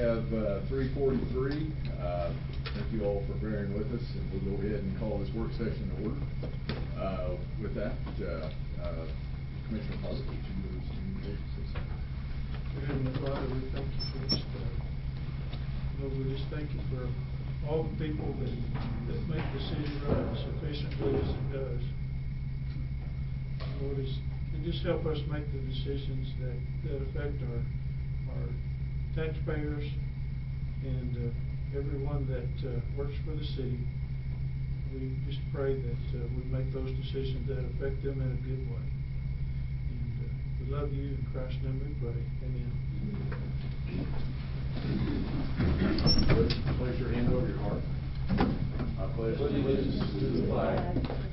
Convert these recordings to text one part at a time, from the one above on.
have 3:43. Thank you all for bearing with us, and we'll go ahead and call this work session to order. With that, Commissioner Harvey, would you move to communications? Heavenly Father, we thank you for this day. Lord, we just thank you for all the people that make the city run as efficiently as it does. Lord, and just help us make the decisions that affect our taxpayers and everyone that works for the city. We just pray that we make those decisions that affect them in a good way. And we love you. In Christ's name we pray. Amen. Place your hand over your heart. I pledge allegiance to the flag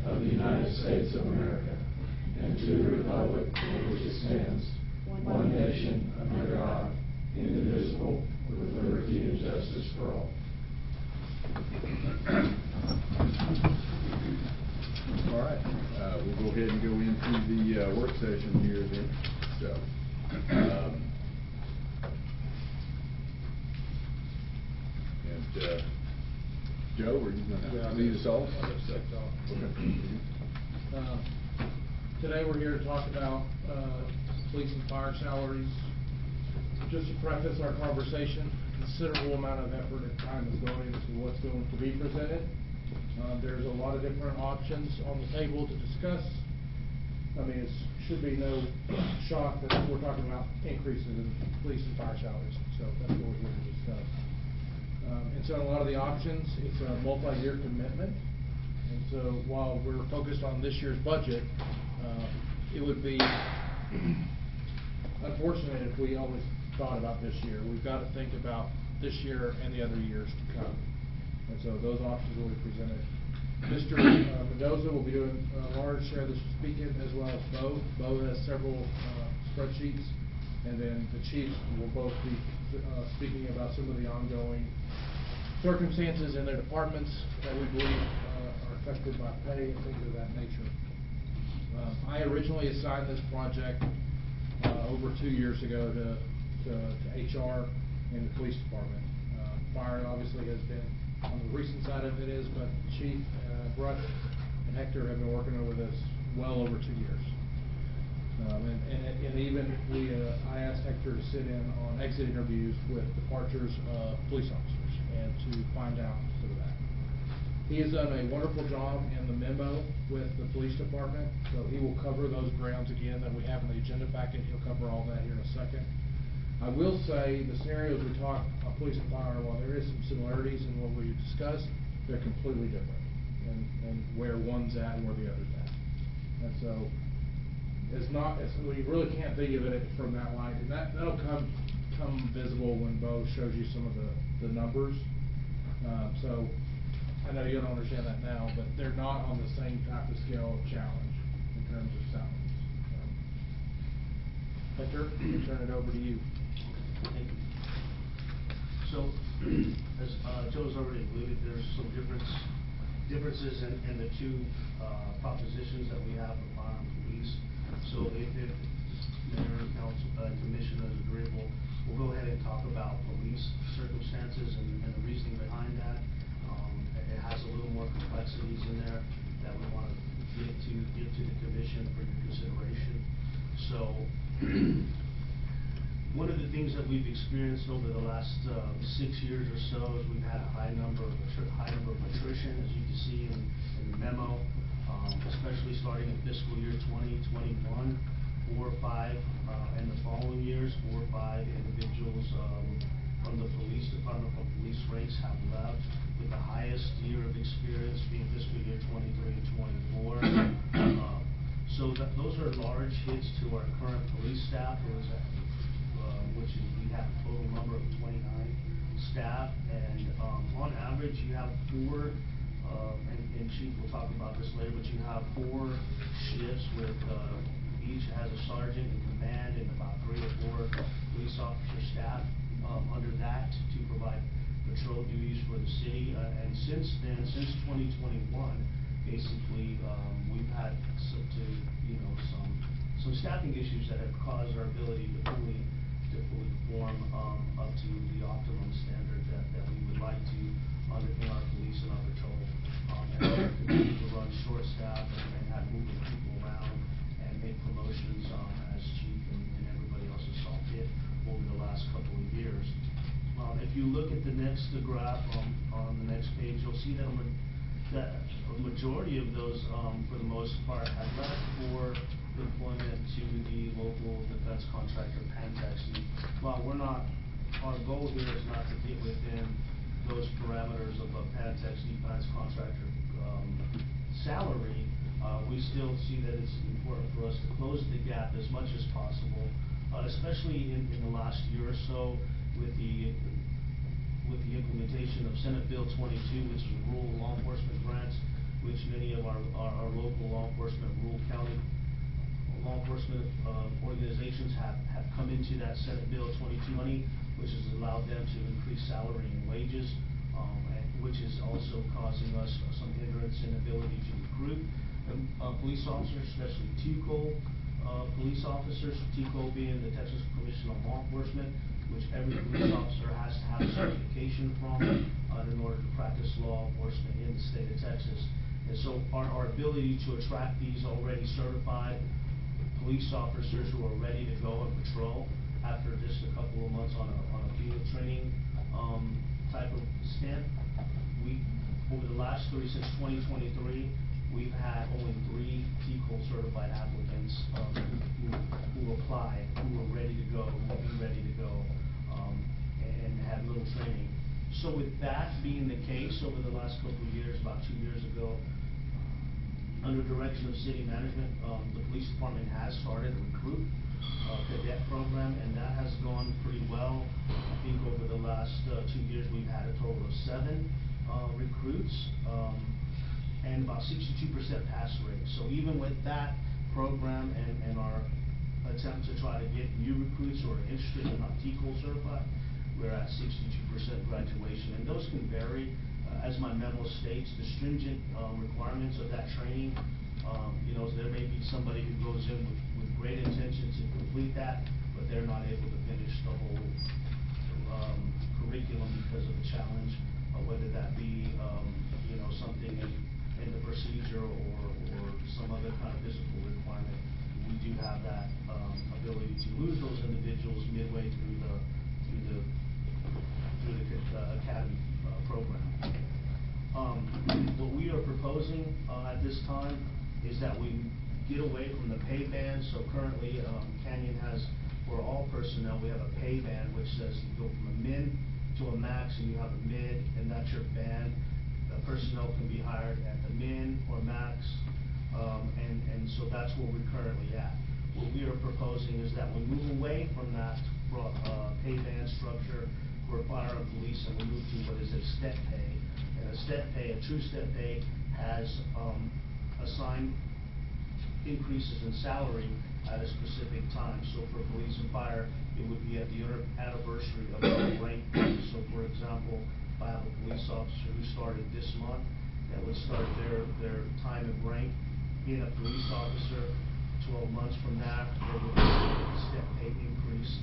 of the United States of America and to the republic for which it stands, one nation, under God, indivisible, with liberty and justice for all. All right, we'll go ahead and go into the work session here then. So, Joe, are you going to lead us off? Okay. Today we're here to talk about police and fire salaries. Just to preface our conversation, a considerable amount of effort and time is going into what's going to be presented. There's a lot of different options on the table to discuss. I mean, it should be no shock that we're talking about increases in police and fire salaries. So that's what we're here to discuss. And so a lot of the options, it's a multi-year commitment. And so while we're focused on this year's budget, it would be unfortunate if we only thought about this year. We've got to think about this year and the other years to come. And so those options will be presented. Mr. Mendoza will be doing a large share of the speaking, as well as Bo. Bo has several spreadsheets, and then the chiefs will both be speaking about some of the ongoing circumstances in their departments that we believe are affected by pay and things of that nature. I originally assigned this project over 2 years ago to HR and the police department. Fire obviously has been on the recent side of it but Chief Brush and Hector have been working over this well over 2 years. And even I asked Hector to sit in on exit interviews with departures of police officers and to find out some of that. He has done a wonderful job in the memo with the police department, so he will cover those grounds again that we have in the agenda packet. He'll cover all that here in a second. I will say the scenarios we talk on police and fire, while there is some similarities in what we discussed, they're completely different, and where one's at and where the other's at. And so we really can't think of it from that light, and that'll come visible when Bo shows you some of the numbers. So I know you don't understand that now, but they're not on the same type of scale of challenge in terms of salaries. Hector, I'll turn it over to you. Thank you. So, as Joe's already alluded, there's some differences in the two propositions that we have for fire and police. So if Mayor and Council Commission is agreeable, we'll go ahead and talk about police circumstances and the reasoning behind that. It has a little more complexities in there that we want to give to the commission for your consideration. So one of the things that we've experienced over the last 6 years or so is we've had a high number of attrition, as you can see in the memo, especially starting in fiscal year 2021, 4 or 5, and the following years, 4 or 5 individuals from the police department, from police ranks, have left, with the highest year of experience being fiscal year 23 and 24. So those are large hits to our current police staff, which is we have a total number of 29 staff, and on average you have 4, and Chief will talk about this later, but you have 4 shifts with each has a sergeant in command and about 3 or 4 police officer staff under that to provide patrol duties for the city. And since then, since 2021, basically we've had some staffing issues that have caused our ability to fully fully perform up to the optimum standard that we would like to in our police and our patrol. And continue to run short staff and have moving people around and make promotions as chief and everybody else has saw fit over the last couple of years. If you look at the next graph on the next page, you'll see that a majority of those, for the most part, have left for employment to the local defense contractor, Pantex. And while our goal here is not to get within those parameters of a Pantex defense contractor salary, we still see that it's important for us to close the gap as much as possible, especially in the last year or so with the implementation of Senate Bill 22, which is rural law enforcement grants, which many of our local law enforcement, rural county law enforcement organizations have come into that Senate Bill 22 money, which has allowed them to increase salary and wages, which is also causing us some hindrance in ability to recruit police officers, especially TCO police officers, TCO being the Texas Commission on Law Enforcement, which every police officer has to have certification from in order to practice law enforcement in the state of Texas. And so our ability to attract these already certified police officers who are ready to go and patrol after just a couple of months on a field training type of stint, over the last since 2023, we've had only 3 TCO certified applicants who applied, who were ready to go, who will be ready to go, and had little training. So with that being the case, over the last couple of years, about 2 years ago, under direction of city management, the police department has started a recruit cadet program, and that has gone pretty well. I think over the last 2 years, we've had a total of 7 recruits, and about 62% pass rate. So even with that program and our attempt to try to get new recruits who are interested in not TCO certified, we're at 62% graduation, and those can vary. As my memo states, the stringent requirements of that training, there may be somebody who goes in with great intentions to complete that, but they're not able to finish the whole curriculum because of the challenge, whether that be something in the procedure or some other kind of physical requirement. We do have that ability to lose those individuals midway through the academy program. What we are proposing at this time is that we get away from the pay band. So currently, Canyon has, for all personnel, we have a pay band which says you go from a min to a max, and you have a mid, and that's your band. The personnel can be hired at the min or max, and so that's where we're currently at. What we are proposing is that we move away from that pay band structure for fire and police, and we move to what is a step pay. And a true step pay has assigned increases in salary at a specific time. So for police and fire, it would be at the anniversary of the rank. So for example, if I have a police officer who started this month, that would start their time of rank. Being a police officer, 12 months from now, there would be a step pay increase.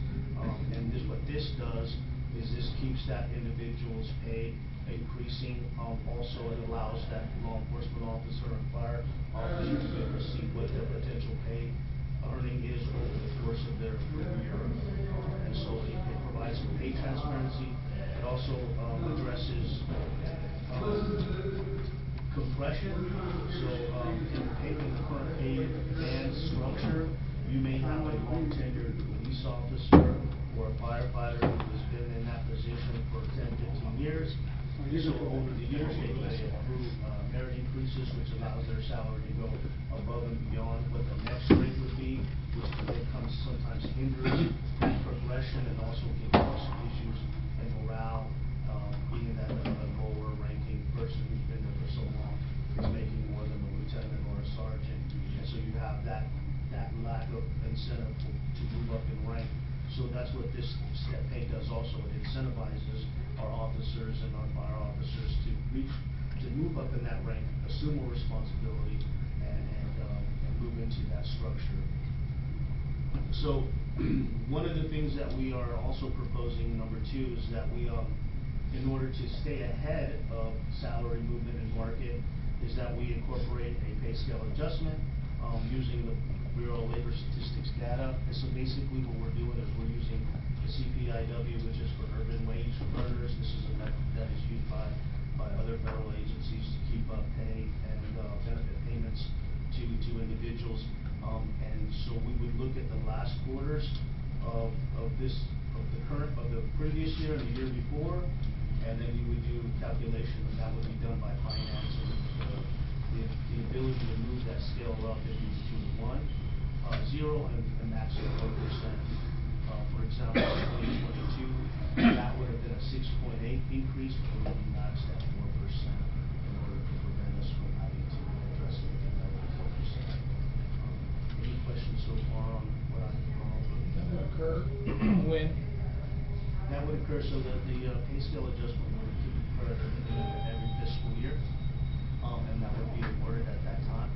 And what this does is this keeps that individual's pay increasing. Also, it allows that law enforcement officer and fire officer to see what their potential pay earning is over the course of their career. And so it provides some pay transparency. It also addresses compression. So in the current pay band structure, you may have a long tenured police officer or a firefighter who has been in that position for 10, 15 years. So over the years, they accrue merit increases, which allows their salary to go above and beyond what the next rate would be, which becomes sometimes hinders progression and also can cause some issues in morale, being that a lower ranking person who's been there for so long is making more than a lieutenant or a sergeant. And so you have that lack of incentive to move up in rank. So that's what this step pay does also. It incentivizes our officers and our fire officers to move up in that rank, assume more responsibility, and move into that structure. So One of the things that we are also proposing, number 2, is that we, in order to stay ahead of salary movement and market, is that we incorporate a pay scale adjustment, using the Bureau of Labor Statistics data. And so basically what we're doing is we're using the CPIW, which is for urban wage earners. This is a method that is used by other federal agencies to keep up pay and benefit payments to individuals. And so we would look at the last quarters of the previous year and the year before, and then you would do a calculation, and that would be done by finance. And the ability to move that scale up is between 0 and maximum 1%. For example, in 2022, that would have been a 6.8 increase, but we maxed at 4% in order to prevent us from having to address anything that was 4%. Any questions so far on what I've gone over? That would occur when? That would occur so that the pay scale adjustment would occur at the beginning of every fiscal year, and that would be awarded at that time.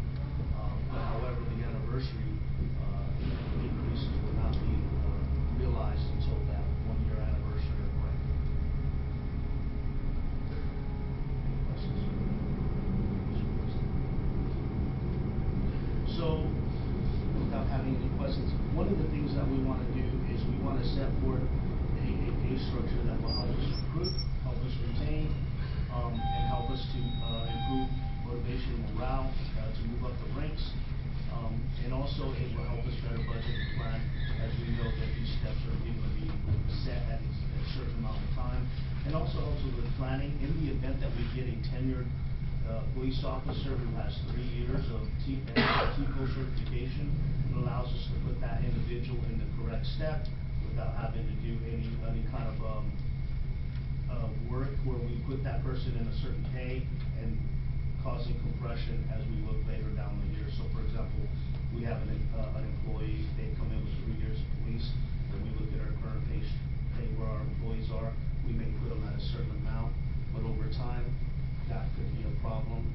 But however, the anniversary increases would not be realized until that 1-year anniversary of grant. Any questions? So, without having any questions, one of the things that we want to do is we want to set forth a pay structure that will help us recruit, help us retain, and help us to improve motivation and morale, to move up the ranks. And also it will help us better budget and plan, as we know that these steps are going to be set at a certain amount of time. And also helps with planning in the event that we get a tenured police officer who has 3 years of TPO certification. It allows us to put that individual in the correct step without having to do any kind of work where we put that person in a certain pay and causing compression as we look later down the year. So for example, we have an employee, they come in with 3 years of police, and we look at our current pay where our employees are, we may put them at a certain amount, but over time, that could be a problem.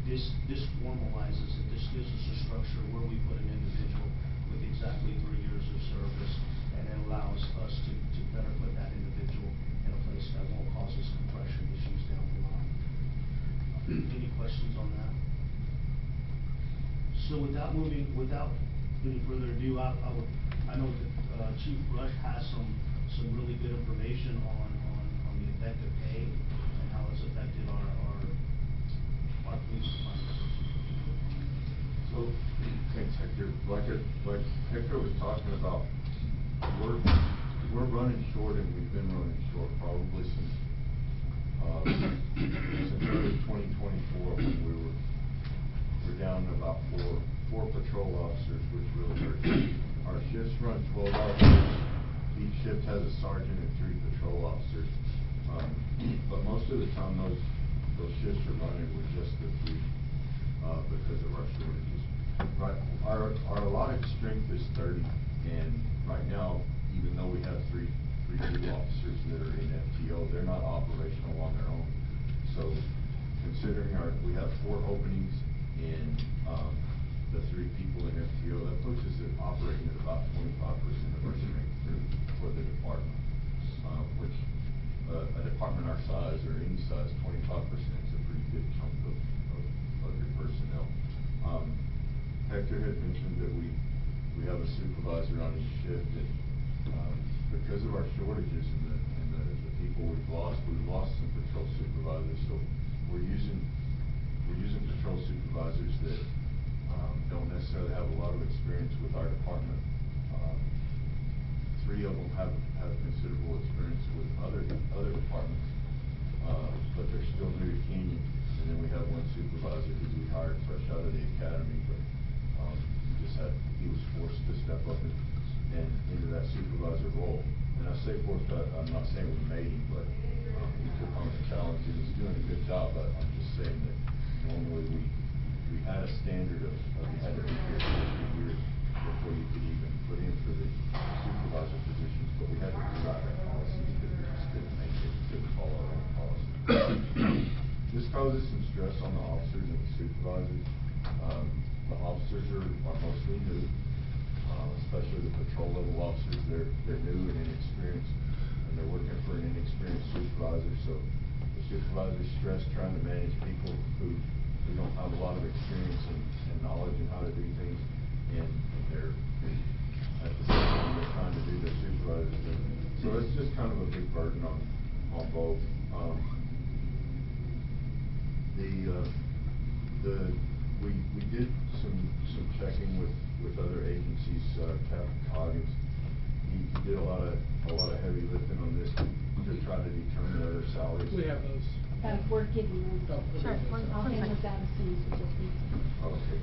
This formalizes it. This gives us a structure where we put an individual with exactly 3 years of service, and it allows us to better put that individual in a place that won't cause us compression issues down the line. Any questions on that? So without any further ado, I know that Chief Rush has some really good information on the effective pay and how it's affected our police department. So, thanks, Hector. Like Hector was talking about, we're running short, and we've been running short probably since early 2024, when we're down to about four patrol officers, which really hurts. Our shifts run 12-hour shifts. Each shift has a sergeant and 3 patrol officers. But most of the time, those shifts are running with just the 3 because of our shortages. Right, our allotted strength is 30, and right now, even though we have three field officers that are in FTO, they're not operational on their own. So, considering we have 4 openings and the 3 people in FTO, that puts us at operating at about 25% of our strength for the department, which a department our size, or any size, 25% is a pretty good chunk of your personnel. Hector had mentioned that we have a supervisor on each shift, and because of our shortages and the people we've lost some patrol supervisors. So we're using patrol supervisors that don't necessarily have a lot of experience with our department. 3 of them have considerable experience with other departments, but they're still new to Canyon. And then we have 1 supervisor who we hired fresh out of the academy, but he was forced to step up and into that supervisor role. And I say forced, I'm not saying we made him, but he took on the challenge, and he's doing a good job. But I'm just saying that normally we had a standard of you had to be here for 2 years before you could even put in for the supervisor positions, but we had to rewrite that policy because we just couldn't follow our own policy. This causes some stress on the officers and the supervisors. The officers are mostly new. especially the patrol level officers. They're new and inexperienced, and they're working for an inexperienced supervisor. So the supervisor's stressed trying to manage people who don't have a lot of experience and knowledge in how to do things, and they're at the same time they're trying to do their supervisor's job. So it's just kind of a big burden on both. We did some checking with other agencies. Captain Coggins, he did a lot of heavy lifting on this to try to determine other salaries. We have those. We're giving them. Oh, okay. Sure. I'll hand those out as soon as we just need to. Okay,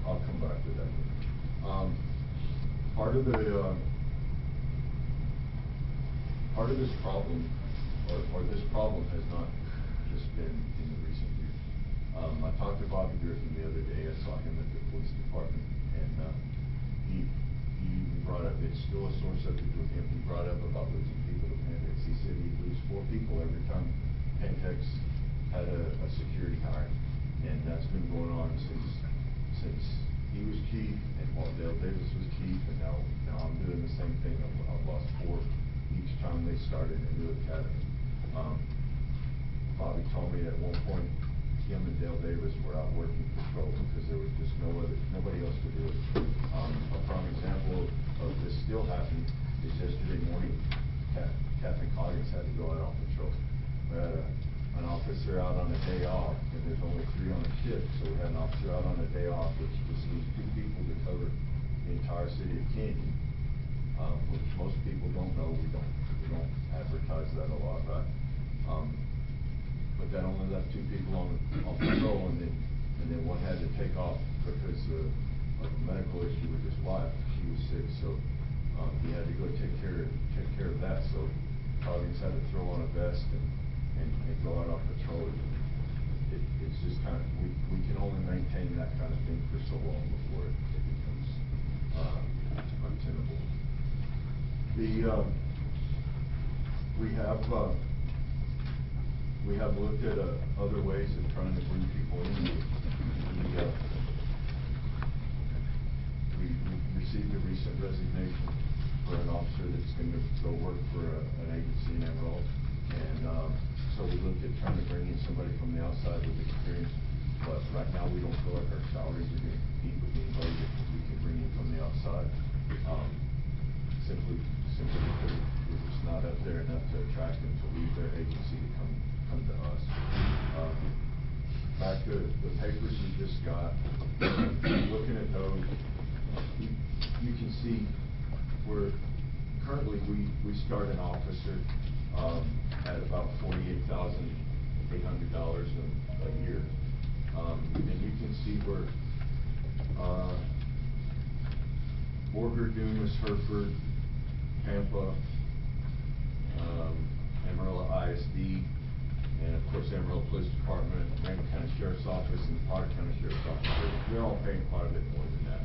I'll come back to that. Part of this problem, or this problem has not just been in the recent years. I talked to Bobby Griffin the other day. I saw him at the police department, and he brought up, it's still a sore subject with him. He brought up about losing people to Pantex. He said he'd lose 4 people every time Pantex had a security hire, and that's been going on since he was chief, and while Dale Davis was chief, and now I'm doing the same thing. I've lost 4 each time they started a new academy. Bobby told me at one point him and Dale Davis were out working patrol because there was just nobody else to do it. A prime example of this still happening is yesterday morning, Captain Coggins had to go out on patrol. We had an officer out on a day off, and there's only 3 on a shift, so we had an officer out on a day off, which just leaves 2 people to cover the entire city of Canyon. Which most people don't know. We don't advertise that a lot, right? But that only left 2 people on patrol, and then one had to take off because of a medical issue with his wife. She was sick, so he had to go take care of that. So Coggins had to throw on a vest and go out on patrol. It's just kind of, we can only maintain that kind of thing for so long before it becomes untenable. We have looked at other ways of trying to bring people in. We received a recent resignation for an officer that's going to go work for an agency in Emerald, and so we looked at trying to bring in somebody from the outside with experience. But right now, we don't feel like our salaries are going to compete with anybody that we can bring in from the outside. Simply because we're just not up there enough to attract them to leave their agency to come to us. Back to the papers we just got, looking at those, you can see we're currently, we start an officer at about $48,800 a year. And you can see we're Borger, Dumas, Hereford, Pampa, Amarillo ISD, and of course Amarillo Police Department, Rankin County Sheriff's Office, and the Potter County Sheriff's Office. They're all paying quite a bit more than that.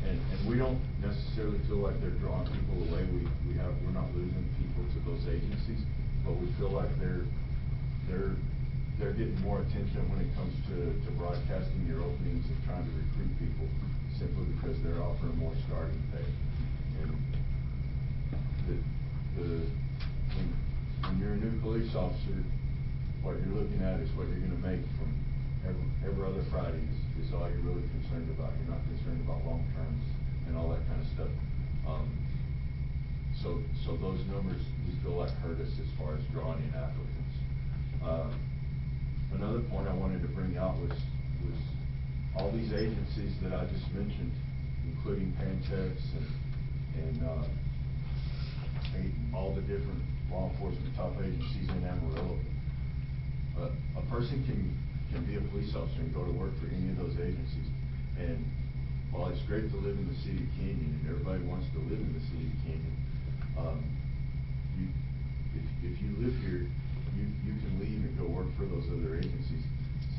And we don't necessarily feel like they're drawing people away. We're not losing people to those agencies, but we feel like they're getting more attention when it comes to broadcasting your openings and trying to recruit people simply because they're offering more starting pay. And when you're a new police officer, what you're looking at is what you're going to make from every other Friday is all you're really concerned about. You're not concerned about long terms and all that kind of stuff. So those numbers, we feel like hurt us as far as drawing in applicants. Another point I wanted to bring out was all these agencies that I just mentioned, including Pantex and all the different law enforcement top agencies in Amarillo. A person can be a police officer and go to work for any of those agencies. And while it's great to live in the city of Canyon, and everybody wants to live in the city of Canyon, if you live here, you can leave and go work for those other agencies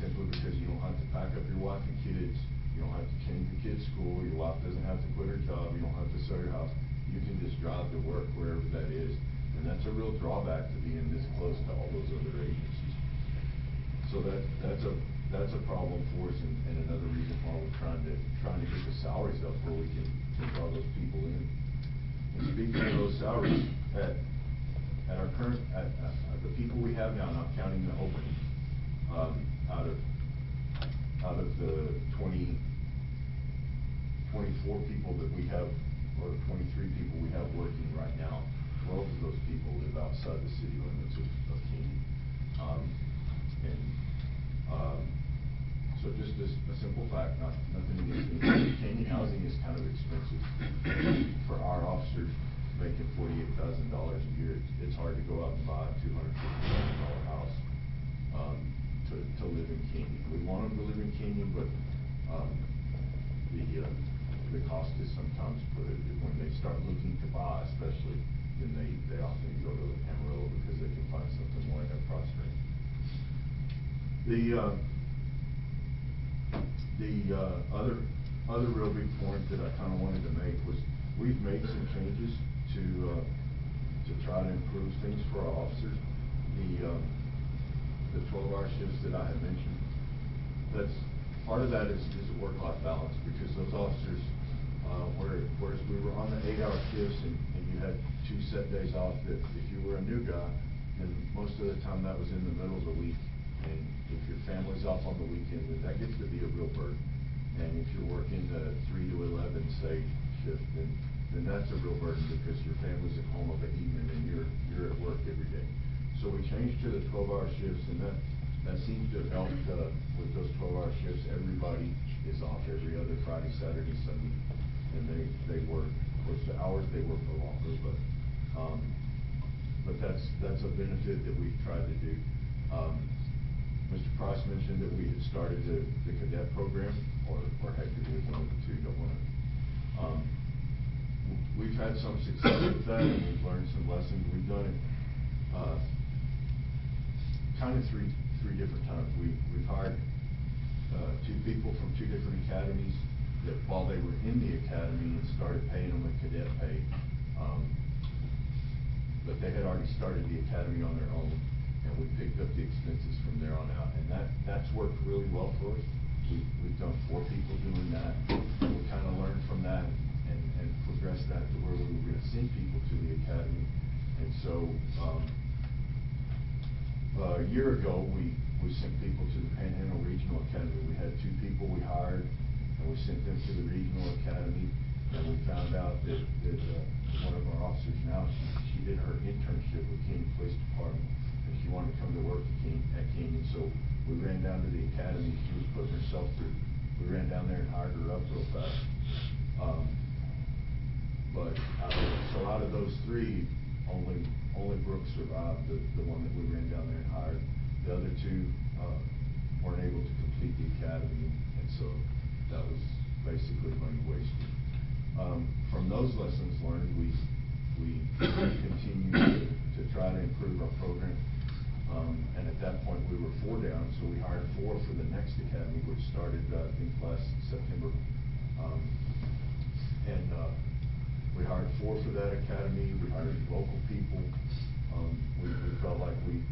simply because you don't have to pack up your wife and kids, you don't have to change your kids' school, your wife doesn't have to quit her job, you don't have to sell your house. You can just drive to work wherever that is. And that's a real drawback to being this close to all those other agencies. So that's a that's a problem for us and another reason why we're trying to get the salaries up where we can draw those people in. And speaking of those salaries, at our current, the people we have now, not counting the opening, out of the 24 people that we have, or 23 people we have working right now, 12 of those people live outside the city limits of Canyon. So just a simple fact, nothing against me. Canyon housing is kind of expensive. For our officers making $48,000 a year, it's hard to go out and buy a $250,000 house to live in Canyon. We want them to live in Canyon, but the cost is sometimes prohibitive. When they start looking to buy, especially, then they often go to Amarillo because they can find something more in their price range. The other real big point that I kind of wanted to make was we've made some changes to try to improve things for our officers. The 12-hour shifts that I had mentioned, that's part of that is a work-life balance, because those officers, whereas we were on the 8-hour shifts and you had 2 set days off, that if you were a new guy, then most of the time that was in the middle of the week. And if your family's off on the weekend, then that gets to be a real burden. And if you're working the 3 to 11, say, shift, then that's a real burden, because your family's at home of the evening and you're at work every day. So we changed to the 12-hour shifts, and that seems to have helped with those 12-hour shifts. Everybody is off every other Friday, Saturday, Sunday, and they work. Of course, the hours they work are longer, but that's a benefit that we've tried to do. Mr. Price mentioned that we had started the cadet program, or had to do one of the two, don't want to. We've had some success with that, and we've learned some lessons. We've done it kind of three different times. We've hired 2 people from 2 different academies that, while they were in the academy, and started paying them a cadet pay, but they had already started the academy on their own, and we picked up the expenses from there on out, and that's worked really well for us. We've done 4 people doing that. We kind of learned from that and progressed that to where we were going to send people to the academy. And so a year ago, we sent people to the Panhandle Regional Academy. We had 2 people we hired, and we sent them to the Regional Academy, and we found out that one of our officers now, she did her internship with Canyon Police Department, and she wanted to come to work at Canyon. So we ran down to the academy. She was putting herself through. We ran down there and hired her up real fast. But out of those 3, only Brooke survived, the one that we ran down there and hired. The other 2 weren't able to complete the academy, and so that was basically money wasted. From those lessons learned, we continue to try to improve our program. And at that point, we were 4 down, so we hired 4 for the next academy, which started, I think, last September. We hired 4 for that academy. We hired local people. We felt like we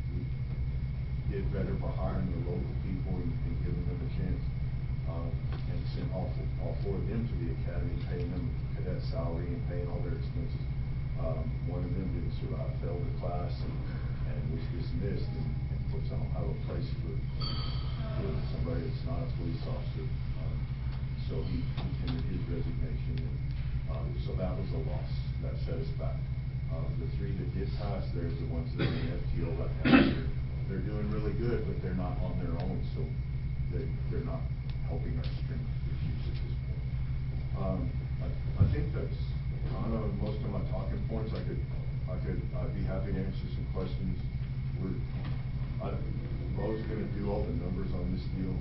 did better by hiring the local people and giving them a chance. And sent all 4 of them to the academy, paying them cadet salary and paying all their expenses. One of them didn't survive, failed the class, and was dismissed. And of course, I don't have a place for somebody that's not a police officer. So he tendered his resignation. So that was a loss. That set us back. The 3 that did pass, they're the ones that are in FTO right now. They're doing really good, but they're not on their own, so they're not helping our strength issues at this point. I think that's kind of most of my talking points. I'd be happy to answer some questions. Bo's going to do all the numbers on this deal.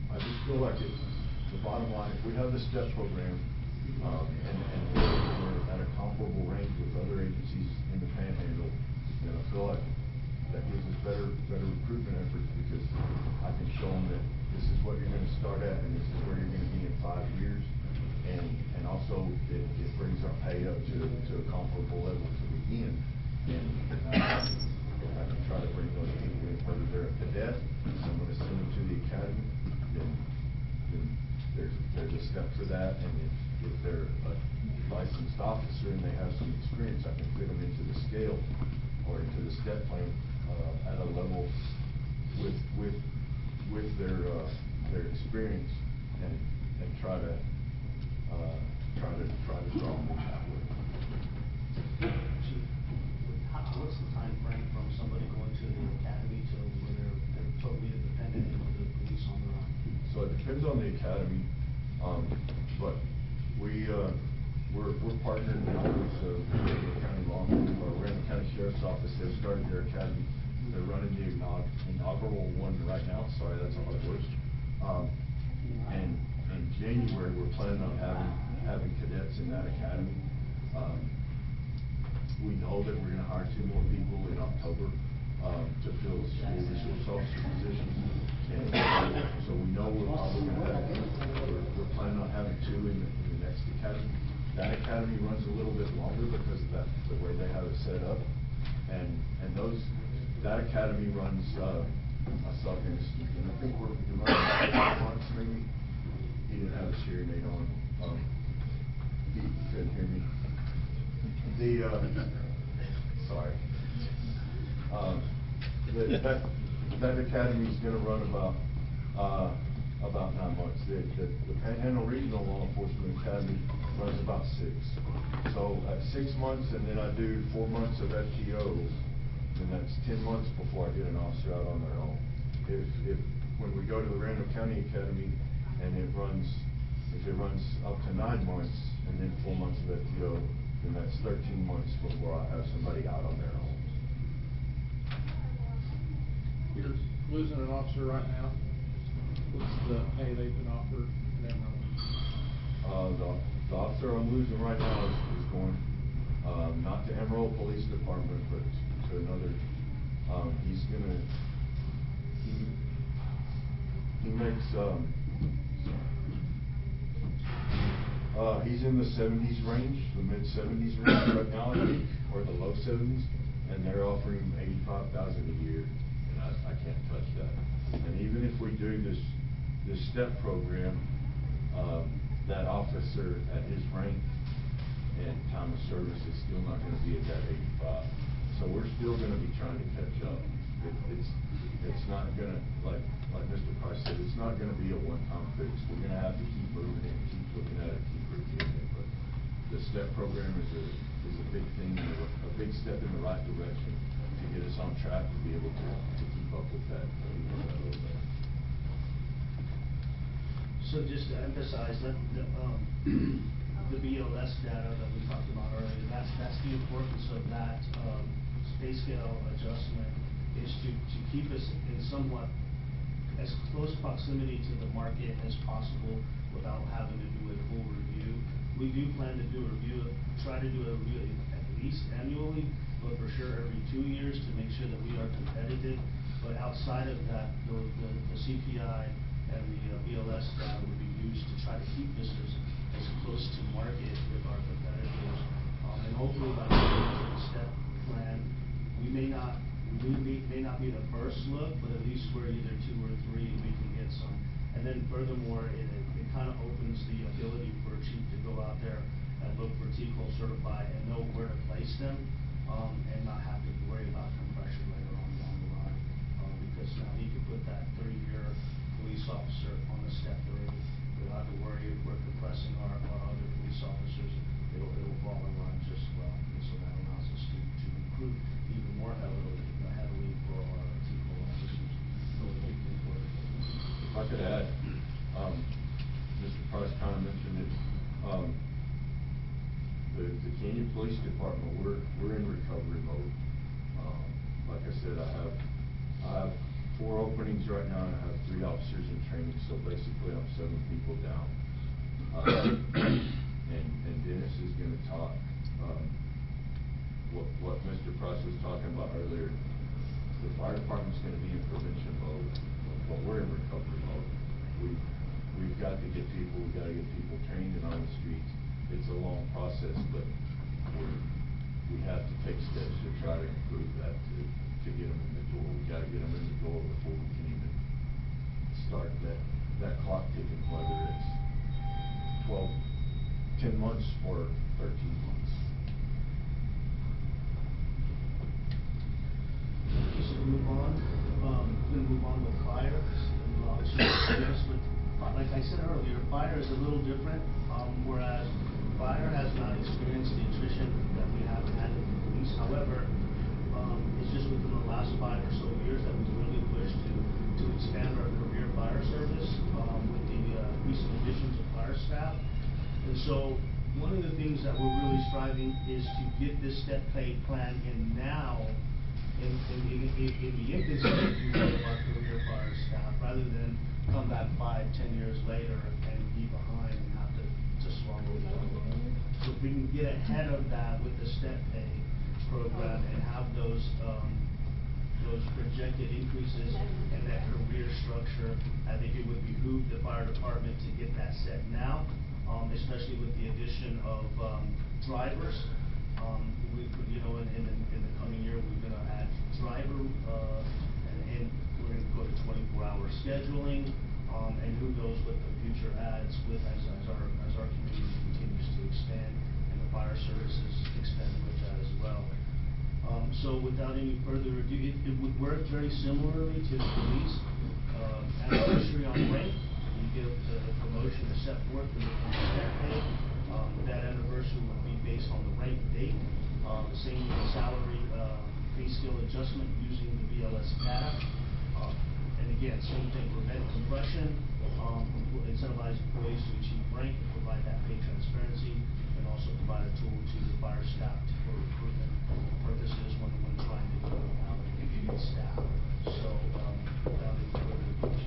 I just feel like it's the bottom line. If we have the STEP program, and we're at a comparable range with other agencies in the Panhandle, then I feel like that gives us better recruitment efforts, because I can show them that this is what you're going to start at, and this is where you're going to be in 5 years, and also it brings our pay up to a comparable level to begin, and I can try to bring those people in, whether they're a cadet, I'm going to send them to the academy, the step for that, and if they're a licensed officer and they have some experience, I can fit them into the scale or into the step plan, at a level with their experience and try to draw them in that way. Chief, what's the time frame from somebody going to the academy to where they're totally independent of the police on their own? So it depends on the academy, but we're partnered now with the county law, or Randall County Sheriff's Office. They've started their academy. They're running the inaugural one right now. Sorry, that's a hard word. And in January, we're planning on having cadets in that academy. We know that we're gonna hire 2 more people in October, to fill school resource officer positions. And so we know we're probably gonna have, we're planning on having 2 in the next academy. That academy runs a little bit longer because of the way they have it set up. And that academy runs, I saw him, and I think we're running about 5 months maybe. He didn't have his hearing aid on. He couldn't hear me. Sorry. That academy is gonna run about 9 months. The Panhandle Regional Law Enforcement Academy runs about 6. So at 6 months, and then I do 4 months of FTO, then that's 10 months before I get an officer out on their own. When we go to the Randall County Academy, and if it runs up to 9 months, and then 4 months of FTO, then that's 13 months before I have somebody out on their own. You're losing an officer right now. What's the pay they've been offered in Amarillo? The officer I'm losing right now is going, not to Amarillo Police Department, but to another. He's gonna, he makes, he's in the 70s range, the mid-70s range right now, I think, or the low 70s, and they're offering him $85,000 a year, and I can't touch that. And even if we do this step program, that officer at his rank and time of service is still not gonna be at that 85. So we're still gonna be trying to catch up. It's not gonna, like Mr. Price said, it's not gonna be a one-time fix. We're gonna have to keep moving it, keep looking at it, keep reviewing it. But the step program is a big thing, a big step in the right direction to get us on track to be able to keep up with that. So just to emphasize that the BLS data that we talked about earlier, that's the importance of that pay scale adjustment, is to keep us in somewhat as close proximity to the market as possible without having to do a full review. We do plan to do a review, try to do a review at least annually, but for sure every 2 years to make sure that we are competitive. But outside of that, the CPI and the BLS data would be used to try to keep us as close to market with our competitors. And hopefully by going to the step plan, we may not be the first look, but at least we're either 2 or 3 and we can get some. And then furthermore, it kind of opens the ability for a chief to go out there and look for TCO certified and know where to place them, and not have to worry about compression later on down the line. Because now he can put that 3-year police officer on the step 3 without to worry if we're compressing our other police officers. It'll fall in line just well. And so that allows us to recruit even more heavily for our TCO officers. If I could add, Mr. Price kind of mentioned it, the Canyon Police Department, we're in recovery mode. Like I said, I have 4 openings right now, and I have 3 officers in training, so basically I'm 7 people down. And Dennis is gonna talk, what Mr. Price was talking about earlier. The fire department's gonna be in prevention mode, but we're in recovery mode. We've got to get people trained and on the streets. It's a long process, but we have to take steps to try to improve that, to get them in the door. We gotta get them in the door before we can even start that clock ticking, whether it's 10 months or 13 months. Just to move on, we're gonna move on with fire. Like I said earlier, fire is a little different, whereas fire has not experienced the attrition that we have had in the police. However, it's just within the last 5 or so years that we've really pushed to expand our career fire service, with the recent additions of fire staff. And so, one of the things that we're really striving is to get this step pay plan in now, in the infancy, if you will, of our career fire staff, rather than come back 5-10 years later and be behind and have to swallow it up. So if we can get ahead of that with the step pay program and have those projected increases in that career structure, I think it would behoove the fire department to get that set now, especially with the addition of drivers. You know, in the coming year, we're gonna add driver, and we're gonna go to 24-hour scheduling, and who knows what the future adds with as our community continues to expand and the fire services expand with that as well. So without any further ado, it would work very similarly to the police. Anniversary on rank, you give the promotion is set forth in the step pay. That anniversary would be based on the rank date. Same with the salary, pay scale adjustment using the BLS data. And again, same thing, prevent compression, incentivize employees to achieve rank, provide that pay transparency, and also provide a tool to the fire staff for recruitment purposes when trying to go out and get staff. So, without any further ado,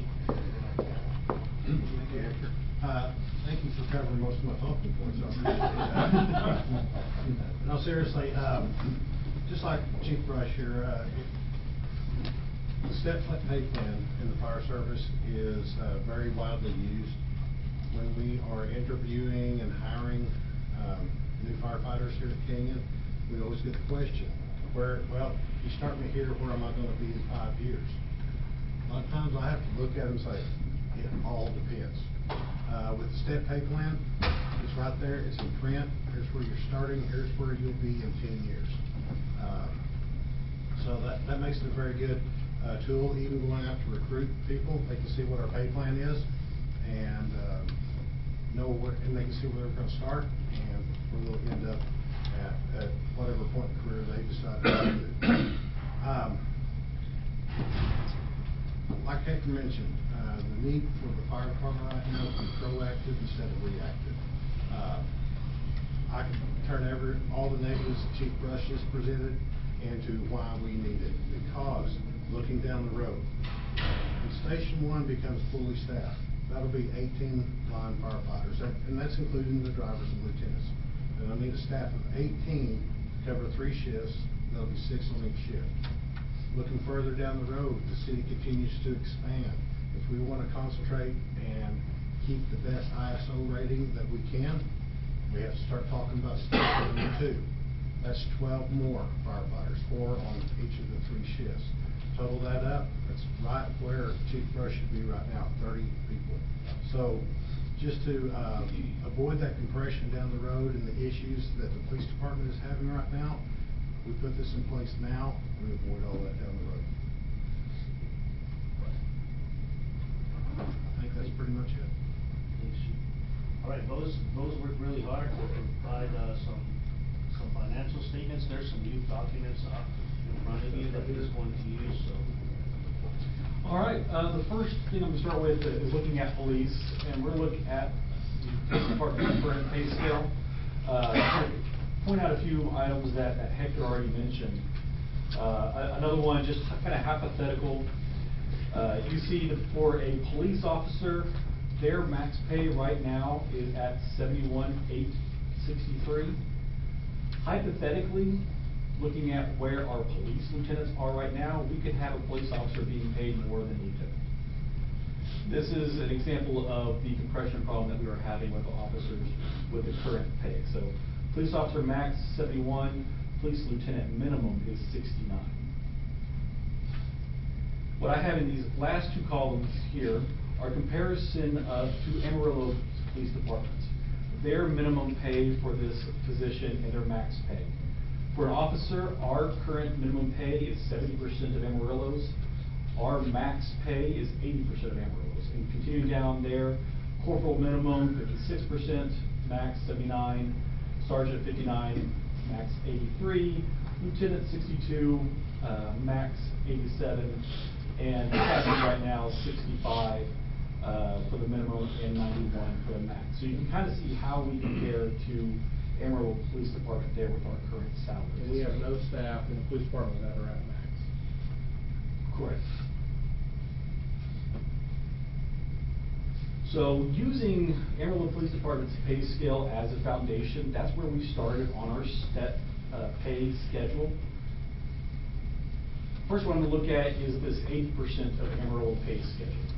Thank you, Hector. Thank you for covering most of my talking points. I appreciate that. No, seriously, just like Chief Brush here, the step pay plan in the fire service is very widely used. When we are interviewing and hiring new firefighters here at Kenyon, we always get the question, well, you start me here, where am I going to be in 5 years? A lot of times I have to look at them and say, it all depends. With the step pay plan, it's right there, it's in print, here's where you're starting, here's where you'll be in 10 years. So that makes it a very good tool, even going out to recruit people. They can see what our pay plan is and and they can see where they're going to start and where they'll end up at whatever point in the career they decide to do. Like Hector mentioned, the need for the fire department right now to be proactive instead of reactive. I can turn all the negatives that Chief Brush just presented into why we need it. Because looking down the road, when Station 1 becomes fully staffed, that'll be 18 line firefighters, and that's including the drivers and lieutenants. And I need a staff of 18 to cover 3 shifts. There'll be 6 on each shift. Looking further down the road, the city continues to expand. If we want to concentrate and keep the best ISO rating that we can, we have to start talking about Station 2. That's 12 more firefighters, 4 on each of the 3 shifts. Total that up, that's right where Chief Brush should be right now, 30 people. So just to avoid that compression down the road and the issues that the police department is having right now, we put this in place now, and we avoid all that down the road. I think that's pretty much it. All right, those worked really hard to provide some financial statements. There's some new documents up in front of you that we're just going to use. So. All right, the first thing I'm going to start with is looking at police, and we're looking at the police department's current pay scale. Point out a few items that Hector already mentioned. Another one, just kind of hypothetical. You see that for a police officer, their max pay right now is at $71,863. Hypothetically, looking at where our police lieutenants are right now, we could have a police officer being paid more than lieutenant. This is an example of the compression problem that we are having with the officers with the current pay. So, police officer max 71, police lieutenant minimum is 69. What I have in these last 2 columns here are comparison to Amarillo Police Department. their minimum pay for this position and their max pay. For an officer, our current minimum pay is 70% of Amarillo's. Our max pay is 80% of Amarillo's. And continuing down there, corporal minimum 56%, max 79, sergeant 59, max 83, lieutenant 62, max 87, and captain right now 65 for the minimum and 91 for the max. So you can kind of see how we compare to Amarillo Police Department there with our current salaries. And we have no staff in the police department that are at max. Correct. So using Amarillo Police Department's pay scale as a foundation, that's where we started on our step pay schedule. First one I'm going to look at is this 80% of Amarillo pay schedule.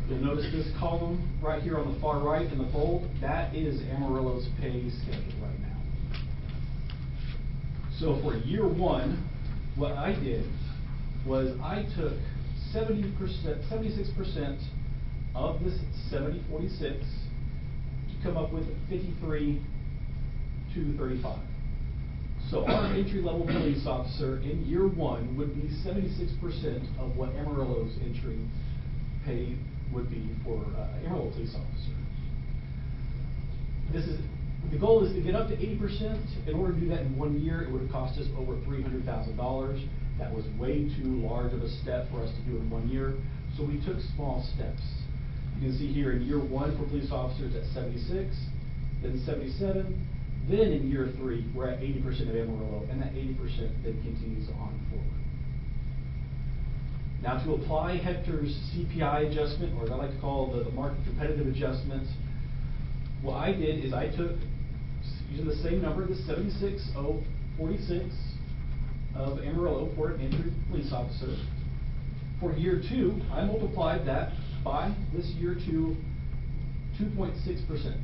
You'll notice this column right here on the far right in the bold, that is Amarillo's pay schedule right now. So for year one, what I did was I took 76% of this 70-46 to come up with 53,235. So our entry-level police officer in year one would be 76% of what Amarillo's entry pay would be for Amarillo police officer. The goal is to get up to 80%. In order to do that in 1 year, it would have cost us over $300,000. That was way too large of a step for us to do in 1 year. So we took small steps. You can see here in year one for police officers at 76, then 77, then in year three, we're at 80% of Amarillo, and that 80% then continues on forward. Now to apply Hector's CPI adjustment, or as I like to call the market competitive adjustment, what I did is I took, using the same number, the 76,046 of Amarillo for an entry police officer. For year two, I multiplied that by this year two 2.6%.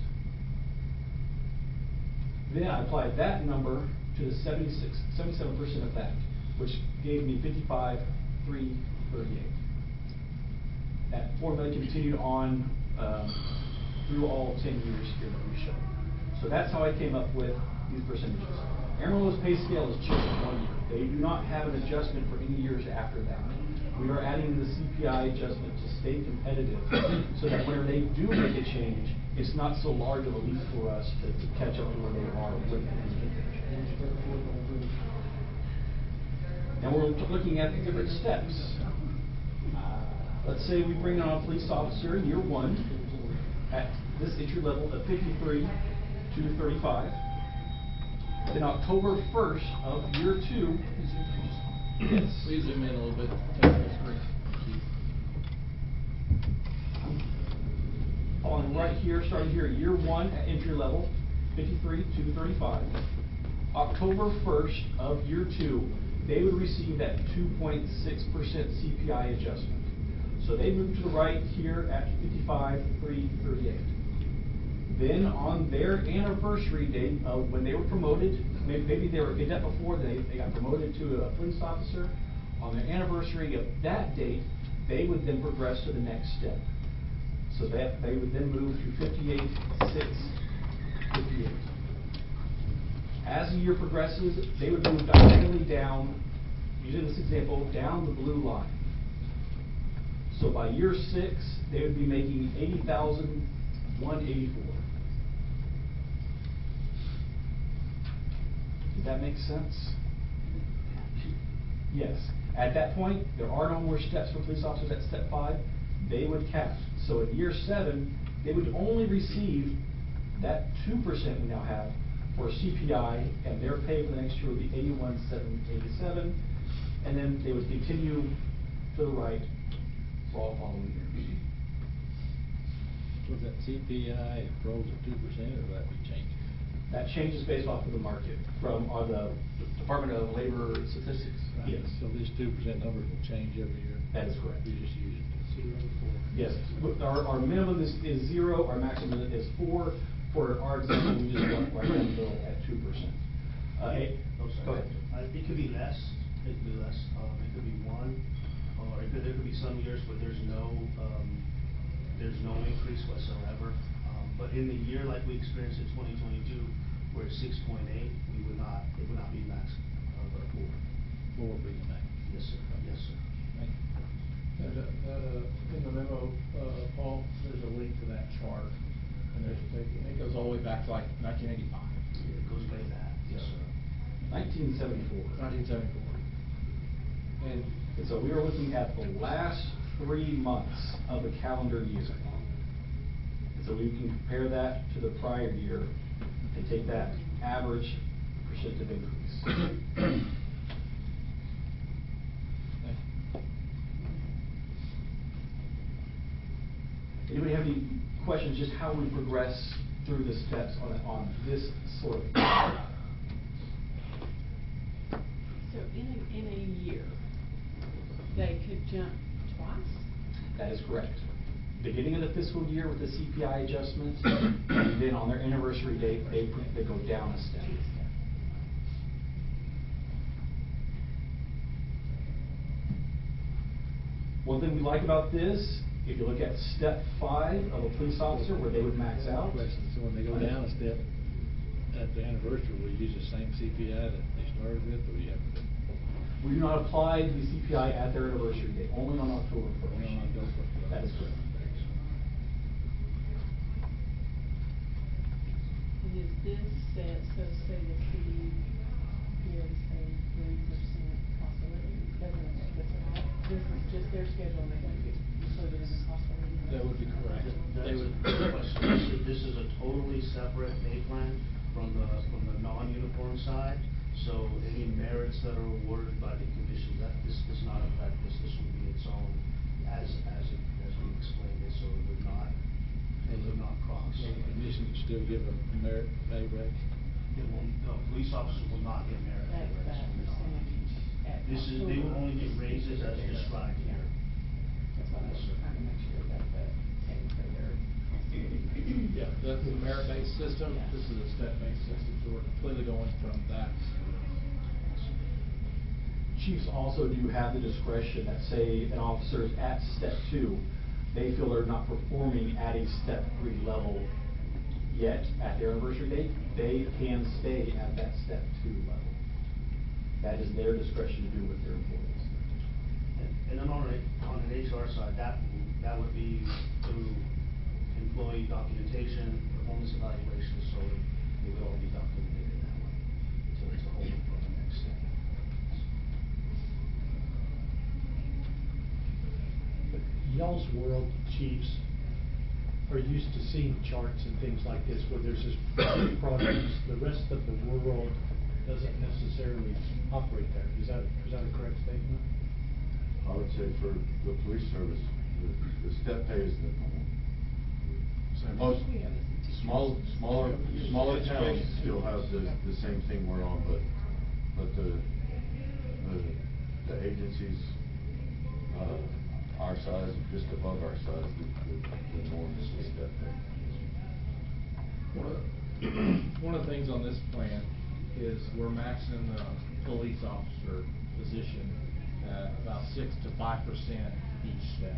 Then I applied that number to the 77% of that, which gave me 55,338. That formula continued on through all 10 years here that we show. So that's how I came up with these percentages. Amarillo's pay scale is just 1 year. They do not have an adjustment for any years after that. We are adding the CPI adjustment to stay competitive so that whenever they do make a change, it's not so large of a leap for us to catch up to where they are with the change. Now we're looking at the different steps. Let's say we bring on a police officer in year one at this entry level of 53,235. Then October 1st of year two, yes. Please zoom in a little bit. Thank you. Following right here, starting here at year one at entry level, 53,235. October 1st of year two, they would receive that 2.6% CPI adjustment. So they move to the right here at 55,338. Then on their anniversary date of when they were promoted, maybe they were a cadet before, they got promoted to a police officer. On their anniversary of that date, they would then progress to the next step. So that they would then move to 58,658. As the year progresses, they would move diagonally down, using this example, down the blue line. So by year 6, they would be making 80,184. Does that make sense? Yes. At that point, there are no more steps for police officers at step 5. They would cap. So in year 7, they would only receive that 2% we now have for CPI, and their pay for the next year would be 81,787, and then they would continue to the right for all following years. Was that CPI rolls at 2%, or will that be changed? That changes based off of the market from the Department of Labor Statistics. Right. Yes. So these 2% numbers will change every year? That is correct. You just use it. Yes. Our minimum is 0, our maximum is 4. For our example, we just went right down the middle at 2%. Go ahead. It could be less. It could be less. It could be 1, or there could be some years where there's no increase whatsoever. But in the year like we experienced in 2022, where it's 6.8, it would not be max, but 4. Four would be the max. Yes, sir, yes, sir. Thank you. And, in the memo, Paul, there's a link to that chart, and it goes all the way back to like 1985. It goes way back, yes, sir. 1974. 1974. And so we are looking at the last 3 months of the calendar year. And so we can compare that to the prior year and take that average percentage increase. Anybody have any questions, just how we progress through the steps on this sort of? So in a year, they could jump twice? That is correct. Beginning of the fiscal year with the CPI adjustment, and then on their anniversary date, they go down a step. One thing we like about this, if you look at step 5 of a police officer, where they would max out. Question, so when they go down a step at the anniversary, will you use the same CPI that they started with, or you have to? We do not apply the CPI at their anniversary date, only on October 1st. Only on October 1st. That is correct. And is this set, so say the city gives a 3% cost of living, doesn't affect this at all? This is just their schedule and they don't get included in the cost of living? That would be correct. That's a good question. This is a totally separate pay plan from the non-uniform side. So any merits that are awarded by the commission, this does not affect this. This will be its own, as we explained it, so it would not cross. So the commission can still give them merit pay raise? The police officers will not get merit pay That's raise. that percentage at They will only get raises as described here. That's why I was trying to make sure that technically they're. Yeah, that's the merit-based system, Yeah. this is a step-based system, so we're completely going from that. Chiefs also do have the discretion that say an officer is at step 2, they feel they're not performing at a step 3 level yet at their anniversary date, they can stay at that step 2 level. That is their discretion to do with their employees. And then on an HR side, that would be through employee documentation, performance evaluation, so it would all be documented in that way. So it's a whole for the next step. But y'all's world, chiefs, are used to seeing charts and things like this where there's this progress. The rest of the world doesn't necessarily operate there. Is that a correct statement? I would say for the police service, the step pay is the most, smaller towns still have the same thing we're on, but the agencies, our size, just above our size, the norm is the step pay. One of the things on this plan is we're maxing the police officer position at about 6 to 5% each step.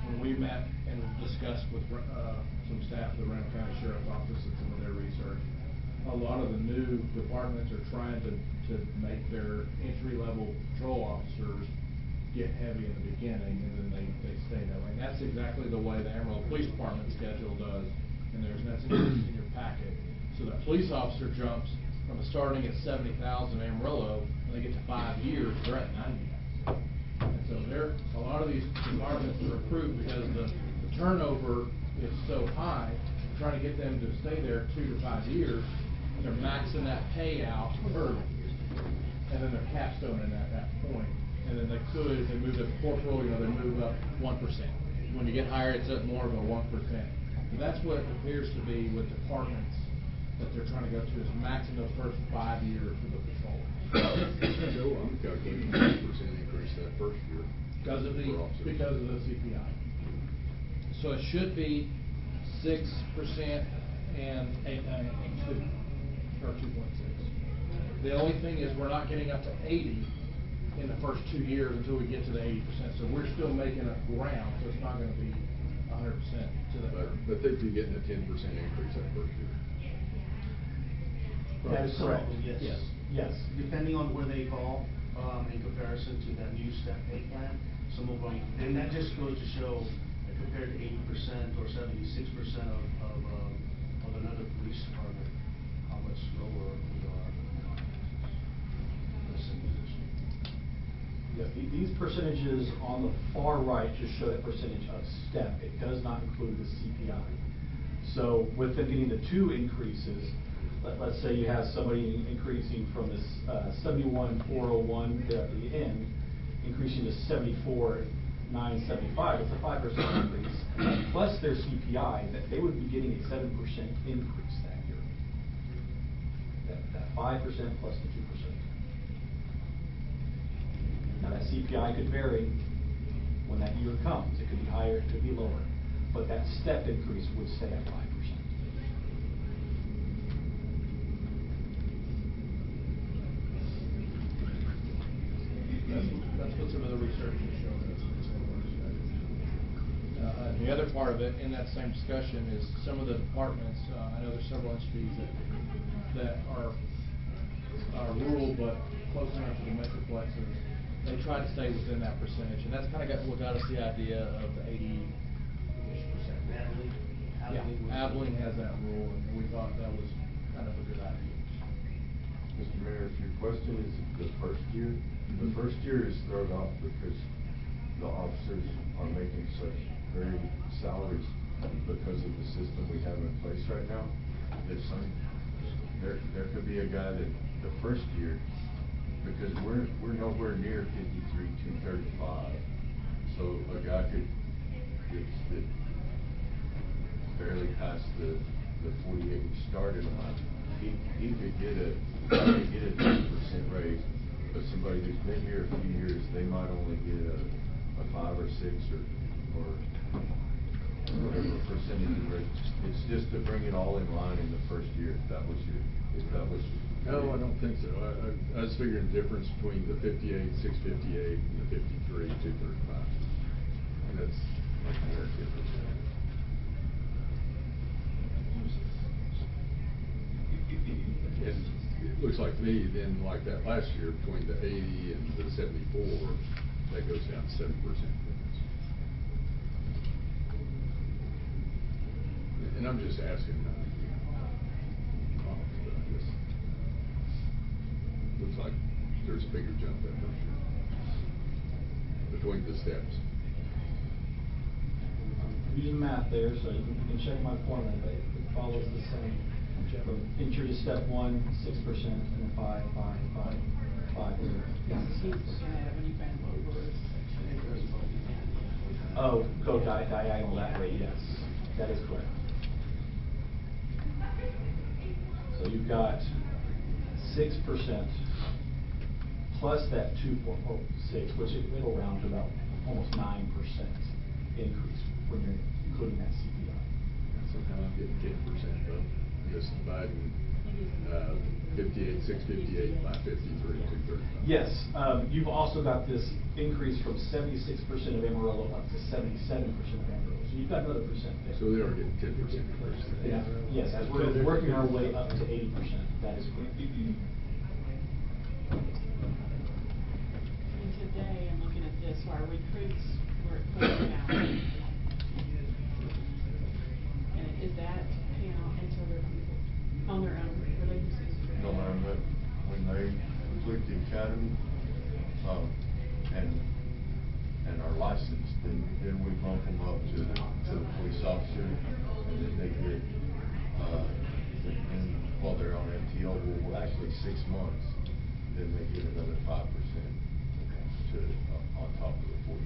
When we met and discussed with some staff of the Randall County Sheriff's Office and some of their research, a lot of the new departments are trying to make their entry-level patrol officers get heavy in the beginning, and then they stay that way. And that's exactly the way the Amarillo Police Department schedule does, and that's in your packet. So the police officer jumps from starting at 70,000 in Amarillo, when they get to 5 years, they're at 90,000. And so a lot of these departments are approved because the turnover is so high, trying to get them to stay there 2 to 5 years, they're maxing that payout early. And then they're capstoning at that point. And then if they move to corporal, they move up 1%. When you get higher, it's at more of a 1%. So that's what it appears to be with departments that they're trying to go to, is maxing those first 5 years of the patrol. Joe, I'm calculating 6% increase that first year. Because of the CPI. So it should be 6% and 2, or 2.6. The only thing is we're not getting up to 80 in the first 2 years until we get to the 80%. So we're still making up ground, so it's not going to be 100% to the. But But they'd be getting a 10% increase that first year. That is correct, Yes. yes. Yes. Depending on where they fall, in comparison to that new step pay plan, some of them, and that just goes to show that compared to 80% or 76% of another police department, how much lower we are. in the same position. Yes, these percentages on the far right just show that percentage of step. It does not include the CPI. So with them getting the 2 increases, let's say you have somebody increasing from this 71,401 there at the end, increasing to 74,975, it's a 5% increase, plus their CPI, that they would be getting a 7% increase that year. That 5% plus the 2%. Now that CPI could vary when that year comes. It could be higher, it could be lower, but that step increase would stay at 5%. That's what some of the research has shown us. The other part of it, in that same discussion, is some of the departments, I know there's several entities that are rural but close enough to the metroplexes. They try to stay within that percentage, and that's kind of what got us the idea of the 80-ish%. Abilene has that rule, and we thought that was kind of a good idea. Mr. Mayor, if your question is the first year is thrown off because the officers are making such very salaries because of the system we have in place right now. There could be a guy that the first year, because we're nowhere near 53,235. So a guy that barely passed the 48 we started on, he could get a 10% raise. But somebody who's been here a few years, they might only get a 5 or 6 or whatever percentage rate. It's just to bring it all in line in the first year. If that was your. No, I don't think so. I was figuring the difference between the 58,658 and the 53,235. And that's like more difference. And it looks like to me then, like that last year, between the 80 and the 74, that goes down 7% difference. And I'm just asking, looks like there's a bigger jump that first year between the steps. I'm using math there, so you can check my formula, but it follows the same. From entry to step 1, 6%, and then 5, 5, 5, 5. He's looking at it when you ran over a section. Oh, go diagonal that way, yes. That is correct. So you've got 6% plus that 2.06, which it'll round to about almost 9% increase when you're including that CPI. Somehow I'm getting 10% though. Just dividing 58,658 by 53,235. Yes, you've also got this increase from 76% of Amarillo up to 77% of Amarillo. So you've got another percent there. So they are getting 10% increase. Yeah. Yes, as we're working our way up to 80%. That is correct. And today, I'm looking at this, our recruits were at 40,000. And is that paying out until they're on their own releases? No, ma'am, but when they complete the academy, and are licensed, then we bump them up to the police officer, and then they get, and while they're on MTO, well, actually 6 months, then they get another 5% on top of the 48.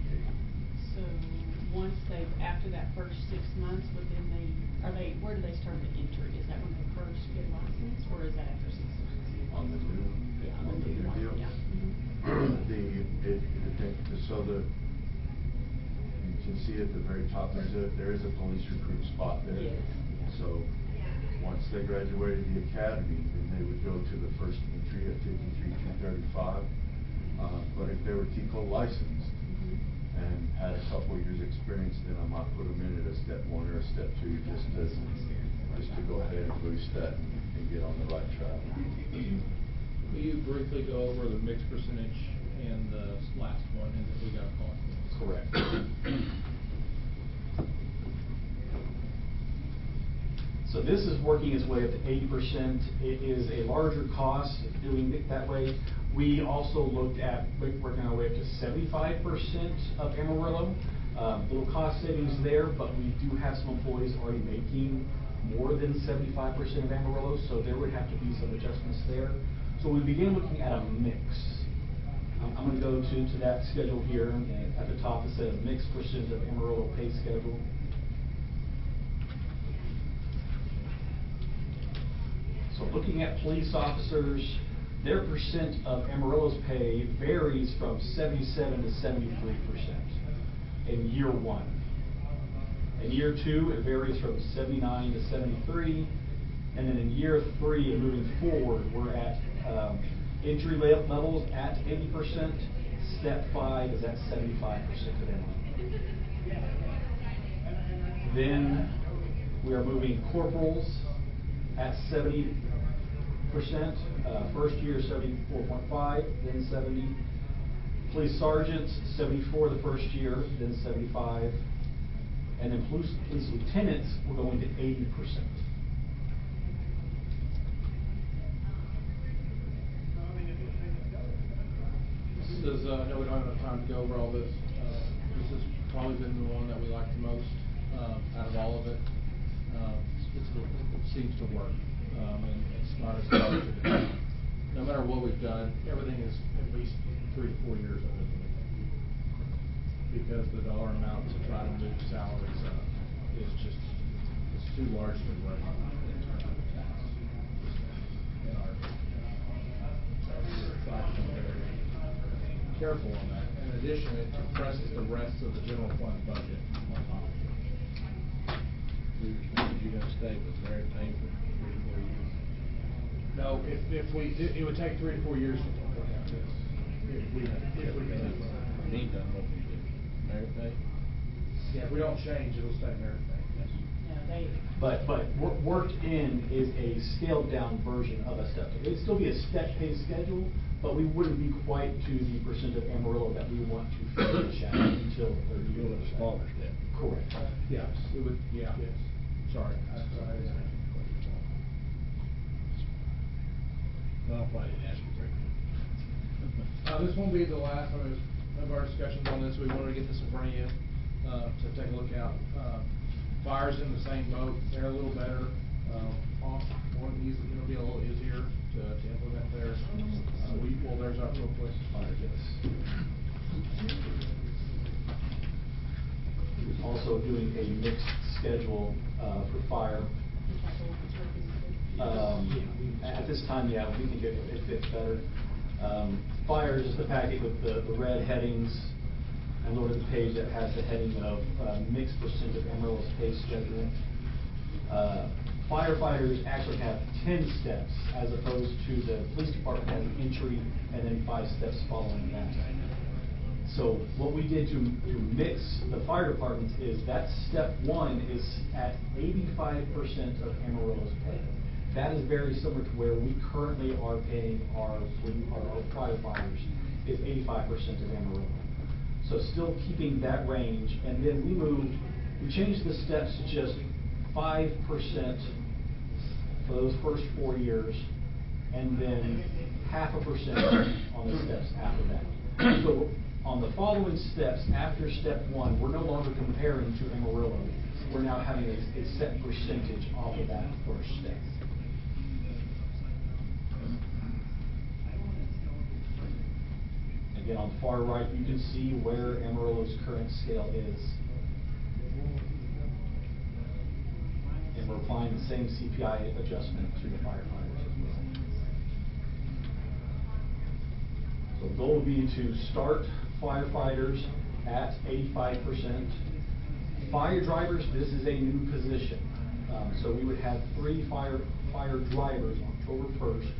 So, once after that first 6 months, where do they start the entry? Is that when they first get licensed, or is that after 6 months? On the new? Yeah, on the new one, deal? yeah. It depends, so you can see at the very top, there is a police recruit spot there. Yes. So, once they graduated the academy, then they would go to the first entry at 53,235. But if they were TCO licensed and had a couple of years experience, then I might put them in at a step 1 or a step two, just to go ahead and boost that and get on the right track. Will you briefly go over the mixed percentage and the last one, and that we got a call? Correct. So this is working its way up to 80%. It is a larger cost doing it that way. We also looked at working our way up to 75% of Amarillo. Little cost savings there, but we do have some employees already making more than 75% of Amarillo, so there would have to be some adjustments there. So we began looking at a mix. I'm going to go to that schedule here, and at the top it says mixed percentage of Amarillo pay schedule. So looking at police officers, their percent of Amarillo's pay varies from 77 to 73% in year one. In year two, it varies from 79 to 73, and then in year three and moving forward, we're at entry levels at 80%. Step 5 is at 75% of Amarillo. Then we are moving corporals at 70%. First year 74.5, then 70. Police sergeants 74 the first year, then 75, and then police lieutenants we're going to 80%. This is, I know we don't have enough time to go over all this. This has probably been the one that we like the most out of all of it. It seems to work, and it's not as hard to do. No matter what we've done, everything is at least 3 to 4 years of it. Because the dollar amount to try to move salaries up is just, it's too large to run in terms of the tax. In our, so we're trying to be very careful on that. In addition, it compresses the rest of the general fund budget on top of it. You're gonna stay with merit pay for 3 to 4 years? No, if we, it would take 3 to 4 years to work out this. If we did it. Meantime, what we do, merit pay? Yeah, if we don't change, it'll stay merit pay. Yes. No, they. But worked in is a scaled down version of a step pay. It'd still be a step pay schedule, but we wouldn't be quite to the percent of Amarillo that we want to finish at until 30 You're years. a smaller step. Correct. Yes, it would, yeah. Yes. Sorry. I didn't answer the question. No, I probably didn't ask you very good. This won't be the last of our discussions on this. We wanted to get this in front of you, to take a look at. Fire's in the same boat. They're a little better, it'll be a little easier to implement there. Well, there's our real quick. Fire, yes. Also doing a mixed schedule for fire. At this time, yeah, we think it fits better. Fire is the packet with the red headings, and lower the page that has the heading of mixed percent of Amarillo's pay schedule. Firefighters actually have 10 steps as opposed to the police department has an entry and then 5 steps following that. So what we did to mix the fire departments is that step 1 is at 85% of Amarillo's pay. That is very similar to where we currently are paying our firefighters is 85% of Amarillo. So still keeping that range, and then we changed the steps to just 5% for those first 4 years, and then 0.5% on the steps after that. So on the following steps, after step 1, we're no longer comparing to Amarillo. We're now having a set percentage off of that first step. Again, on the far right, you can see where Amarillo's current scale is. And we're applying the same CPI adjustment to the firefighters as well. So the goal would be to start firefighters at 85%. Fire drivers, this is a new position. So we would have 3 fire drivers on October 1st.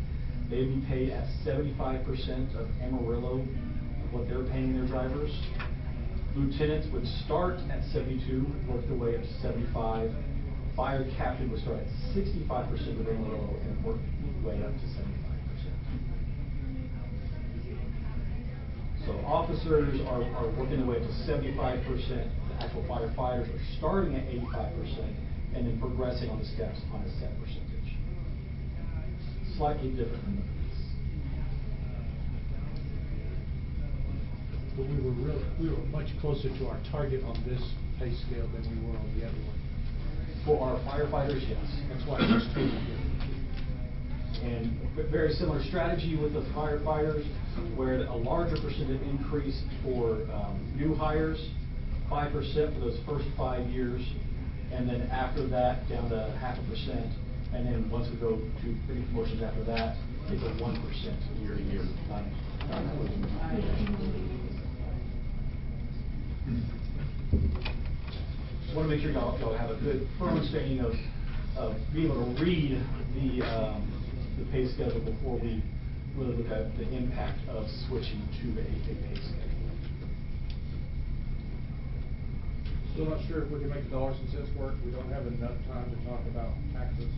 They'd be paid at 75% of Amarillo, what they're paying their drivers. Lieutenants would start at 72, work their way up to 75. Fire captain would start at 65% of their level and work their way up to 75%. So officers are working their way up to 75%. The actual firefighters are starting at 85% and then progressing on the steps on a set percentage. Slightly different than the police. But we were much closer to our target on this pay scale than we were on the other one. For our firefighters, yes. That's why it was totally different. And very similar strategy with the firefighters, where a larger percentage increase for new hires, 5% for those first 5 years, and then after that down to 0.5%, and then once we go to pretty promotions after that, it's a 1% year to year. Just want to make sure y'all have a good firm understanding of being able to read the pay schedule before we really look at the impact of switching to a pay schedule. Still not sure if we can make the dollars and cents work. We don't have enough time to talk about taxes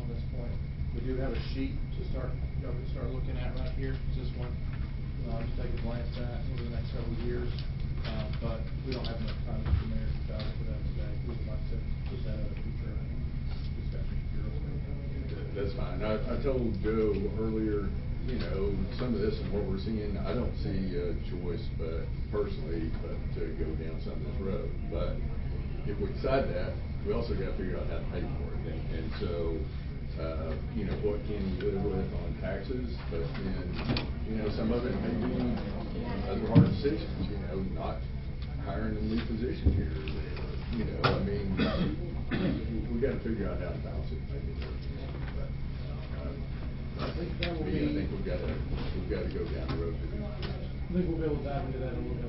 on this point. We do have a sheet to start, y'all can start looking at right here. It's this one. Just take a glance at over the next several years. But we don't have enough time to Mayor to dive into that today. We would like to put that at a future discussion. That's fine. I told Joe earlier, you know, some of this and what we're seeing, I don't see a choice, but personally, but to go down some of this road. But if we decide that, we also got to figure out how to pay for it. And so, you know, what can you live with on taxes? But then, you know, some of it may be other hard decisions. You know, not hiring a new position here or there. You know, I mean, we got to figure out how to balance it. I think that will I think we've got to go down the road to do that. I think we'll be able to dive into that a little bit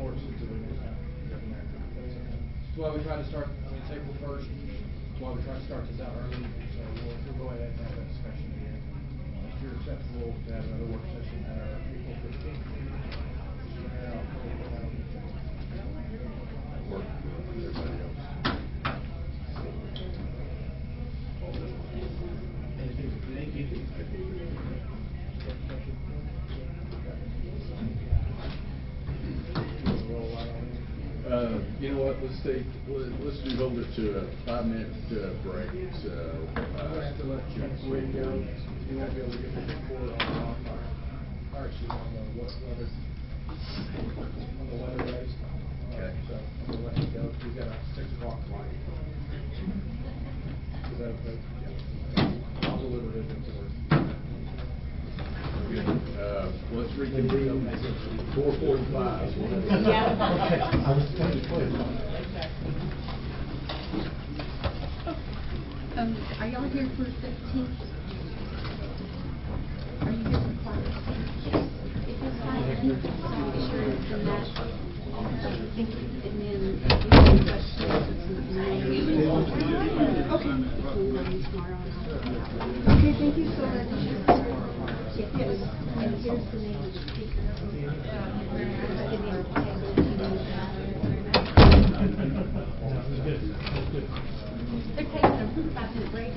more since the next time. That's why we try to start, I mean, it's April 1st. That's why we try to start this out early. So we'll go ahead and have that discussion again. If you're acceptable to have another work session at our April 15th. Work for everybody else. Thank you. You know what, let's do hold it to a 5-minute break, so. I'm gonna have to let Chuck Sweet go. You won't be able to get the report on the fire chief on the weather race. Okay. So I'm gonna let you go. We've got a 6 o'clock flight. Is that okay? Yeah. I'll deliver his report. Let's reconvene 4:45. Yeah. I was trying to play. Are y'all here for 15th? Are you here for fire? If it's 5:15, be sure it's in that. Thank you. And then if you have any questions, okay, thank you so much. Yes, and here's the name of the speaker. They're taking a 5-minute break.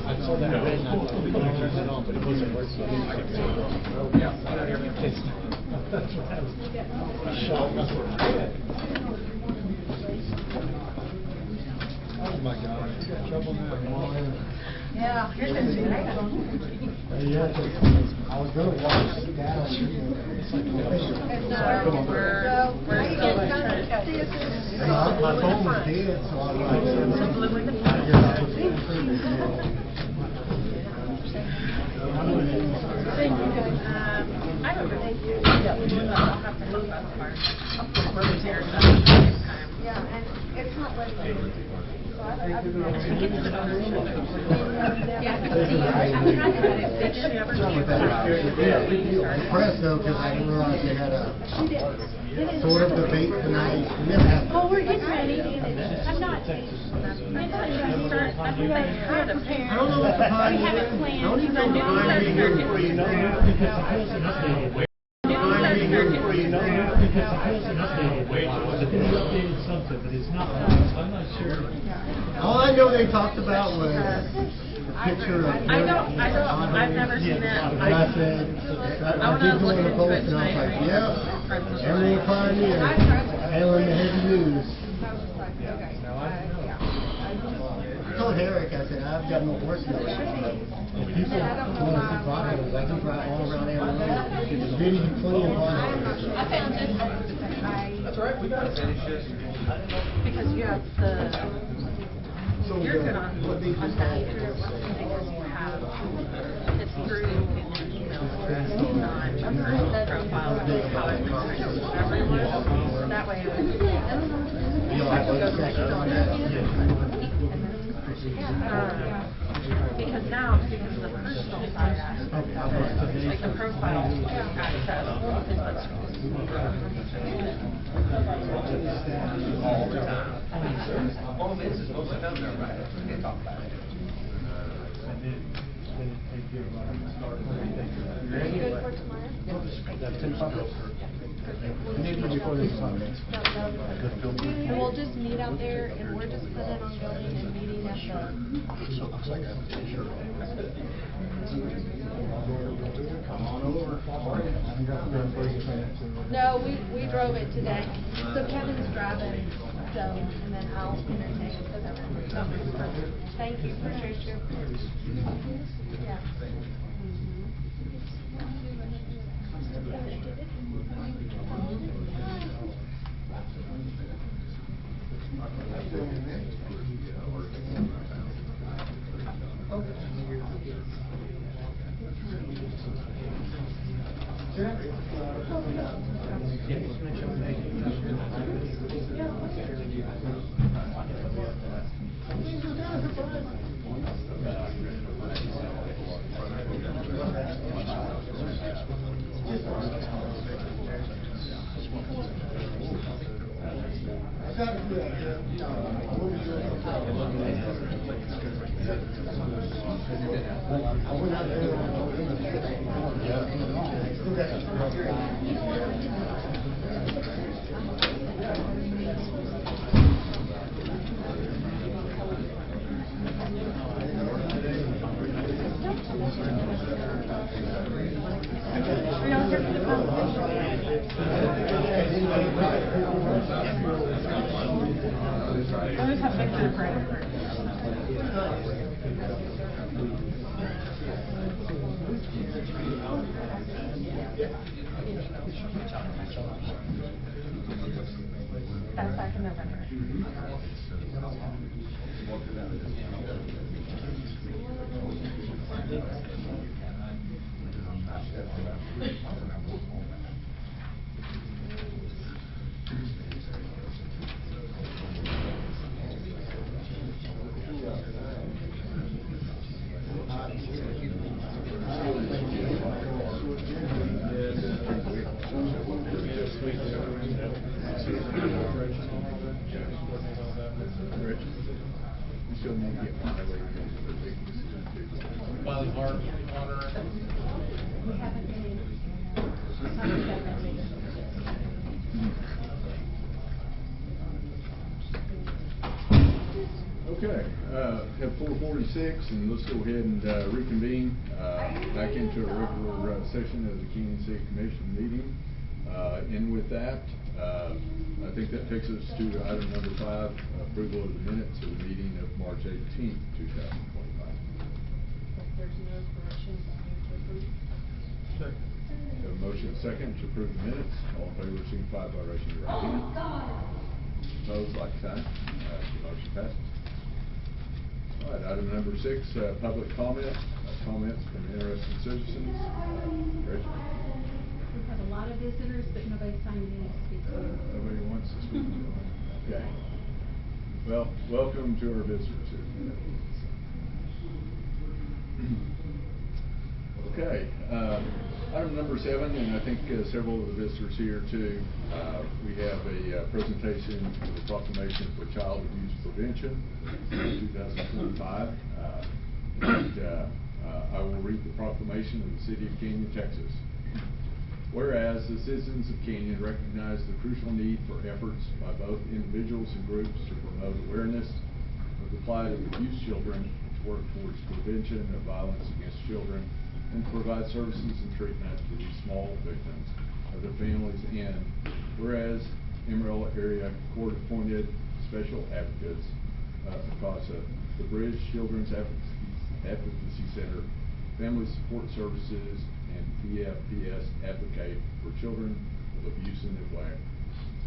I saw that red and I thought we could turn it on, but it wasn't working. That's what I was shocked. Oh my God. Trouble now. Yeah, here's the Yeah, I was gonna watch it down. My phone was dead, so I was like, I guess I put the I don't know. Yeah, we will not have to move that far. I'll put rooms here at the same time. Yeah, and it's not letting me. Yeah, I'm trying to get it fixed. Impressed though, because I didn't realize they had a sort of debate tonight. We never have. Oh, we're getting ready. I'm not. Everybody had a parent. I don't know what the time We is. haven't planned. I don't even know New the time start of year circuit. before you know. Because it wasn't updated. Before you know. Because it wasn't updated. But then we updated something, but it's not, I'm not sure. All I know they talked about was a picture of. I've never seen it. And I said, I did go on the post and I was like, yeah, every pioneer, handling the heavy news. I told Herrick, I said, I've got no horse now. If people want to see potholes, I can drive all around Amarillo. There's plenty of potholes. I found it. That's right, we gotta finish this. Because you have So you're good on what they just that, called. because you have, it's through email address, not a profile, how it restricts everyone. That way. You'll have other sections on that? Because now, because of the personal side aspect of it, like the profile access is what's. All the time. All this is most of them, they're right, they talk about it. Good for tomorrow? We'll just meet out there and we're just planning on going and meeting at the. So it looks like I have a t-shirt. Come on over. No, we drove it today. So Kevin's driving, so, and then I'll entertain. Thank you, appreciate you. Yeah. That's back in November. Valley Heart honor. Okay, have 4:46, and let's go ahead and reconvene back into a regular session of the Keenan City Commission meeting. And with that, I think that takes us to item number 5, approval of the minutes of the meeting of March 18th, 2025. If there's no corrections, I move to approve. Second. Have a motion and second to approve the minutes. All in favor, signify by raising your right hand. Opposed, like sign. The motion passes. All right, item number 6, public comment. Comments from interested citizens. Rachel? We have a lot of visitors, but nobody signed in to speak. Nobody wants to speak. Okay. Well, welcome to our visitors here. Okay, item number 7, and I think several of the visitors here too. We have a presentation for the proclamation for child abuse prevention in 2025. I will read the proclamation of the City of Canyon, Texas. Whereas the citizens of Canyon recognize the crucial need for efforts by both individuals and groups to promote awareness of the plight of abused children, to work towards prevention of violence against children, and provide services and treatment to these small victims of their families. And whereas Amarillo Area Court-appointed special advocates, ACASA, the Bridge Children's Advocacy Center, Family Support Services, and PFPS advocate for children of abuse and neglect.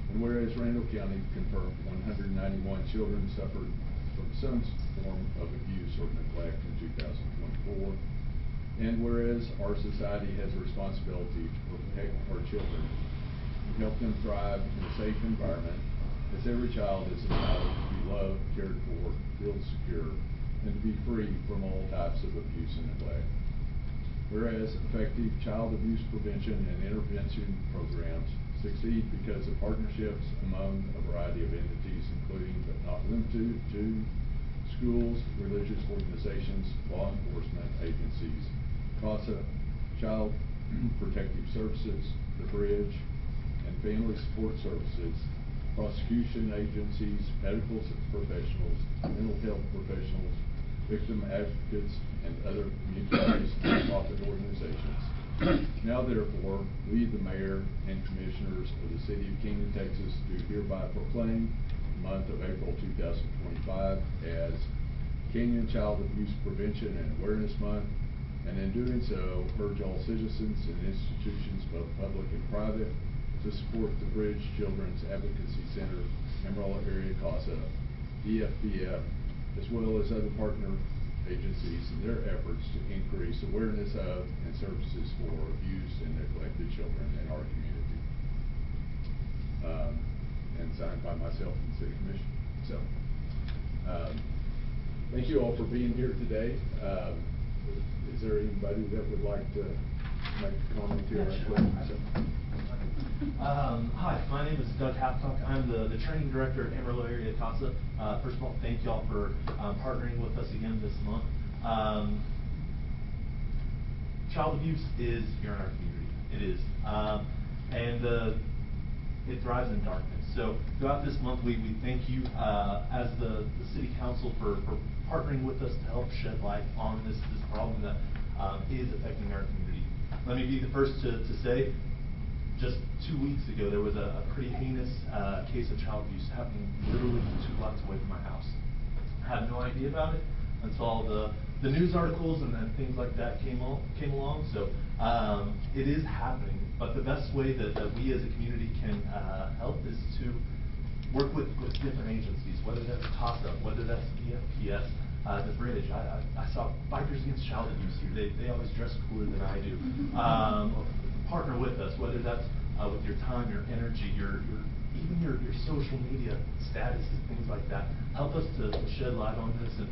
And whereas Randall County confirmed 191 children suffered from some form of abuse or neglect in 2024. And whereas our society has a responsibility to protect our children and help them thrive in a safe environment, as every child is entitled to be loved, cared for, feel secure, and to be free from all types of abuse and neglect. Whereas effective child abuse prevention and intervention programs succeed because of partnerships among a variety of entities, including but not limited to schools, religious organizations, law enforcement agencies, CASA, Child Protective Services, the Bridge, and Family Support Services, prosecution agencies, medical professionals, mental health professionals, victim advocates, and other community-based nonprofit organizations. Now therefore, we, the Mayor and Commissioners of the City of Canyon, Texas, do hereby proclaim the month of April 2025 as Canyon Child Abuse Prevention and Awareness Month, and in doing so, urge all citizens and institutions, both public and private, to support the Bridge Children's Advocacy Center, Amarillo Area CASA, DFPF, as well as other partner agencies in their efforts to increase awareness of and services for abused and neglected children in our community. And signed by myself and the City Commission. So, thank you all for being here today. Is there anybody that would like to make a comment here? Hi, my name is Doug Hapcock. I'm the training director at Amarillo Area CASA. First of all, thank y'all for partnering with us again this month. Child abuse is here in our community. It is. And it thrives in darkness. So throughout this month, we thank you as the City Council for partnering with us to help shed light on this problem that is affecting our community. Let me be the first to say, just 2 weeks ago, there was a pretty heinous case of child abuse happening literally 2 blocks away from my house. I had no idea about it until the news articles and things like that came along. So it is happening, but the best way that we as a community can help is to work with different agencies, whether that's CASA, whether that's PFPS, the Bridge. I saw Fighters Against Child Abuse here. They always dress cooler than I do. Partner with us, whether that's with your time, your energy, even your social media status and things like that. Help us to shed light on this, and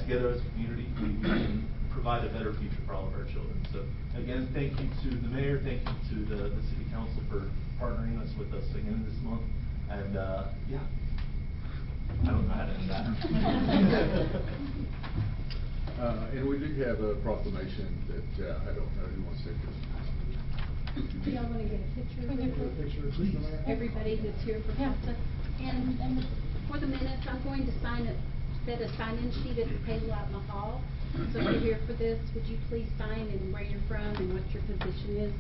together as a community, we can provide a better future for all of our children. So again, thank you to the mayor, thank you to the City Council for partnering us with us again this month. And yeah, I don't know how to end that. And we do have a proclamation that I don't know who wants to take this. Do y'all want to get a picture? Please. Everybody that's here for CASA. And for the minutes, I'm going to set a sign-in sheet at the table out in the hall. So if you're here for this, would you please sign and where you're from and what your position is?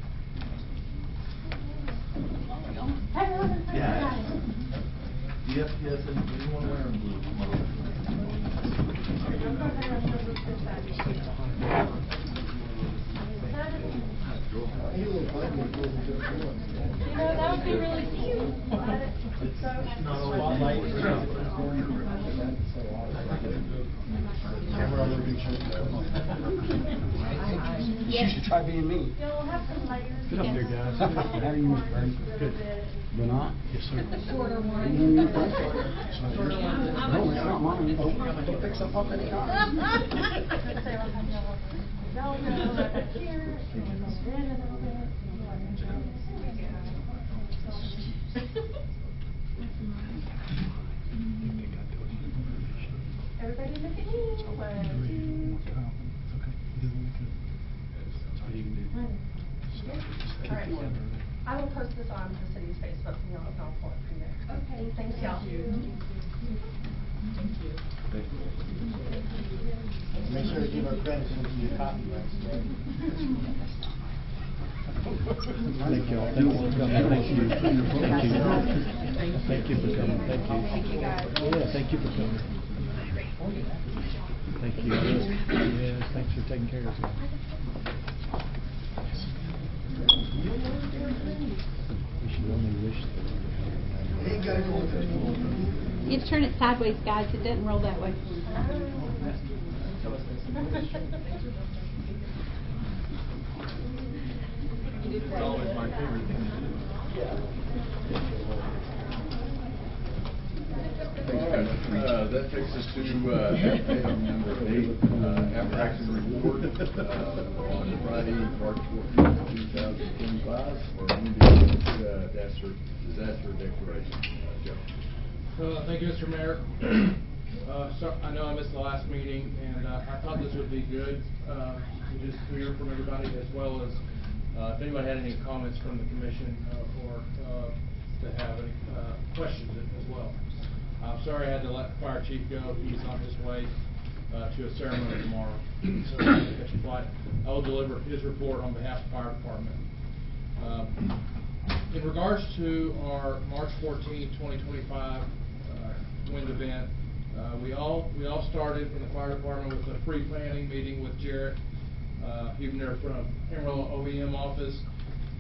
Yeah. DFPS, and you want to wear them blue. Come on. You know, that would be really cute. It's not always light. You should try being me. You'll have some layers. Get up there, guys. How do you use it? Good. Bernard? Yes, sir. The shorter one. No, it's not mine. Don't fix up up any. No, no, right here. Everybody look at me. 1, 2. All right. I will post this on the city's Facebook, and y'all can all pull it from there. Okay. Thanks, y'all. Make sure to give our credit to your copyrights. Thank you all. Thank you for coming. Thank you. Thank you. Thank you for coming. Thank you. Thank you, guys. Yeah, thank you for coming. Thank you. Yes, thanks for taking care of us. We should only wish You have to turn it sideways, guys. It doesn't roll that way. It's always my favorite thing to do. That takes us to item number 8, after action report on Friday, March 14th, 2025, or Indian disaster declaration. Joe. Thank you, Mr. Mayor. So I know I missed the last meeting, and I thought this would be good to just hear from everybody, as well as if anybody had any comments from the commission or to have any questions as well. I'm sorry I had to let the fire chief go. He's on his way to a ceremony tomorrow. So catch a flight. I will deliver his report on behalf of the fire department. In regards to our March 14, 2025 wind event, we all started in the fire department with a pre-planning meeting with Jarrett Huebner from Amarillo OEM office.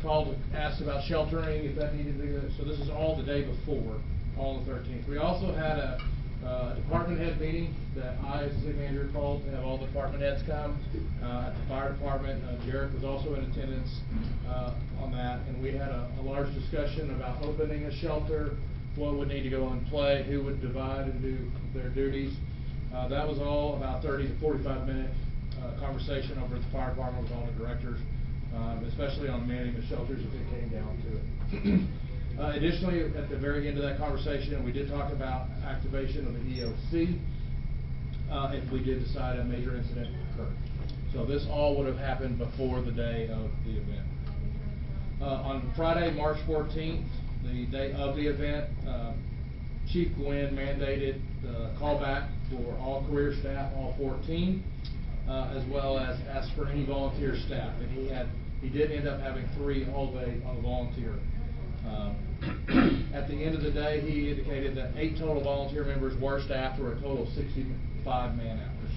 Called, asked about sheltering if that needed to be. So this is all the day before, all the 13th. We also had a department head meeting that I, as city manager, called to have all the department heads come at the fire department. Jarrett was also in attendance on that, and we had a large discussion about opening a shelter, what would need to go in play, who would divide and do their duties. That was all about 30 to 45 minute conversation over at the fire department with all the directors, especially on manning the shelters if it came down to it. Additionally, at the very end of that conversation, we did talk about activation of the EOC if we did decide a major incident occurred. So this all would have happened before the day of the event. On Friday, March 14th, the day of the event, Chief Gwynn mandated the callback for all career staff, all 14, as well as asked for any volunteer staff. And he did end up having 3 all day on the volunteer. At the end of the day, he indicated that 8 total volunteer members were staffed, for a total of 65 man hours.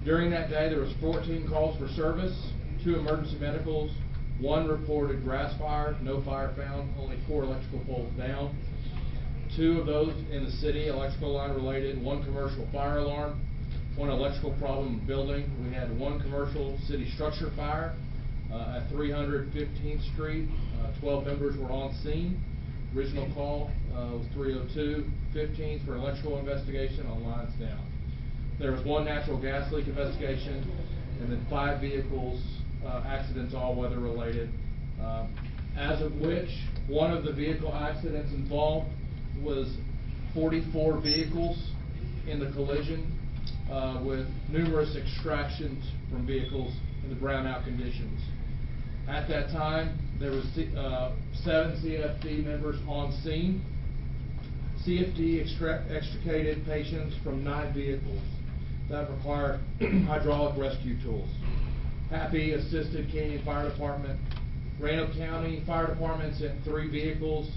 During that day, there was 14 calls for service, 2 emergency medicals, 1 reported grass fire, no fire found, only 4 electrical poles down. 2 of those in the city, electrical line related, 1 commercial fire alarm, 1 electrical problem building. We had 1 commercial city structure fire at 300 15th Street. 12 members were on scene. Original call was 302 15th for electrical investigation on lines down. There was 1 natural gas leak investigation, and then 5 vehicles, accidents, all weather related. As of which, one of the vehicle accidents involved was 44 vehicles in the collision, with numerous extractions from vehicles in the brownout conditions. At that time, there was 7 CFD members on scene. CFD extricated patients from 9 vehicles that required hydraulic rescue tools. Happy assisted Canyon Fire Department. Randall County Fire Department sent 3 vehicles.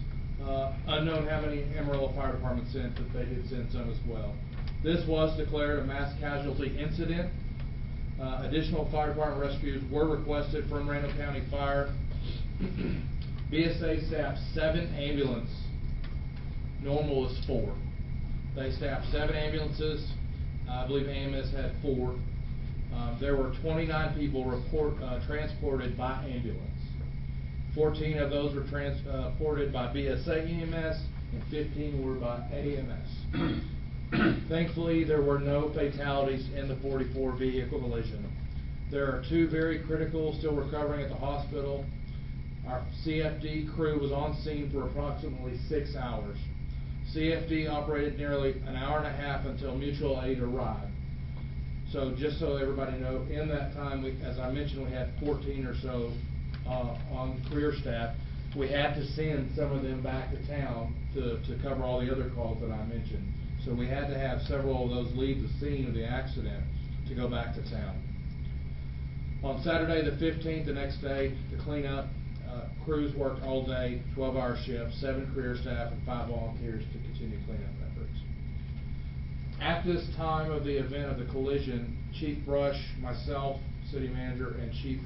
Unknown how many Amarillo Fire Department sent, but they did send some as well. This was declared a mass casualty incident. Additional fire department rescues were requested from Randall County Fire. BSA staffed 7 ambulances. Normal is 4. They staffed 7 ambulances. I believe AMS had 4. There were 29 people transported by ambulance. 14 of those were transported by BSA EMS, and 15 were by AMS. Thankfully, there were no fatalities in the 44 vehicle collision. There are 2 very critical, still recovering at the hospital. Our CFD crew was on scene for approximately 6 hours. CFD operated nearly an hour and a half until mutual aid arrived. So just so everybody knows, in that time, as I mentioned, we had 14 or so on career staff. We had to send some of them back to town to cover all the other calls that I mentioned. So we had to have several of those leave the scene of the accident to go back to town. On Saturday the 15th, the next day, to clean up, crews worked all day, 12-hour shifts, 7 career staff and 5 volunteers to continue cleanup efforts. At this time of the event of the collision, Chief Brush, myself, City Manager, and Chief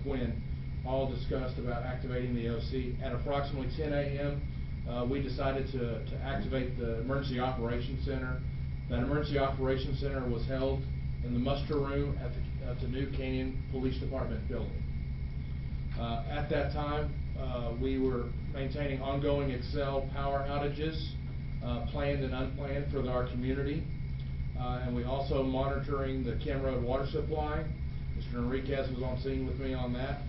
Quinn all discussed about activating the OC. At approximately 10 a.m., we decided to activate the Emergency Operations Center. That Emergency Operations Center was held in the muster room at the New Canyon Police Department building. At that time, we were maintaining ongoing Excel power outages, planned and unplanned for our community. And we also monitoring the Kim Road water supply. Mr. Enriquez was on scene with me on that,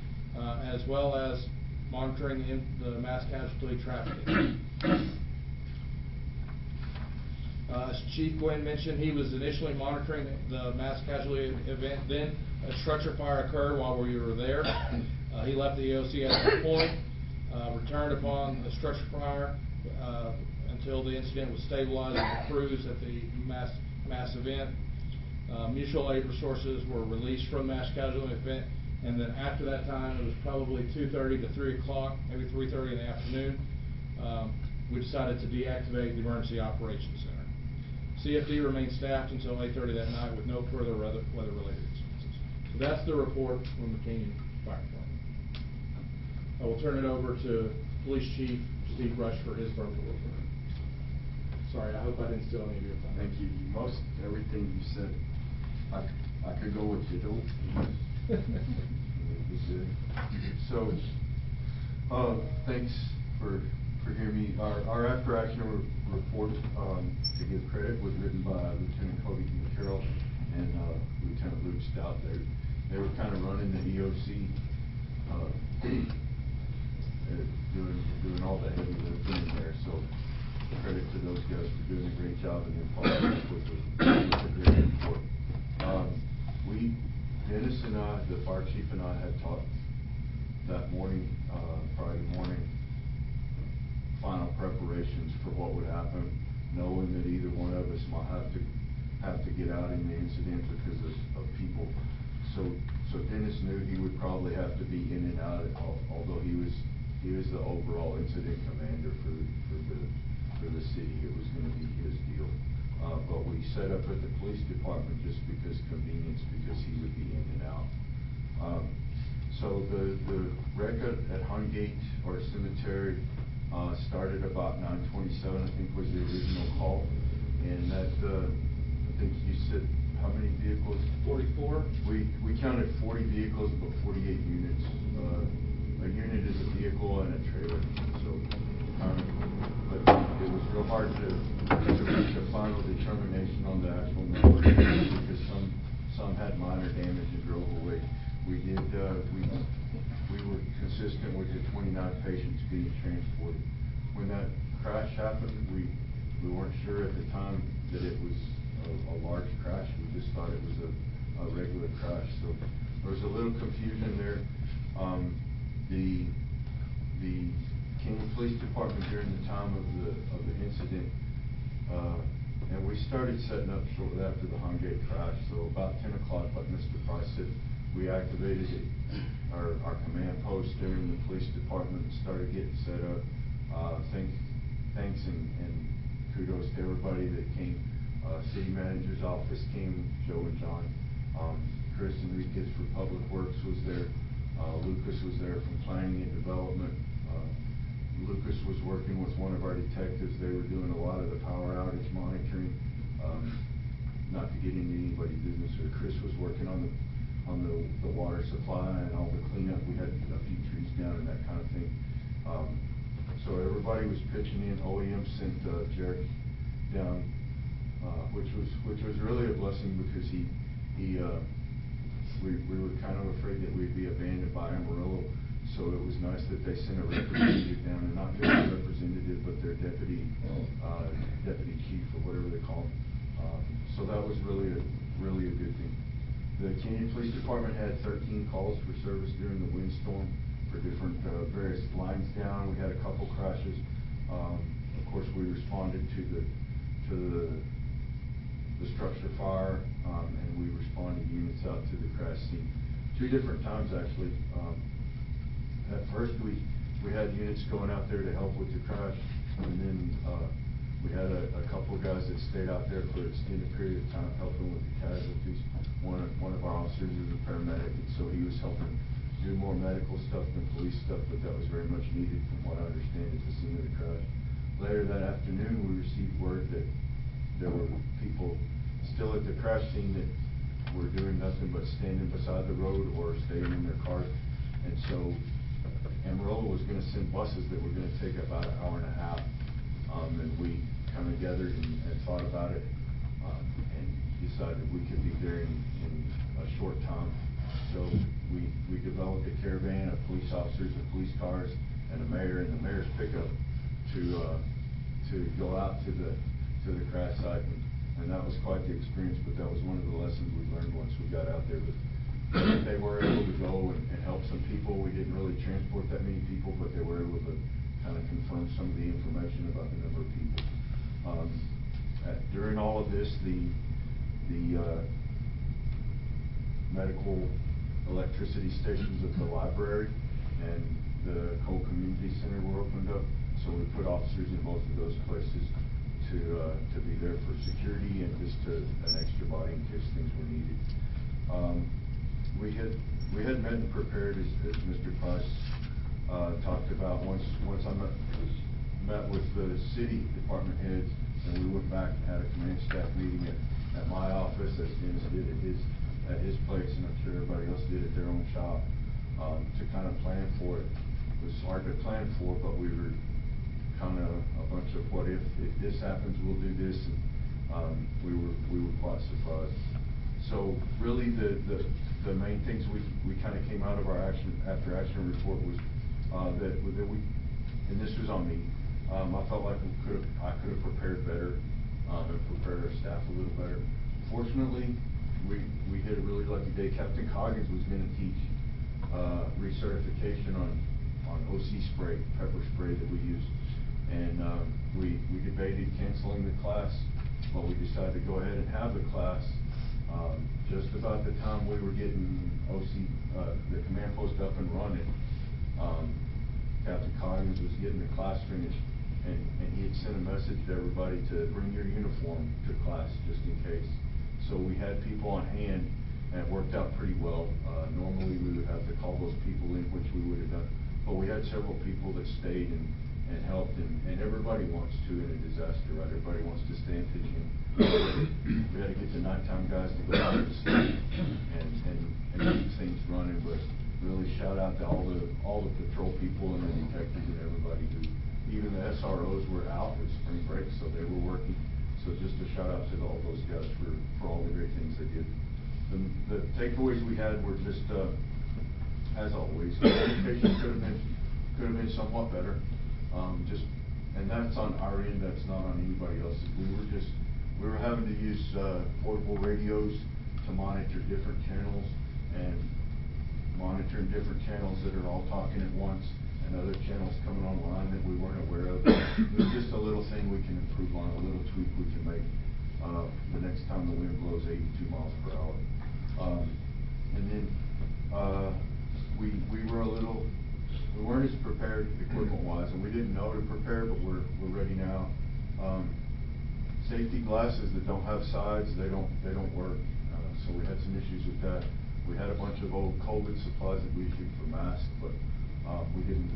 as well as monitoring the mass casualty trafficking. As Chief Quinn mentioned, he was initially monitoring the mass casualty event. Then a structure fire occurred while we were there. He left the EOC at that point, returned upon the structure fire until the incident was stabilized with the crews at the mass event. Mutual aid resources were released from the mass casualty event, and then after that time, it was probably 2:30 to 3 o'clock, maybe 3:30 in the afternoon, we decided to deactivate the Emergency Operations Center. CFD remained staffed until 8:30 that night with no further weather-related expenses. So that's the report from the Canyon Fire Department. I will turn it over to Police Chief Steve Brush for his verbal report. Sorry, I hope I didn't steal any of your time. Thank you. Most everything you said, I could go with digital. So, thanks for hearing me. Our after action report, to give credit, was written by Lieutenant Cody McCarroll and Lieutenant Luke Stout. They were kind of running the EOC, doing all the heavy lifting there. So credit to those guys for doing a great job and then following up with a great report. Dennis and I, the fire chief and I, had talked that morning, Friday morning, final preparations for what would happen, knowing that either one of us might have to get out in the incident because of people. So Dennis knew he would probably have to be in and out, although he was the overall incident commander for the city. It was going to be his deal. But we set up at the police department just because convenience, because he would be in and out. So the wreck at Hungate or Cemetery started about 9:27, I think was the original call. And that, I think you said, how many vehicles? 44. We counted 40 vehicles, but 48 units. A unit is a vehicle and a trailer. So, but it was real hard to reach a final determination on the actual number because some had minor damage and drove away. We were consistent with the 29 patients being transported. When that crash happened, we weren't sure at the time that it was a large crash. We just thought it was a regular crash. So there was a little confusion there. The Canyon Police Department during the time of the incident, and we started setting up shortly after the Hungate crash. So about 10 o'clock, like Mr. Price said, we activated our command post there in the police department and started getting set up. Thanks and kudos to everybody that came. City manager's office came, Joe and John. Chris Enriquez for Public Works was there. Lucas was there from Planning and Development. Lucas was working with one of our detectives. They were doing a lot of the power outage monitoring. Not to get into anybody's business, or Chris was working on the water supply and all the cleanup. We had a few trees down and that kind of thing. So everybody was pitching in. OEM sent Jarek down, which was really a blessing because we were kind of afraid that we'd be abandoned by Amarillo. So it was nice that they sent a representative down, and not just a representative, but their deputy chief, or whatever they call him. So that was really a good thing. The Canyon Police Department had 13 calls for service during the windstorm for different, various lines down. We had a couple crashes. Of course, we responded to the structure fire, and we responded units out to the crash scene 2 different times, actually. At first, we had units going out there to help with the crash, and then we had a couple of guys that stayed out there for an extended period of time helping with the casualties. One of our officers is a paramedic, and so he was helping do more medical stuff than police stuff, but that was very much needed from what I understand at the scene of the crash. Later that afternoon, we received word that there were people still at the crash scene that were doing nothing but standing beside the road or staying in their cars. And so Amarillo was gonna send buses that were gonna take about an hour and a half. And we kind of gathered and thought about it, and decided we could be there in a short time. So we developed a caravan of police officers and police cars and a mayor and the mayor's pickup to go out to the crash site. And that was quite the experience, but that was one of the lessons we learned once we got out there. But they were able to go and help some people. We didn't really transport that many people, but they were able to kind of confirm some of the information about the number of people. During all of this, the medical electricity stations at the library and the Cole Community Center were opened up, so we put officers in both of those places to be there for security and just an extra body in case things were needed. We had met and prepared, as Mr. Price talked about. Once I met with the city department heads, and we went back and had a command staff meeting at my office, as Dennis did at his place, and I'm sure everybody else did at their own shop, to kind of plan for it. It was hard to plan for, but we were kind of a bunch of what if this happens, we'll do this, and we were quite surprised. So really the main things we kind of came out of our after action report was that we, and this was on me, I felt like I could have prepared better and prepared our staff a little better. Fortunately, we hit a really lucky day. Captain Coggins was going to teach recertification on OC spray, pepper spray that we use. And we debated canceling the class, but we decided to go ahead and have the class. Just about the time we were getting the command post up and running, Captain Coggins was getting the class finished, and he had sent a message to everybody to bring your uniform to class just in case. So we had people on hand, and it worked out pretty well. Normally we would have to call those people in, which we would have done, but we had several people that stayed and helped, and everybody wants to in a disaster, right? Everybody wants to stay and pitch in. We had to get the nighttime guys to go out and sleep and keep things running, but really shout out to all the patrol people and the detectives and everybody who, even the SROs were out with spring break, so they were working. So just a shout out to all those guys for all the great things they did. The takeaways we had were just, as always, communication could have been somewhat better. And that's on our end, that's not on anybody else's. We were having to use portable radios to monitor different channels, and monitoring different channels that are all talking at once, and other channels coming online that we weren't aware of. It's just a little thing we can improve on, a little tweak we can make the next time the wind blows 82 miles per hour. And then we weren't as prepared equipment-wise, and we didn't know to prepare, but we're ready now. Safety glasses that don't have sides, they don't work. So we had some issues with that. We had a bunch of old COVID supplies that we issued for masks, but we didn't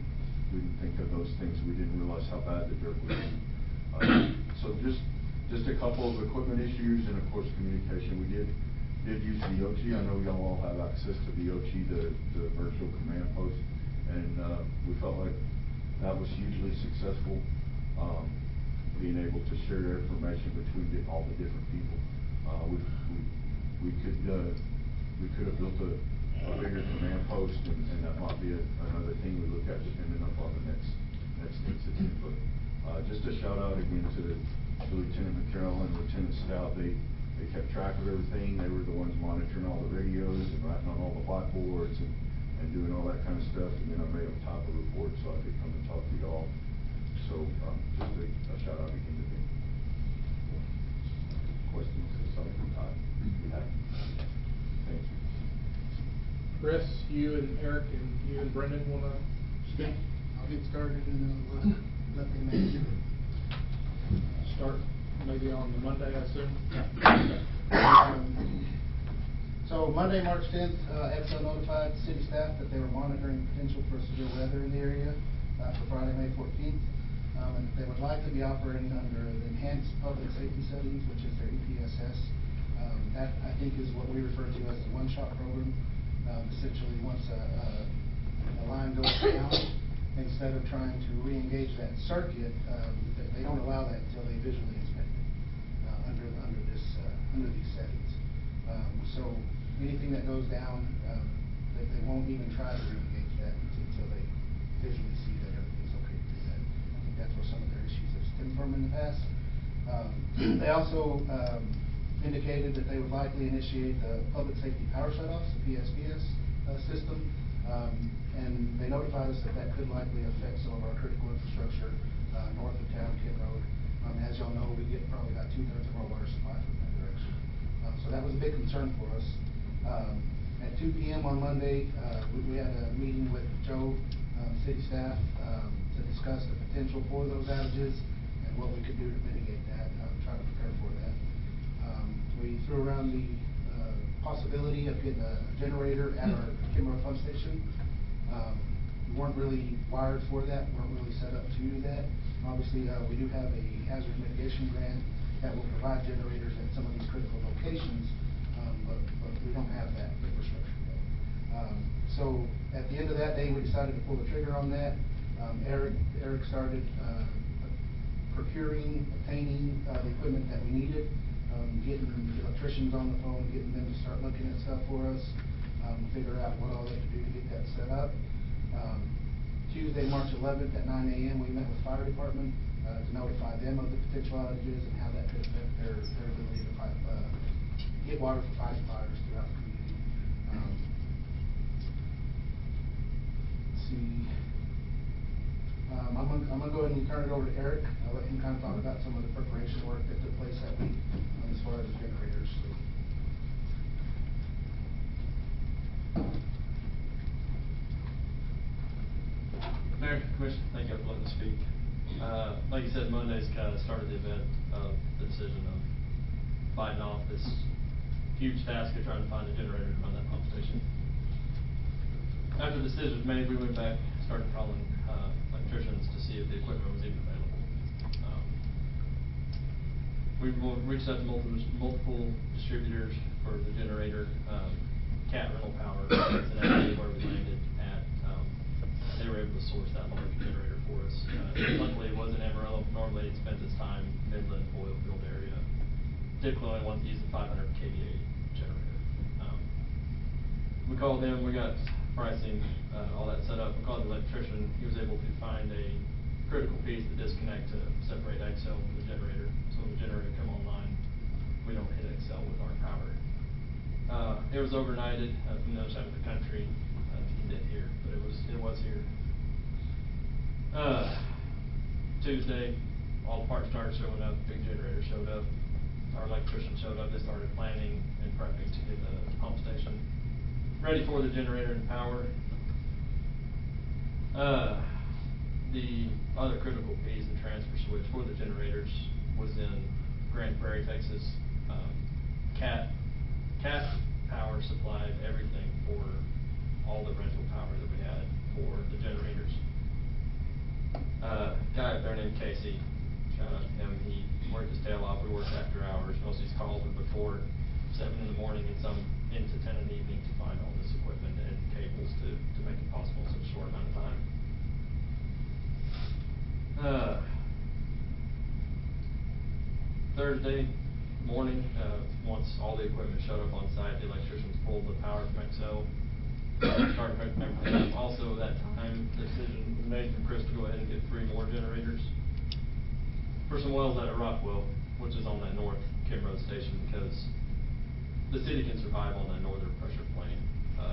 think of those things. We didn't realize how bad the dirt would be. So just a couple of equipment issues, and of course communication. We did use the VOCHI. I know y'all all have access to the VOCHI, the virtual command post, and we felt like that was hugely successful. Being able to share information between all the different people. We could have built a bigger command post, and that might be another thing we look at depending upon the next incident. But, just a shout out again to Lieutenant McCarroll and Lieutenant Stout. They kept track of everything. They were the ones monitoring all the radios and writing on all the blackboards and doing all that kind of stuff. And then I made them top a report so I could come and talk to y'all. So, just a shout out again to them. Questions, something from Todd? Thank you. Chris, you and Eric and you and Brendan wanna speak? I'll get started and let the manager. Start maybe on the Monday, I assume? So Monday, March 10th, Xcel notified city staff that they were monitoring potential for severe weather in the area for Friday, May 14th. And that they would likely be operating under the enhanced public safety settings, which is their EPSS. That, I think, is what we refer to as the one-shot program. Essentially, once a line goes down, instead of trying to re-engage that circuit, they don't allow that until they visually inspect it under these settings. So anything that goes down, they won't even try to re-engage that until they visually see that everything's okay to do that. I think that's where some of their issues have stemmed from in the past. They also indicated that they would likely initiate the public safety power shutoffs, the PSPS system, and they notified us that that could likely affect some of our critical infrastructure north of town, Kent Road. As y'all know, we get probably about 2/3 of our water supply from that direction. So that was a big concern for us. At 2 p.m. on Monday, we had a meeting with Joe, city staff, to discuss the potential for those outages and what we could do to mitigate that, try to prepare for that. We threw around the possibility of getting a generator at our Kimbrough pump station. We weren't really wired for that, weren't really set up to do that. Obviously, we do have a hazard mitigation grant that will provide generators at some of these critical locations, but we don't have that infrastructure yet. So at the end of that day, we decided to pull the trigger on that. Eric started procuring, obtaining the equipment that we needed, getting the electricians on the phone, getting them to start looking at stuff for us, figure out what all they could do to get that set up. Tuesday, March 11th at 9 a.m., we met with fire department to notify them of the potential outages and how that could affect their ability to get water for fighting fires throughout the community. Let's see. I'm gonna go ahead and turn it over to Eric. I'll let him kind of talk about some of the preparation work that took place that week as far as the generators. Mayor, Commissioner, thank you for letting me speak. Like you said, Monday's kind of started the event of the decision of fighting off this huge task of trying to find a generator to run that pump station. After the decision was made, we went back, started calling electricians to see if the equipment was even available. We reached out to multiple distributors for the generator, Cat Rental Power, Cincinnati, where we landed at. They were able to source that large generator for us. Luckily, it wasn't Amarillo. Normally, it spends its time Midland, Oilfield area. Typically, only wants to use a 500 kVA generator. We called them. We got pricing, all that set up. We called the electrician. He was able to find a critical piece to disconnect to separate Xcel from the generator. So when the generator come online, we don't hit Xcel with our power. It was overnighted from the other side of the country. It did here, but it was here. Tuesday, all the parts started showing up. Big generator showed up. Our electrician showed up. They started planning and prepping to get the pump station ready for the generator and power. The other critical piece, the transfer switch for the generators, was in Grand Prairie, Texas. Cat Power supplied everything for all the rental power that we had for the generators. Guy up there named Casey, shout out to him. He worked his tail off. We worked after hours. Most of these calls were before 7 in the morning and some into 10 in the evening to find all this equipment and cables to make it possible in such a short amount of time. Thursday morning, once all the equipment showed up on site, the electricians pulled the power from Xcel, started hooking everything up. Also, for some wells out at Rockwell, which is on that north Kim Road station, because the city can survive on that northern pressure plane,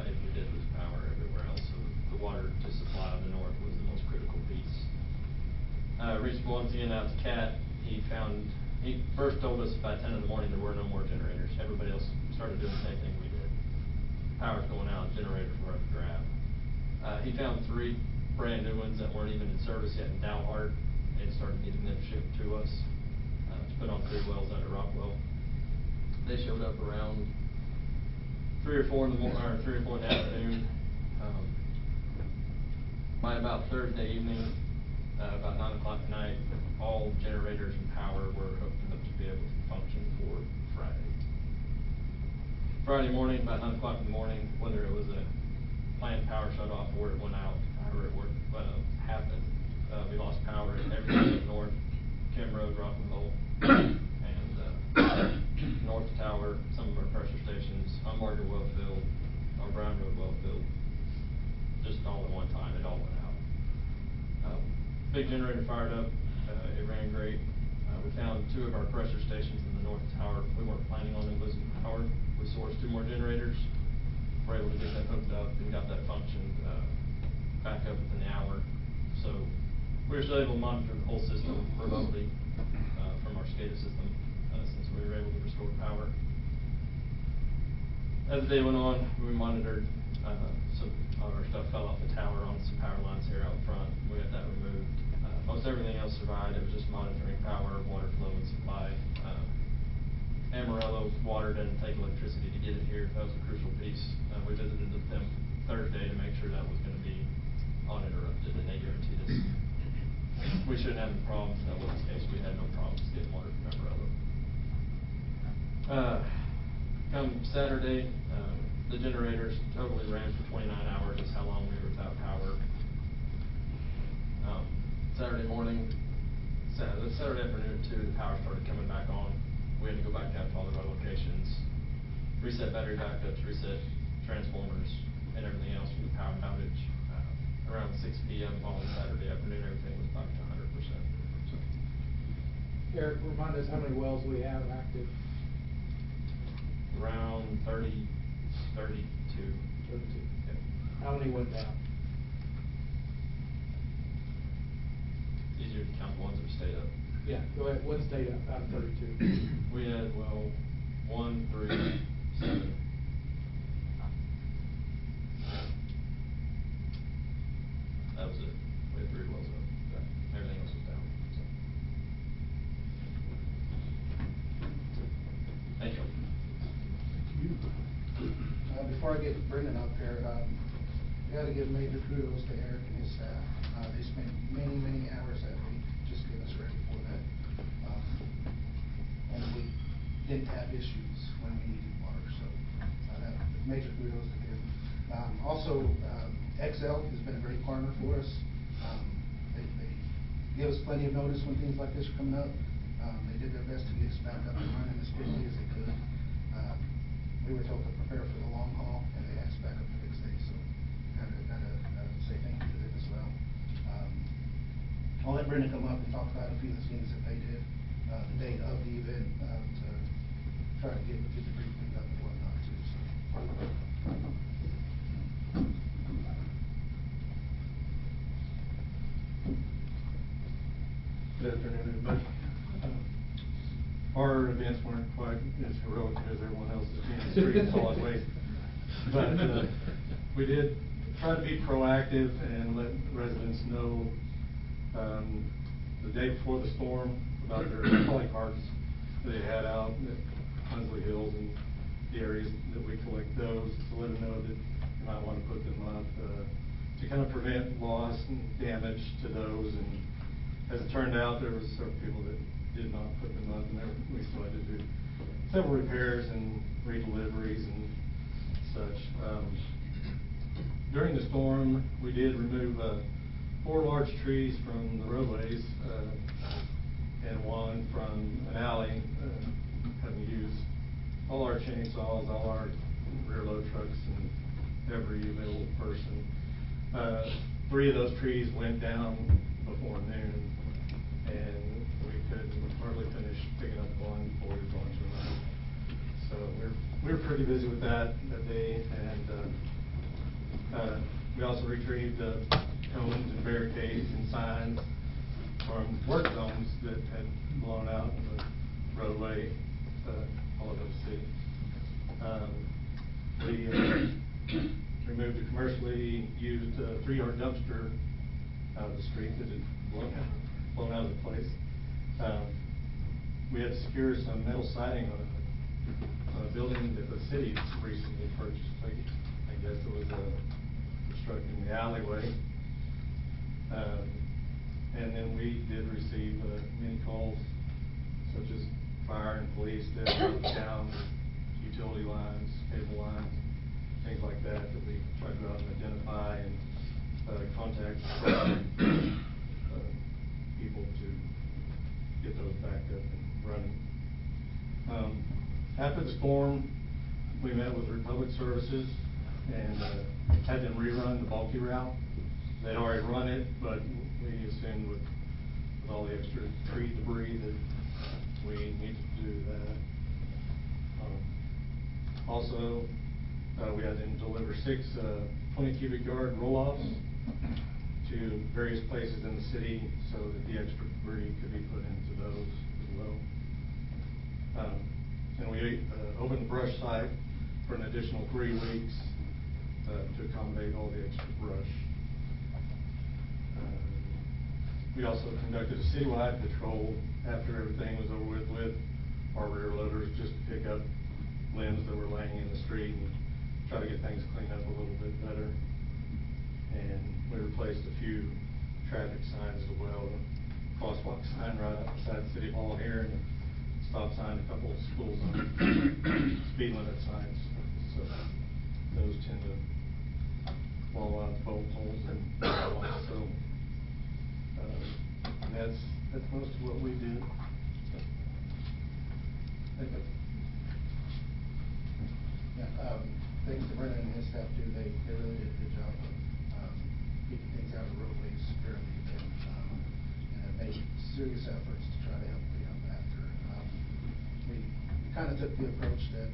if we did lose power everywhere else. So the water to supply the north was the most critical piece. Reached Valencian out to Cat. He first told us by 10 in the morning there were no more generators. Everybody else started doing the same thing we did. Power's going out, generators were up to grab. He found 3 brand new ones that weren't even in service yet in Dalhart, and started getting them shipped to us, to put on 3 wells out at Rockwell. They showed up around 3 or 4 in the morning, or 3 or 4 in the afternoon. By about Thursday evening, about 9 o'clock at night, all generators and power were hooked up to be able to function for Friday. Friday morning, about 9 o'clock in the morning, whether it was a planned power shut off or it went out, however it happened, we lost power at everything up north, Kim Road, Rockwell, and North Tower, some of our pressure stations, Humbarger well field, our Brown Road well field, just all at one time, it all went out. Big generator fired up, it ran great. We found 2 of our pressure stations in the North Tower. We weren't planning on them losing power. We sourced 2 more generators. We're able to get that hooked up and got that function back up within the hour. So we were still able to monitor the whole system remotely from our SCADA system since we were able to restore power. As the day went on, we monitored some of our stuff fell off the tower on some power lines here out front. We got that removed. Most everything else survived. It was just monitoring power, water flow, and supply. Amarillo water doesn't take electricity to get it here. That was a crucial piece. We visited them Thursday to make sure that was going to be uninterrupted, and they guaranteed us we shouldn't have any problems. That was the case. We had no problems getting water from Amarillo. Come Saturday, the generators totally ran for 29 hours is how long we were without power. Saturday morning, Saturday afternoon too, the power started coming back on. We had to go back down to all the locations, reset battery backups, reset transformers, and everything else from the power outage. Around 6 p.m. on Saturday afternoon, everything was back to 100%. Eric, remind us how many wells we have active? Around 32. 32. Yeah. How many went down? Easier to count the ones that stayed up. Yeah, go ahead. What stayed up out of 32? We had, 1, 3, 7. That was it. We had 3 wells up. Yeah. Everything else was down. So. Thank you. Before I get Brendan up here, we got to give major kudos to Eric and his staff. They spent many, many hours that week just getting us ready for that. And we didn't have issues when we needed water, so that major kudos to him. Also, XL has been a great partner for us. They give us plenty of notice when things like this are coming up. They did their best to get us back up and running as quickly as they could. We were told to prepare for the long haul, and they asked back up the next day, so gotta say thank you to them as well. I'll let Brendan come up and talk about a few of the things that they did the day of the event to try to get the debris cleaned up and whatnot too. So. Good afternoon, everybody. Our events weren't quite as heroic as everyone else's in the street and solid waste. But we did try to be proactive and let residents know the day before the storm about their polycarts that they had out at Hunsley Hills and the areas that we collect those, to let them know that you might want to put them up to kind of prevent loss and damage to those. And as it turned out, there was several people that did not put them up, and we still had to do several repairs and redeliveries and such. During the storm, we did remove 4 large trees from the roadways and 1 from an alley, having used all our chainsaws, all our rear load trucks, and every available person. 3 of those trees went down before noon, and we could hardly finish picking up one before we launched another. So we were pretty busy with that day, and we also retrieved cones and barricades and signs from work zones that had blown out in the roadway all over the city. We removed a commercially used 3-yard dumpster out of the street that had blown out of the place. We had to secure some metal siding on a building that the city recently purchased. I guess it was obstructing the alleyway. And then we did receive many calls, such as fire and police that broke down utility lines, cable lines, things like that we tried to go out and identify and contact people to get those back up and running. After the storm, we met with Republic Services and had them rerun the bulky route. They'd already run it, but we assumed with all the extra tree debris that we needed to do that. Also, we had them deliver 6 20 cubic yard roll-offs to various places in the city so that the extra debris could be put into those as well. And we opened the brush site for an additional 3 weeks to accommodate all the extra brush. We also conducted a citywide patrol after everything was over with our rear loaders, just to pick up limbs that were laying in the street and try to get things cleaned up a little bit better. And we replaced a few traffic signs as well. A crosswalk sign right outside City Hall here, and a stop sign, a couple of school zones, speed limit signs. So those tend to blow out both holes and so. And that's most of what we did. Yeah, thanks to Brendan and his staff too. They really did a good job of keeping things out of the roadways during the event, and have made serious efforts to try to help clean up after. We kind of took the approach that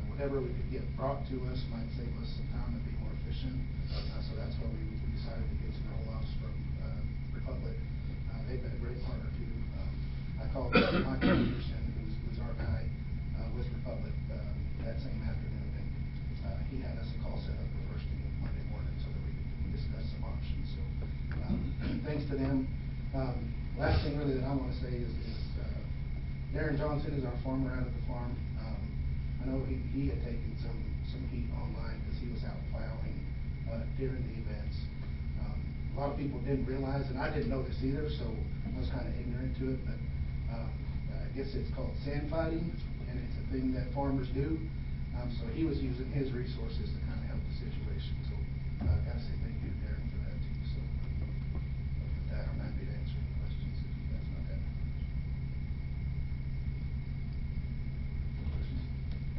whatever we could get brought to us might save us some time and be more efficient. So that's why we decided to get some roll-offs from Republic. They've been a great partner too. I called Mike Peterson, who's our guy with Republic, that same afternoon, and he had us a call set up the first thing Monday morning so that we could discuss some options. So thanks to them. Last thing really that I want to say is Darren Johnson is our farmer out at the farm. I know he had taken some heat online because he was out plowing during the events. A lot of people didn't realize, and I didn't know this either, so I was kind of ignorant to it, but I guess it's called sand fighting, and it's a thing that farmers do. So he was using his resources to kind of help the situation. So I got to say thank you to Darren for that too. So with that, I'm happy to answer any questions if you guys might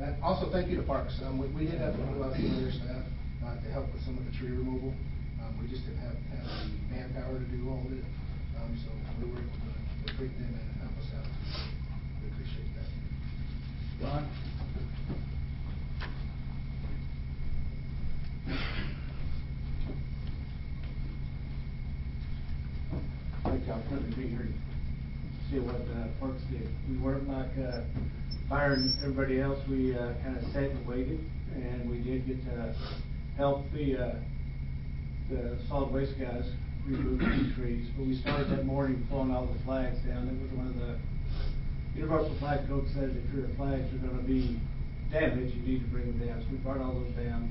have. Also, thank you to Parks. We did have to move out some of their staff to help with some of the tree removal. We just didn't have the manpower to do all of it, so we were able to bring them in and help us out. We appreciate that. Ron? Thank you. I'm glad to be here to see what Parks did. We weren't like fire and everybody else. We kind of sat and waited, and we did get to help the solid waste guys remove the trees. But we started that morning pulling all the flags down. It was one of the Universal Flag Code says if your flags are going to be damaged, you need to bring them down. So we brought all those down.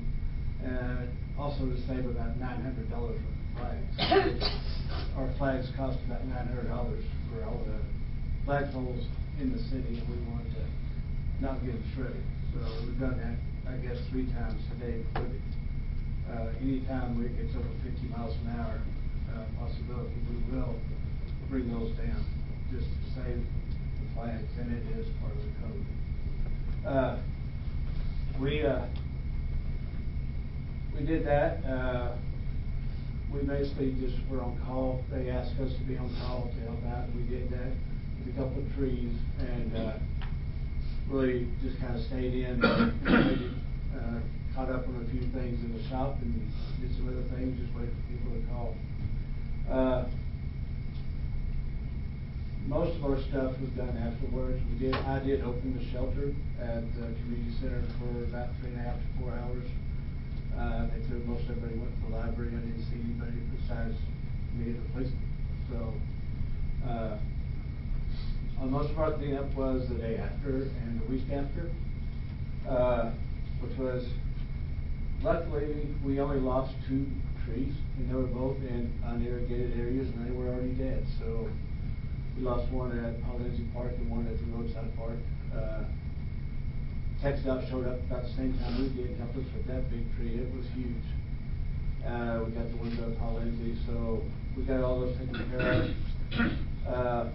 Also to save about $900 worth of flags. Our flags cost about $900 for all the flagpoles in the city, and we wanted to not get them shredded. So we've done that, I guess, 3 times today with it. Anytime it gets over 50 miles an hour possibility, we will bring those down just to save the flags, and it is part of the code. We did that. We basically just were on call. They asked us to be on call to help out, and we did that. with a couple of trees, and, really just kind of stayed in, and waited, caught up on a few things in the shop and did some other things, just waited for people to call. Most of our stuff was done afterwards. I did open the shelter at the community center for about 3.5 to 4 hours. I think most everybody went to the library. I didn't see anybody besides me at the police. So, most of our cleanup was the day after and the week after, which was, luckily, we only lost 2 trees, and they were both in unirrigated areas, and they were already dead. So we lost one at Lindsay Park and one at the roadside park. TxDOT showed up about the same time we did, and helped us with that big tree. It was huge. We got the window of Paul Lindsay, so we got all those taken care of.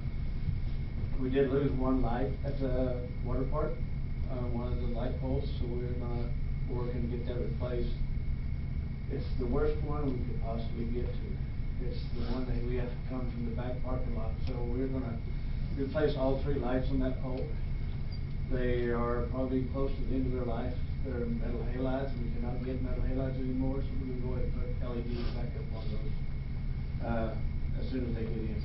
We did lose one light at the water park, one of the light poles, so we're gonna work and get that replaced. It's the worst one we could possibly get to. It's the one that we have to come from the back parking lot, so we're gonna replace all 3 lights on that pole. They are probably close to the end of their life. They're metal halides, and we cannot get metal halides anymore, so we're gonna go ahead and put LEDs back up on those, as soon as they get in.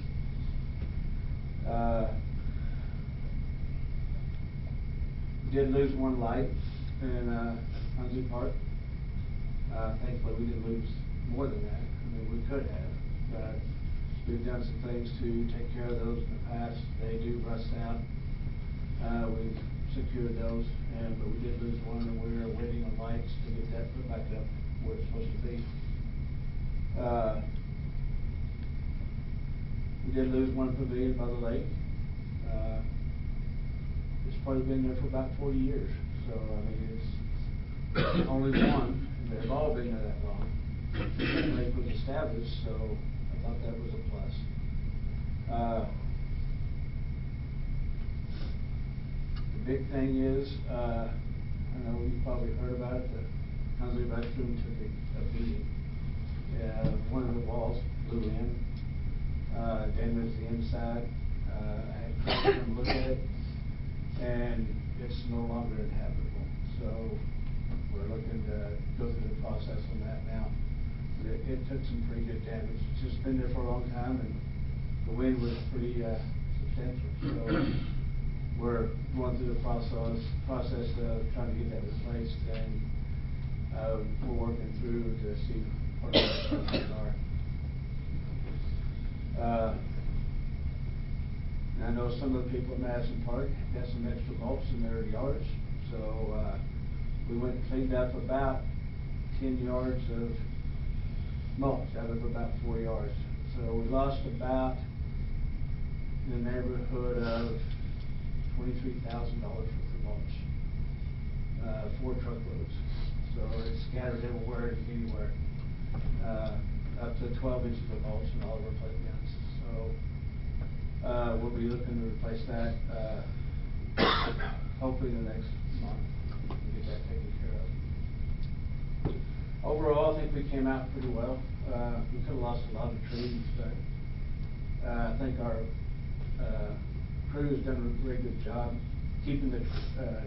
We did lose one light in, Lindsay Park. Thankfully, we didn't lose more than that. I mean, we could have, but we've done some things to take care of those in the past. They do rust out. We've secured those, but we did lose one, and we're waiting on lights to get that put back up where it's supposed to be. We did lose one pavilion by the lake. It's probably been there for about 40 years, so I mean, it's only one. They've all been there that long. The lake was established, so I thought that was a plus. The big thing is, I know you've probably heard about it, the Hunsley restroom took a beating. One of the walls blew in, damaged the inside. I had to come look at it, and it's no longer inhabitable. So we're looking to go through the process on that now. It took some pretty good damage. It's just been there for a long time, and the wind was pretty substantial. So we're going through the process of trying to get that replaced, and we're working through to see what the options are. And I know some of the people at Madison Park got some extra mulch in their yards, so we went and cleaned up about 10 yards of mulch out of about 4 yards. So we lost about in the neighborhood of $23,000 worth of mulch, 4 truckloads. So it's scattered everywhere and anywhere, up to 12 inches of mulch in all of our playgrounds. So we'll be looking to replace that hopefully in the next month. Get that taken care of. Overall, I think we came out pretty well. We could have lost a lot of trees, but I think our crew has done a very good job keeping the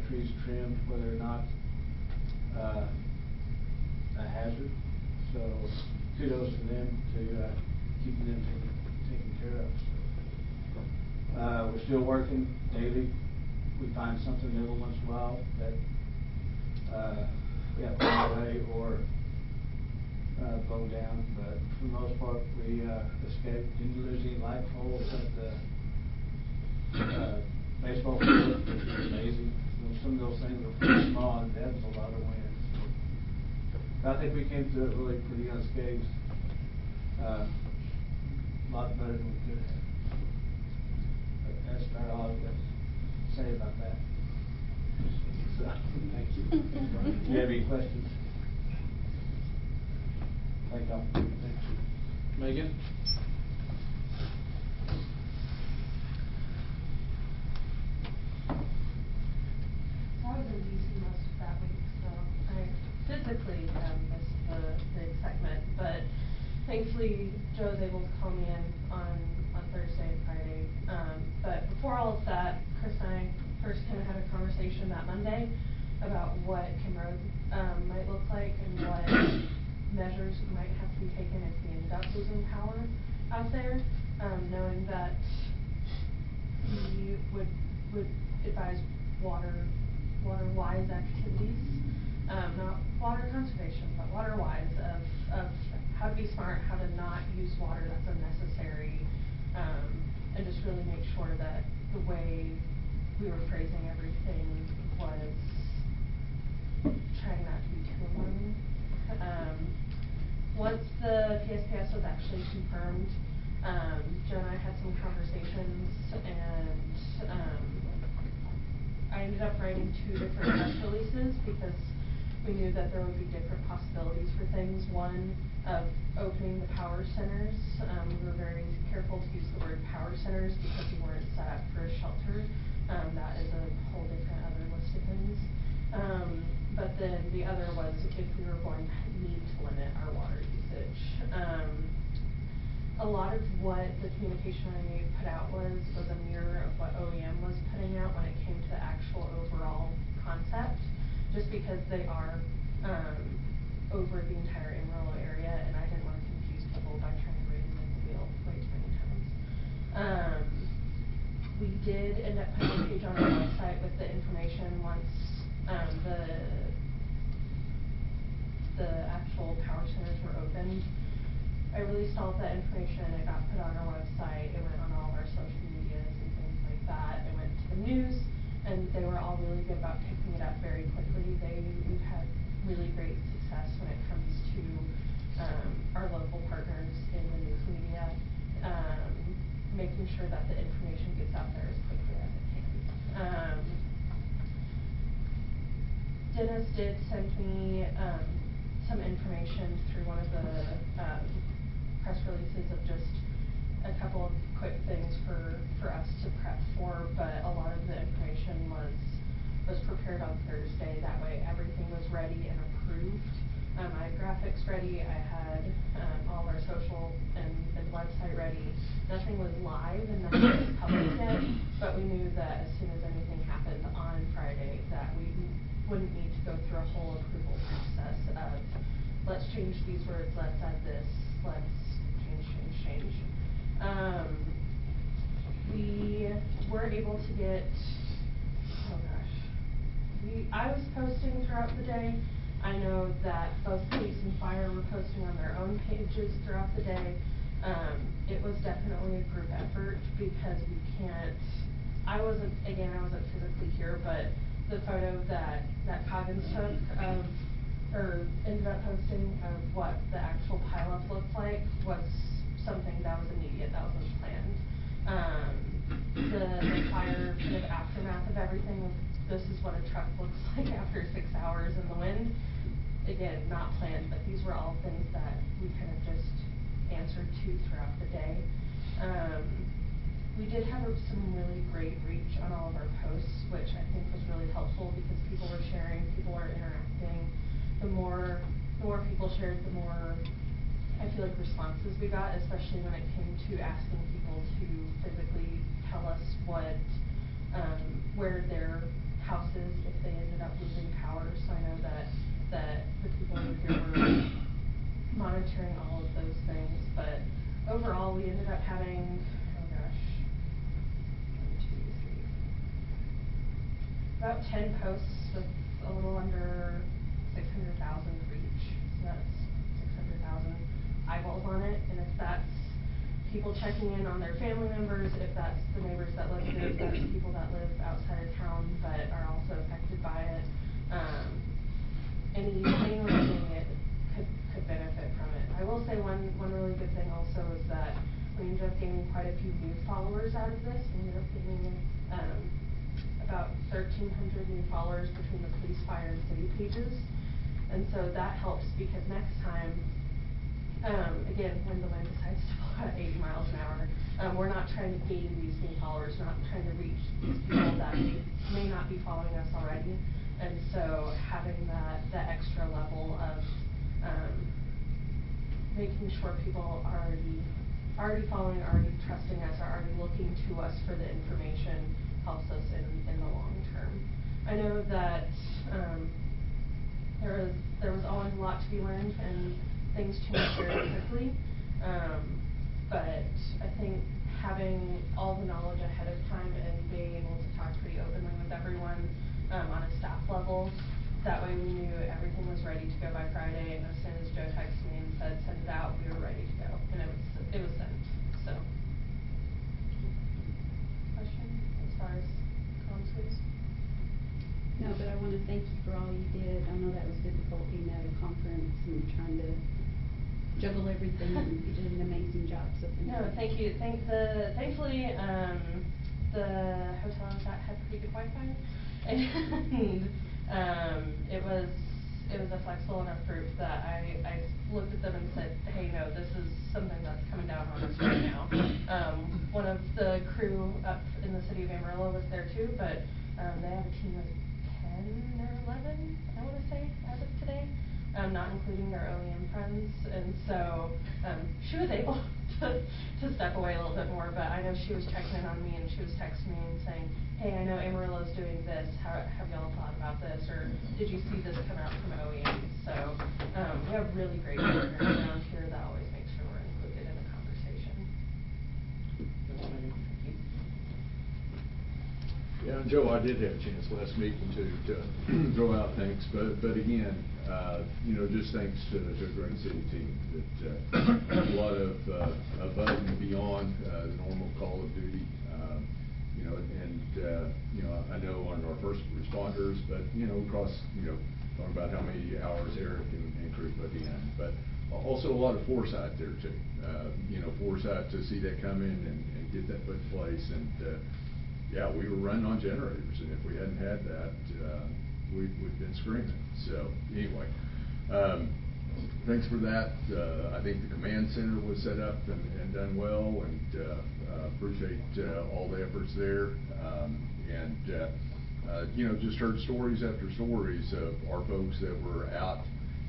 trees trimmed, whether or not a hazard. So kudos to them to keeping them taken care of. So, we're still working daily. We find something new once in a while that we have to throw away or blow down, but for the most part, we escaped. Didn't lose any light poles at the baseball field, which is amazing. Some of those things were pretty small, and that was a lot of wind. But I think we came through it really pretty unscathed. A lot better than we could have. But that's about all I've got to say about that. So, thank you. Do you have any questions? Thank you. Thank you. Megan? I was in DC most of that week, so I physically missed the excitement, but thankfully Joe was able to call me in on Thursday and Friday. But before all of that, Chris and I first kind of had a conversation that Monday about what Kim Road might look like and what measures might have to be taken if we ended up losing power out there, knowing that we would advise water-wise activities, not water conservation, but water-wise of how to be smart, how to not use water that's unnecessary, and just really make sure that the way we were phrasing everything was trying not to be too alarming. Once the PSPS was actually confirmed, Joe and I had some conversations, and I ended up writing 2 different press releases because we knew that there would be different possibilities for things. One, of opening the power centers. We were very careful to use the word power centers because we weren't set up for a shelter. That is a whole different other list of things. But then the other was if we were going to need to limit our water usage. A lot of what the communication I put out was a mirror of what OEM was putting out when it came to the actual overall concept, just because they are over the entire Amarillo area, and I didn't want to confuse people by trying to reinvent the wheel way too many times. We did end up putting a page on our website with the information once the actual power centers were opened. I released all of that information, it got put on our website, it went on all of our social medias and things like that, it went to the news, and they were all really good about picking it up very quickly. We've had really great success when it comes to our local partners in the news media, making sure that the information gets out there as quickly as it can. Dennis did send me some information through one of the press releases of just a couple of quick things for us to prep for, but a lot of the information was prepared on Thursday. That way everything was ready and approved. I had graphics ready, I had all of our social and website ready. Nothing was live and nothing was public yet, but we knew that as soon as anything happened on Friday that we wouldn't need to go through a whole approval process of let's change these words, let's add this, let's change. We were able to get, I was posting throughout the day. I know that both police and fire were posting on their own pages throughout the day. It was definitely a group effort because we can't, I wasn't physically here, but the photo that Coggins took or ended up posting of what the actual pileup looked like was something that was immediate, that wasn't planned. The fire kind of aftermath of everything, this is what a truck looks like after 6 hours in the wind. Again, not planned, but these were all things that we kind of just answered to throughout the day. We did have some really great reach on all of our posts, which I think was really helpful because people were sharing, people were interacting. The more people shared, the more I feel like responses we got, especially when it came to asking people to physically tell us where their house is if they ended up losing power. So I know that the people who here were monitoring all of those things. But overall, we ended up having, about 10 posts with a little under 600,000 reach. So that's 600,000 eyeballs on it. And if that's people checking in on their family members, if that's the neighbors that live here, if that's people that live outside of town but are also affected by it, anyone seeing it could benefit from it. I will say one really good thing also is that we ended up gaining quite a few new followers out of this. We ended up gaining about 1,300 new followers between the police, fire, and city pages. And so that helps because next time, again, when the wind decides to blow at 80 miles an hour, we're not trying to gain these new followers, we're not trying to reach these people that may not be following us already. And so having that extra level of making sure people already already following, already trusting us, are already looking to us for the information helps us in the long term. I know that there was always a lot to be learned and things change very quickly. But I think having all the knowledge ahead of time and being able to talk pretty openly with everyone on a staff level, that way we knew everything was ready to go by Friday, and as soon as Joe texted me and said send it out, we were ready to go, and it was sent. So, question as far as comms goes? No, but I want to thank you for all you did. I know that was difficult being at a conference and trying to juggle everything, and you did an amazing job, so thank you. No, thank you. Thankfully, the hotel I was at had pretty good Wi-Fi, and it was a flexible enough group that I looked at them and said, hey, no, this is something that's coming down on us right now. One of the crew up in the city of Amarillo was there too, but they have a team of 10 or 11, I want to say, as of today. Not including their OEM friends, and so she was able to step away a little bit more, but I know she was checking in on me, and she was texting me and saying, hey, I know Amarillo's doing this, have y'all thought about this, or did you see this come out from OEM? So we have really great partners around here that always make sure we're included in the conversation. Yeah, and Joe, I did have a chance last meeting to throw out thanks, but again, just thanks to the Green City team that a lot of above and beyond the normal call of duty, I know on our first responders, but across, talking about how many hours Eric and crew put in, but also a lot of foresight there too. Foresight to see that come in and get that put in place, and yeah, we were running on generators, and if we hadn't had that, we'd been screaming. So anyway, thanks for that. I think the command center was set up and done well, and appreciate all the efforts there. Just heard stories after stories of our folks that were out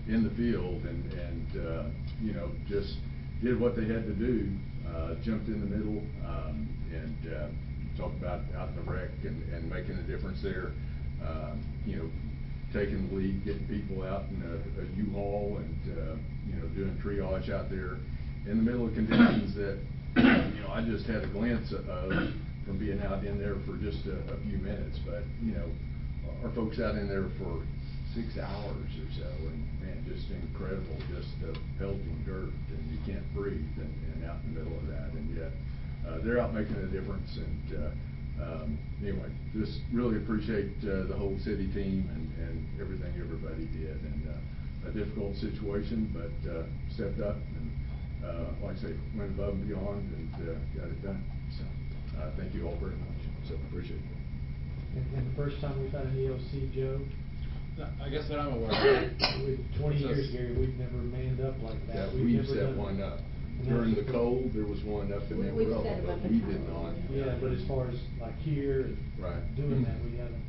in the field and just did what they had to do, jumped in the middle, and talk about out in the wreck and making a difference there. Taking the lead, getting people out in a U-Haul and doing triage out there in the middle of conditions that I just had a glimpse of from being out in there for just a few minutes. But our folks out in there for 6 hours or so, and man, just incredible, just pelting dirt, and you can't breathe, and out in the middle of that, and yet they're out making a difference. And anyway, just really appreciate the whole city team and everything everybody did. And a difficult situation, but stepped up and like I say, went above and beyond and got it done. So thank you all very much. So appreciate it. And the first time we've had an EOC, Joe? I guess that I'm aware of. With 20 years, Gary, we've never manned up like that. We've set one up. During the cold, there was one up in Amarillo, but we did not. Yeah, but as far as like here and right. doing that, we haven't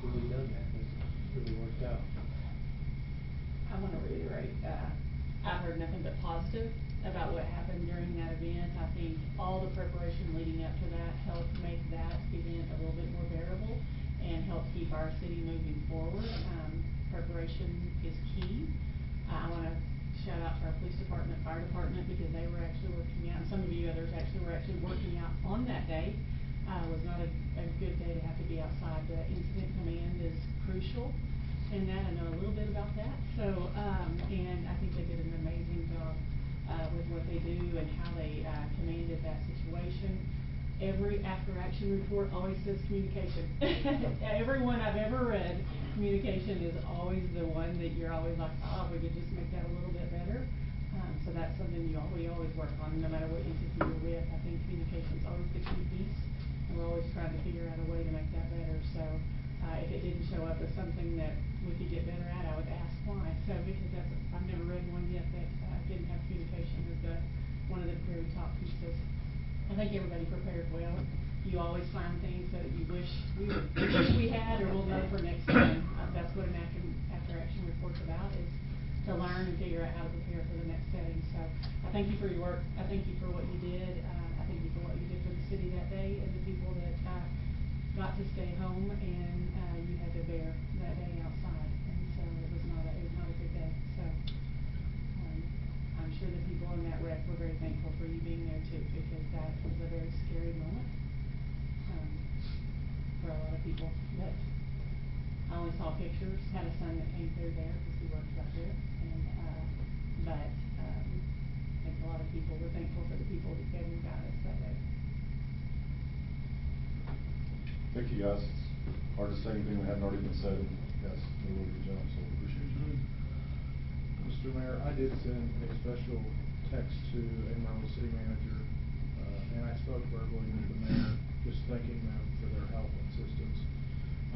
really done that. It's really worked out. I want to reiterate, I've heard nothing but positive about what happened during that event. I think all the preparation leading up to that helped make that event a little bit more bearable and help keep our city moving forward. Preparation is key. I want to shout out to our police department, fire department, because they were actually working out, and some of you others were actually working out on that day. Was not a good day to have to be outside. The incident command is crucial in that. I know a little bit about that. So, and I think they did an amazing job with what they do and how they commanded that situation. Every after-action report always says communication. Every one I've ever read, communication is always the one that you're always like, oh, we could just make that a little bit better. So that's something we always work on, no matter what entity you're with. I think communication is always the key piece, and we're always trying to figure out a way to make that better. So if it didn't show up as something that we could get better at, I would ask why. So because I've never read one yet that didn't have communication as one of the very top pieces. I think everybody prepared well. You always find things that you wish we had or we'll know for next time. That's what an after-action report's about, is to learn and figure out how to prepare for the next setting. So I thank you for your work. I thank you for what you did. I thank you for what you did for the city that day and the people that got to stay home and you had to bear that day outside. And so it was not a good day. So I'm sure the people in that wreck were very thankful for you being there too, because that was a very scary moment for a lot of people. But I only saw pictures. Had a son that came through there because he works out there, and but I think a lot of people were thankful for the people that came and got us that day. Thank you, guys. It's hard to say anything that hadn't already been said. You guys did a really good job, so we appreciate you. Mr. Mayor, I did send a special text to Amarillo City Manager, and I spoke verbally with the mayor, just thanking them for their help and assistance.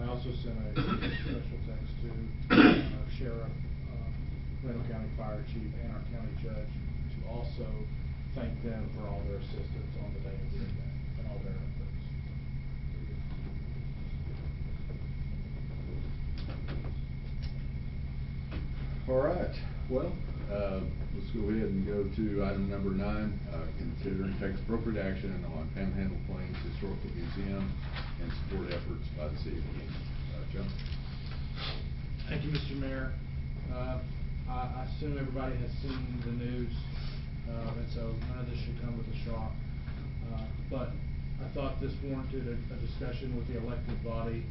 I also sent a special text to Sheriff, Randall County Fire Chief, and our county judge to also thank them for all their assistance on the day of the event and all their efforts. All right, well, let's go ahead and go to item number 9, consider and take appropriate action on Panhandle Plains Historical Museum and support efforts by the city of King. Joe? Thank you, Mr. Mayor. I assume everybody has seen the news, and so none of this should come with a shock. But I thought this warranted a discussion with the elected body.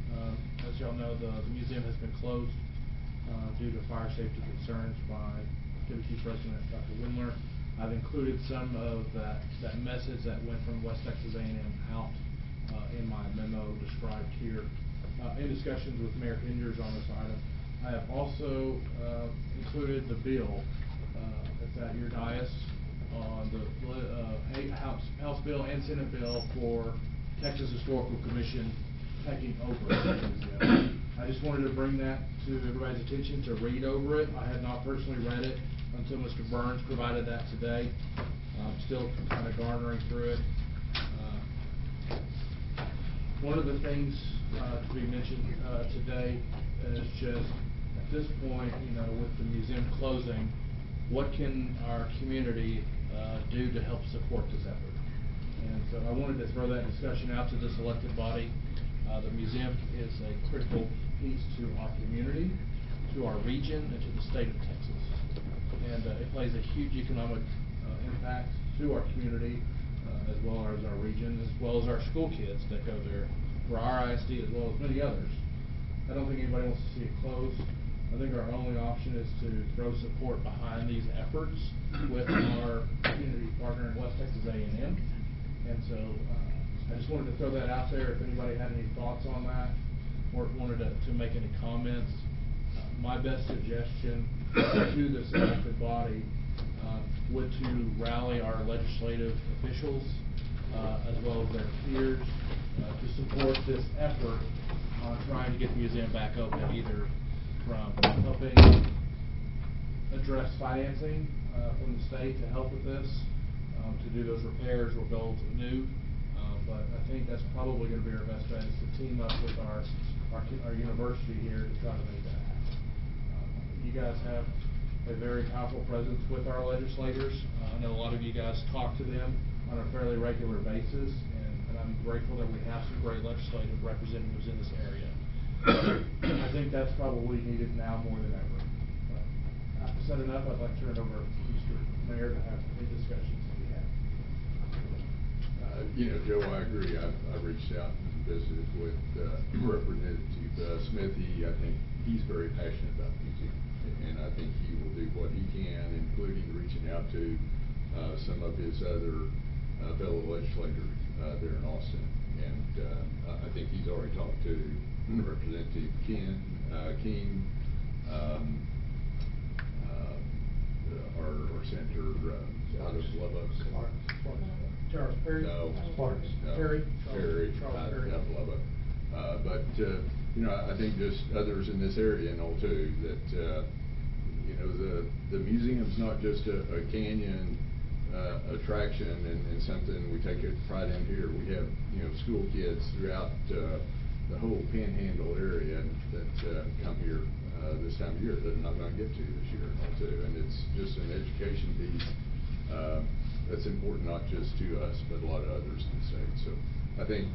As y'all know, the museum has been closed due to fire safety concerns by WT President Dr. Windler. I've included some of that message that went from West Texas A&M out in my memo described here. In discussions with Mayor Hinders on this item, I have also included the bill that's at your dais on the House bill and Senate bill for Texas Historical Commission taking over the museum. I just wanted to bring that to everybody's attention to read over it. I had not personally read it until Mr. Burns provided that today. I'm still kind of garnering through it. One of the things to be mentioned today is just at this point, with the museum closing, what can our community do to help support this effort? And so I wanted to throw that discussion out to this elected body. The museum is a critical piece to our community, to our region, and to the state of Texas. And it plays a huge economic impact to our community, as well as our region, as well as our school kids that go there for our ISD, as well as many others. I don't think anybody wants to see it closed. I think our only option is to throw support behind these efforts with our community partner in West Texas A&M. And so I just wanted to throw that out there. If anybody had any thoughts on that or wanted to make any comments, my best suggestion to this elected body would to rally our legislative officials as well as their peers to support this effort on trying to get the museum back open, either from helping address financing from the state to help with this, to do those repairs or build new. But I think that's probably going to be our best bet, is to team up with our university here to try to make that happen. You guys have a very powerful presence with our legislators. I know a lot of you guys talk to them on a fairly regular basis, and I'm grateful that we have some great legislative representatives in this area. I think that's probably needed now more than ever. But after said enough, I'd like to turn it over to Mr. Mayor to have any discussions that we have. Joe, I agree. I reached out and visited with Representative Smithy. I think he's very passionate about the museum, and I think he will do what he can, including reaching out to some of his other fellow legislators there in Austin. And I think he's already talked to Representative King, our Senator out of Lubbock. Charles Perry? No. Sparks. No. Perry? Perry, Charles out Perry. of Lubbock. But I think just others in this area know too that the museum's not just a canyon attraction and something we take pride in here. We have school kids throughout the whole Panhandle area that come here this time of year that they're not gonna get to this year and all too. And it's just an education piece, that's important not just to us, but a lot of others in the state. So I think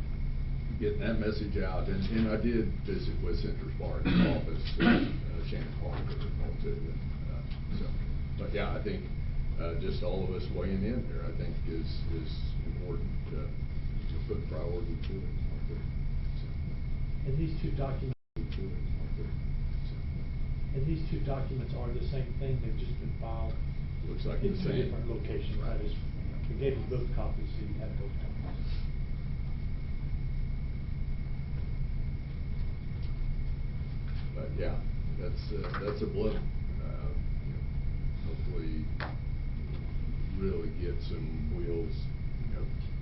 getting that message out, and I did visit with Senator Sparks' office, Shannon Parker and all too. And, so, but yeah, I think, just all of us weighing in there, I think is important, to put priority to it. So. And these two documents, are the same thing, they've just been filed? Looks like in the two same. different locations, right? We gave you both copies, so you had both copies. But yeah, that's a blow. Hopefully, really get some wheels,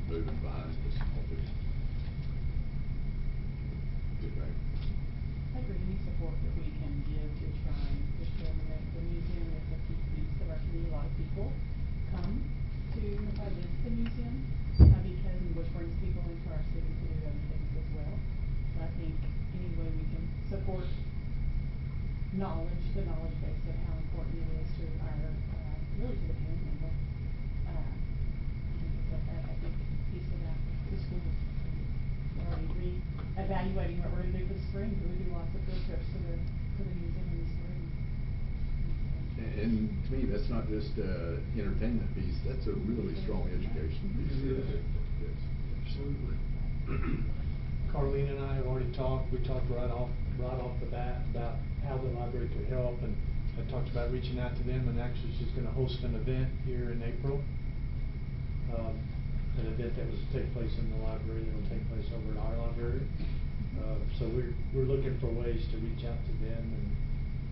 moving behind us. Good night. I agree, any support that we can give to try and push them, the museum is a key piece of our community. A lot of people come to visit the museum, because, which brings people into our city to do other things as well. So I think any way we can support the knowledge base of how important it is to our, really to the panhandle. I think it's a big piece of that, the school. We're already re-evaluating what we're gonna do for the spring, but we do lots of field trips to the museum in the spring. And to me, that's not just entertainment piece, that's a really strong education piece. Yes, Absolutely. Carlene and I have already talked, we talked right off the bat about how the library could help, and I talked about reaching out to them, and actually she's gonna host an event here in April. An event that was to take place in the library, that will take place over at our library. So we're looking for ways to reach out to them and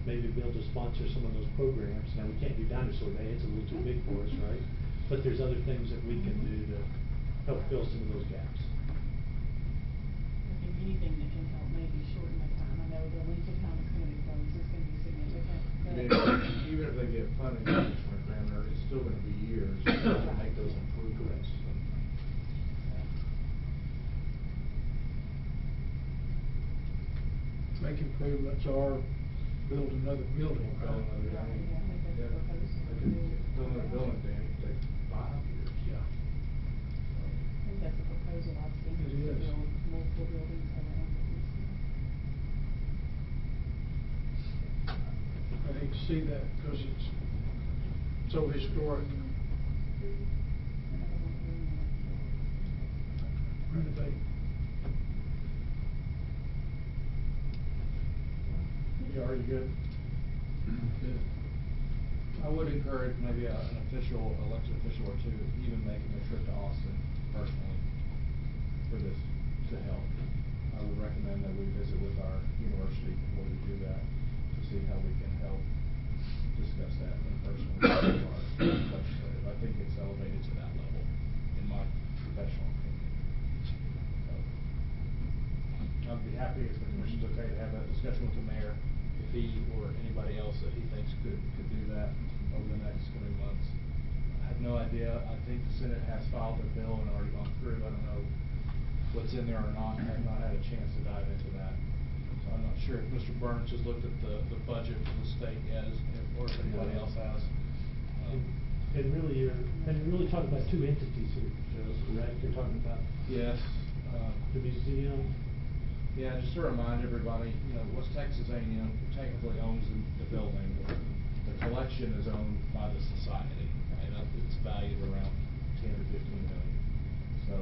maybe be able to sponsor some of those programs. Now, we can't do Dinosaur Day, it's a little too big for us, right? But there's other things that we can do to help fill some of those gaps. I think anything that can help maybe shorten the time. I know the length of time it's gonna be closed is gonna be significant, but. Even if they get funding from Grandeur, it's still gonna be years to make those improvements. Make improvements or build another building. Build another building. Yeah, I think that's the proposal. Build another building, Dan, it takes 5 years. Yeah. I think that's a proposal I've seen, It is to is. build multiple buildings around the museum. I hate to see that because it's so historic. Renovate. You already good? Good. I would encourage maybe an elected official or two, even making a trip to Austin personally for this to help. I would recommend that we visit with our university before we do that, to see how we can help discuss that in person with our legislative. I think it's elevated to that level, in my professional opinion. So, I'd be happy if the commission's okay to have that discussion with the mayor, if he or anybody else that he thinks could do that over the next coming months. I have no idea. I think the Senate has filed their bill and already gone through. I don't know what's in there or not. I have not had a chance to dive into that. So I'm not sure if Mr. Burns has looked at the budget for the state yet, or if anybody else has. And really, you're talking about two entities here, Joe, correct? You're talking about. Yes. The museum. Yeah, just to remind everybody, West Texas A&M technically owns the building. The collection is owned by the society, right? It's valued around 10 to 15 million. So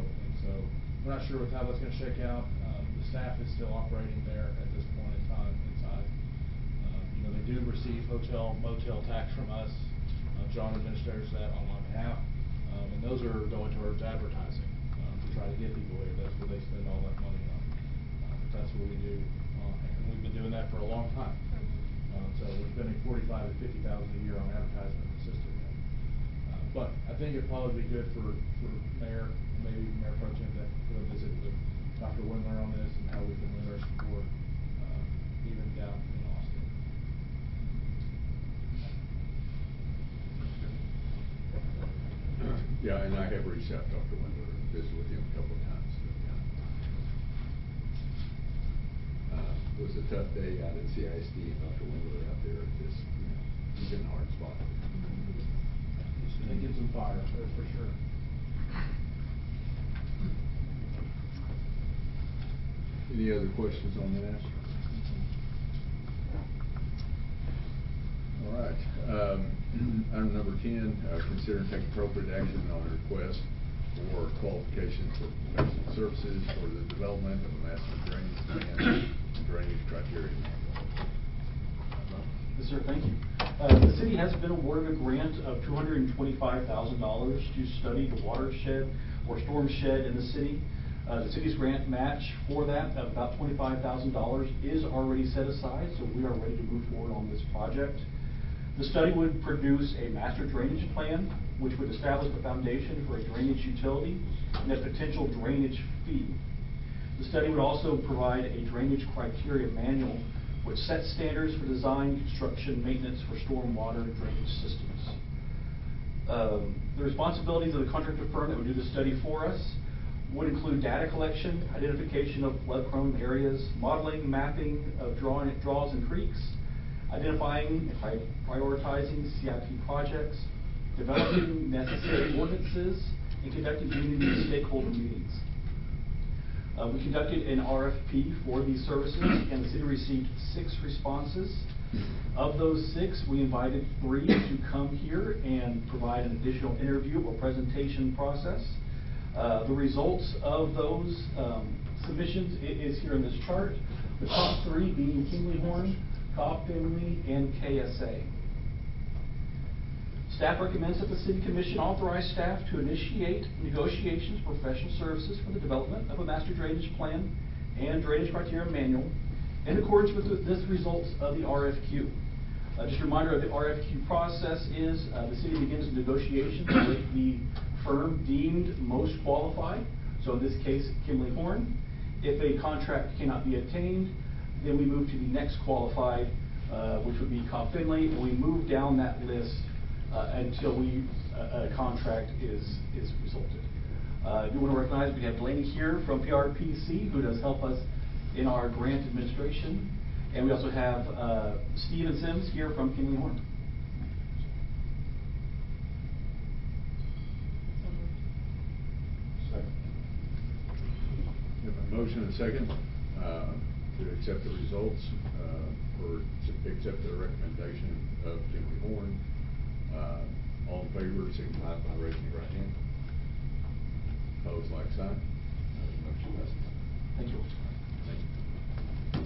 we're not sure how that's going to shake out. The staff is still operating there at this point in time inside. They do receive hotel, motel tax from us. John administers that on my behalf, and those are going towards advertising to try to get people here. That's where they spend all that money on. That's what we do, and we've been doing that for a long time. So we're spending $45,000 to $50,000 a year on advertisement consistently. But I think it'd probably be good for Mayor, maybe Mayor Pro Tem, to do a visit with Dr. Windler on this and how we can lend our support, even down in Austin. Yeah, and I have reached out to Dr. Wendler and visited with him a couple of times. was a tough day out at CISD, and Dr. Wendler out there, just, he's in a hard spot. They get some fire, that's for sure. Any other questions on that? All right, item number 10, consider and take appropriate action on a request for qualifications for professional services for the development of a master drainage plan and drainage criteria. Yes, sir, thank you. The city has been awarded a grant of $225,000 to study the watershed or storm shed in the city. The city's grant match for that of about $25,000 is already set aside, so we are ready to move forward on this project. The study would produce a master drainage plan, which would establish the foundation for a drainage utility and a potential drainage fee. The study would also provide a drainage criteria manual, which sets standards for design, construction, maintenance for stormwater drainage systems. The responsibilities of the contractor firm that would do the study for us would include data collection, identification of flood-prone areas, modeling, mapping of draws and creeks, identifying and prioritizing CIP projects, developing necessary ordinances, and conducting community stakeholder meetings. We conducted an RFP for these services, and the city received 6 responses. Of those 6, we invited 3 to come here and provide an additional interview or presentation process. The results of those submissions is here in this chart. The top 3 being Kingley-Horn, Cobb Finley, and KSA. Staff recommends that the City Commission authorize staff to initiate negotiations for professional services for the development of a master drainage plan and drainage criteria manual in accordance with this results of the RFQ. Just a reminder of the RFQ process is the city begins negotiations with the firm deemed most qualified, so in this case, Kingley-Horn. If a contract cannot be obtained, then we move to the next qualified, which would be Cobb Finley, and we move down that list until a contract is resulted. I do want to recognize we have Delaney here from PRPC, who does help us in our grant administration, and we also have Stephen Sims here from Kingley-Horn. We have a motion and a second to accept the results, or to accept the recommendation of Kingley-Horn. All in favor, signify by raising your right hand. Opposed, like sign. Motion passes. Thank you. Thank you.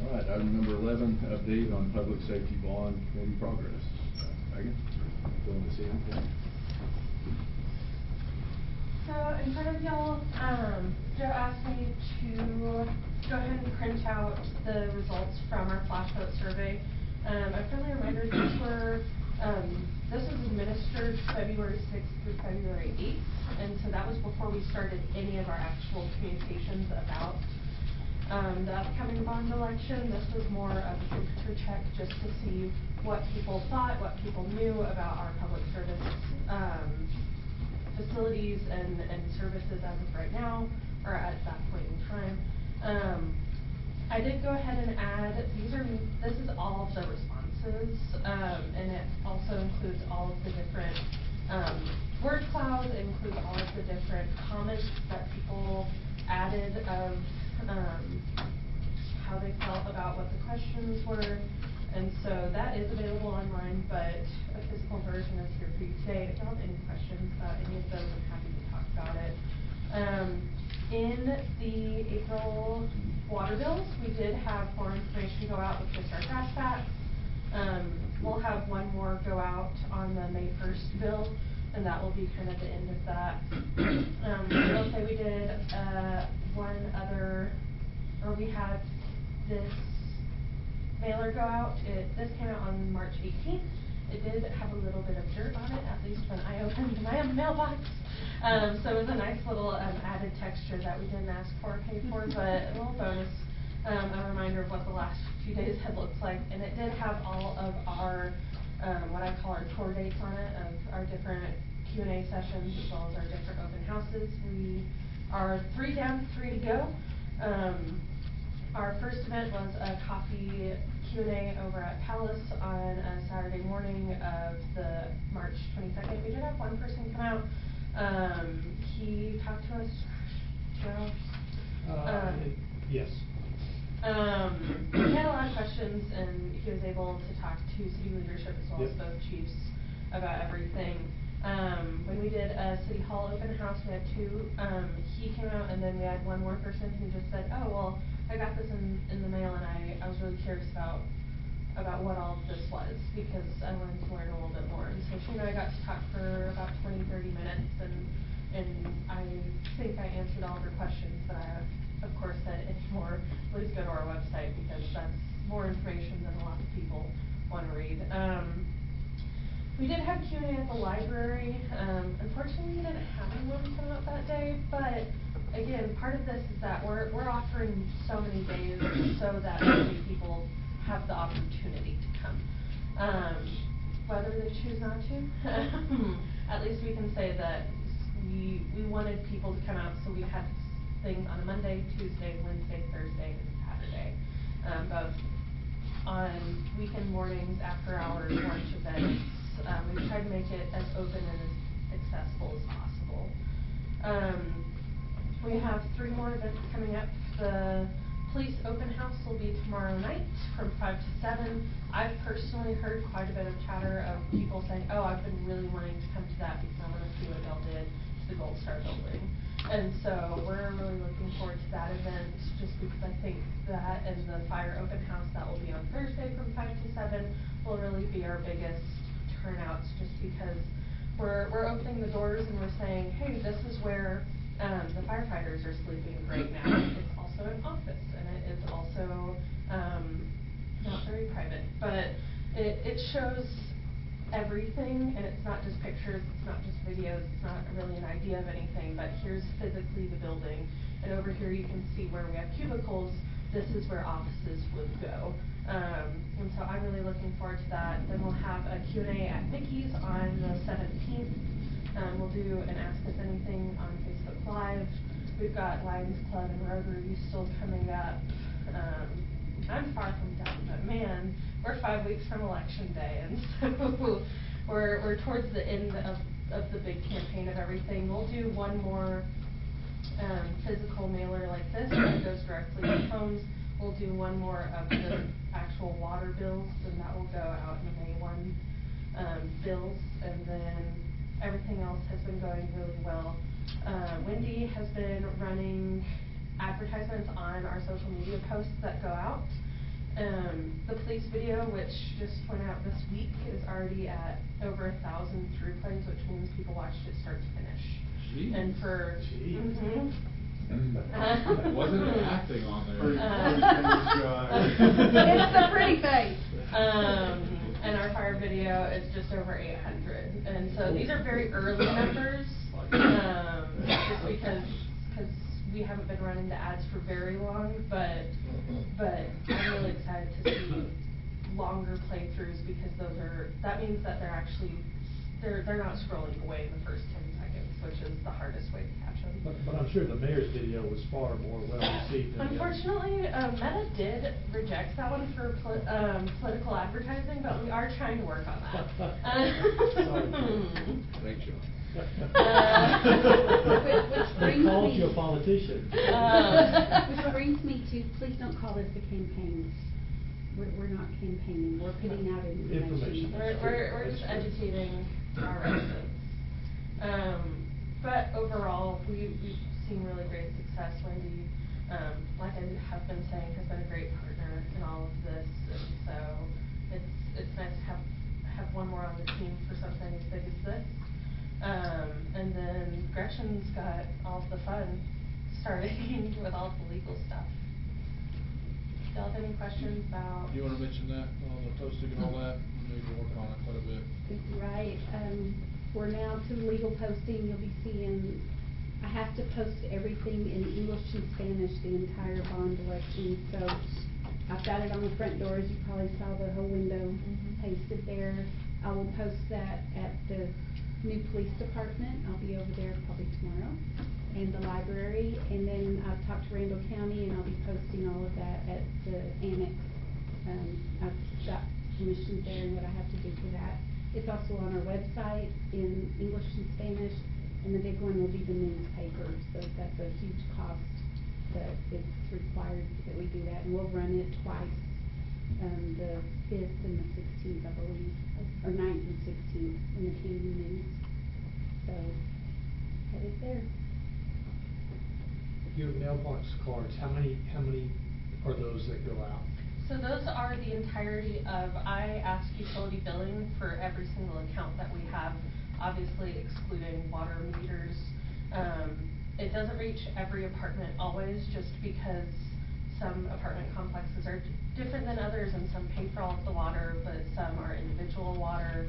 All right, item number 11, update on public safety bond committee progress. Megan, going to see anything? So in front of y'all, Joe asked me to go ahead and print out the results from our flash vote survey. A friendly reminder, this was administered February 6th through February 8th, and so that was before we started any of our actual communications about the upcoming bond election. This was more of a temperature check just to see what people thought, what people knew about our public service facilities and services as of right now, or at that point in time. I did go ahead and add, this is all of the responses, and it also includes all of the different word clouds. It includes all of the different comments that people added of how they felt about what the questions were. And so that is available online, but a physical version is here for you today. If you have any questions about any of those, I'm happy to talk about it. In the April water bills, we did have more information go out with just our grass bats. We'll have one more go out on the May 1st bill, and that will be kind of the end of that. I will say we did we had this mailer go out. This came out on March 18th. It did have a little bit of dirt on it, at least when I opened my mailbox. So it was a nice little added texture that we didn't ask for or pay for, but a little bonus, a reminder of what the last few days had looked like. And it did have all of our, what I call our tour dates on it, of our different Q&A sessions, as well as our different open houses. We are 3 down, 3 to go. Our first event was a coffee Q&A over at Palace on a Saturday morning of the March 22nd. We did have one person come out. He talked to us 2 hours. Yes. He had a lot of questions, and he was able to talk to city leadership as well as both chiefs about everything. When we did a City Hall open house, we had 2. He came out, and then we had one more person who just said, oh, well, I got this in the mail, and I was really curious about what all of this was, because I wanted to learn a little bit more. And so she and I got to talk for about 20-30 minutes, and I think I answered all of her questions, but I, of course, said, if more, please go to our website, because that's more information than a lot of people want to read. We did have Q&A at the library. Unfortunately, we didn't have anyone come out that day, but again, part of this is that we're offering so many days so that many people have the opportunity to come. Whether they choose not to, at least we can say that we wanted people to come out, so we had things on a Monday, Tuesday, Wednesday, Thursday, and Saturday, both on weekend mornings, after hours, lunch events. We tried to make it as open and as accessible as possible. We have 3 more events coming up. The police open house will be tomorrow night from 5 to 7. I've personally heard quite a bit of chatter of people saying, oh, I've been really wanting to come to that because I want to see what y'all did to the Gold Star building. And so we're really looking forward to that event, just because I think that and the fire open house that will be on Thursday from 5 to 7 will really be our biggest turnouts, just because we're opening the doors and we're saying, hey, this is where the firefighters are sleeping right now. It's also an office, and it's also not very private, but it shows everything, and it's not just pictures, it's not just videos, it's not really an idea of anything, but here's physically the building, and over here you can see where we have cubicles. This is where offices would go. And so I'm really looking forward to that. Then we'll have a Q&A at Mickey's on the 17th. We'll do an Ask Us Anything on Facebook Live. We've got Lions Club and Rotary still coming up. I'm far from done, but man, we're 5 weeks from Election Day, and so we're towards the end of the big campaign of everything. We'll do one more physical mailer like this that goes directly to homes. We'll do one more of the actual water bills, and that will go out in the May 1 bills, and then everything else has been going really well. Wendy has been running advertisements on our social media posts that go out. The police video, which just went out this week, is already at over 1,000 through plays, which means people watched it start to finish. Jeez. And for Wasn't acting on there. It's the pretty face. And our fire video is just over 800. And so these are very early numbers, just because we haven't been running the ads for very long, but I'm really excited to see longer playthroughs, because that means that they're not scrolling away in the first 10 seconds, which is the hardest way to catch them. But I'm sure the mayor's video was far more well received than the others. Unfortunately, Meta did reject that one for political advertising, but we are trying to work on that. Thanks, John. Which brings Called me, you a politician. which brings me to, please don't call this a campaign. We're not campaigning, we're putting out information. We're just educating our residents. But overall, we've seen really great success. Wendy, like I have been saying, has been a great partner in all of this, and so it's nice to have one more on the team for something as big as this. And then Gretchen's got all of the fun starting with all the legal stuff. Do y'all have any questions about? Do you want to mention that on the posting and all that? I know you've been working on it quite a bit. Right. We're now to legal posting. You'll be seeing, I have to post everything in English and Spanish, the entire bond election. So I've got it on the front doors. You probably saw the whole window pasted there. I will post that at the new police department. I'll be over there probably tomorrow, and the library. And then I've talked to Randall County, and I'll be posting all of that at the annex. I've got permission there and what I have to do for that. It's also on our website in English and Spanish, and the big one will be the newspaper. So that's a huge cost, but it's required that we do that, and we'll run it twice, the 5th and the 16th, I believe, or 9th and 16th in the Canyon News. So, headed there. Your mailbox cards, how many are those that go out? So those are the entirety of, I ask utility billing for every single account that we have, obviously excluding water meters. It doesn't reach every apartment always, just because some apartment complexes are different than others, and some pay for all of the water, but some are individual water.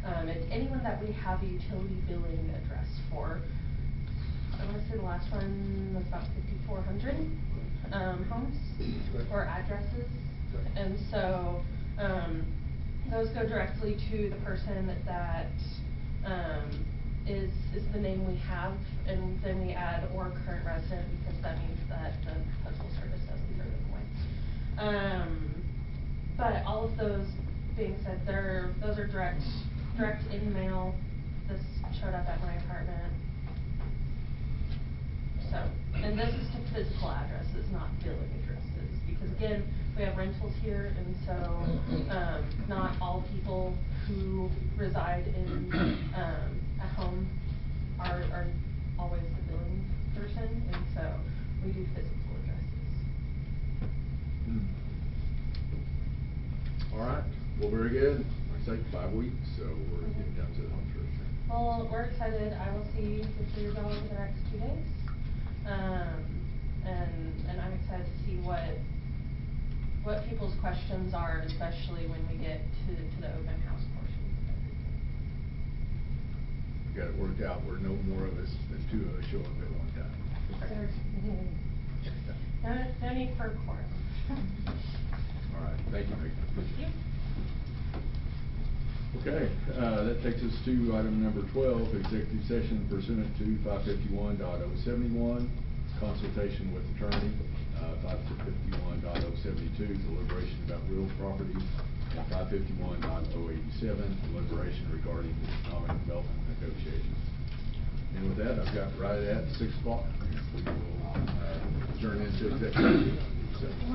It's anyone that we have a utility billing address for. I want to say the last one was about 5,400 homes or addresses. And so those go directly to the person that is the name we have, and then we add or current resident, because that means that the postal service doesn't throw them away. But all of those being said, those are direct in mail. This showed up at my apartment. So, and this is to physical addresses, not billing addresses, because again, we have rentals here, and so not all people who reside in a home are always the billing person, and so we do physical addresses. All right, well, very good. Like I say, 5 weeks, so we're getting down to the home stretch. Well, we're excited. I will see the 3 of y'all over the next 2 days. And I'm excited to see what people's questions are, especially when we get to the open house portion of everything. We got it worked out where no more of us than 2 of us show up at one time. No need for a quorum. All right, thank you, Vicki. Thank you. Okay, that takes us to item number 12, executive session pursuant to 551.071, consultation with attorney, 551.072, deliberation about real property, and 551.087, deliberation regarding economic development negotiations. And with that, I've got right at 6 o'clock. We will adjourn into executive session.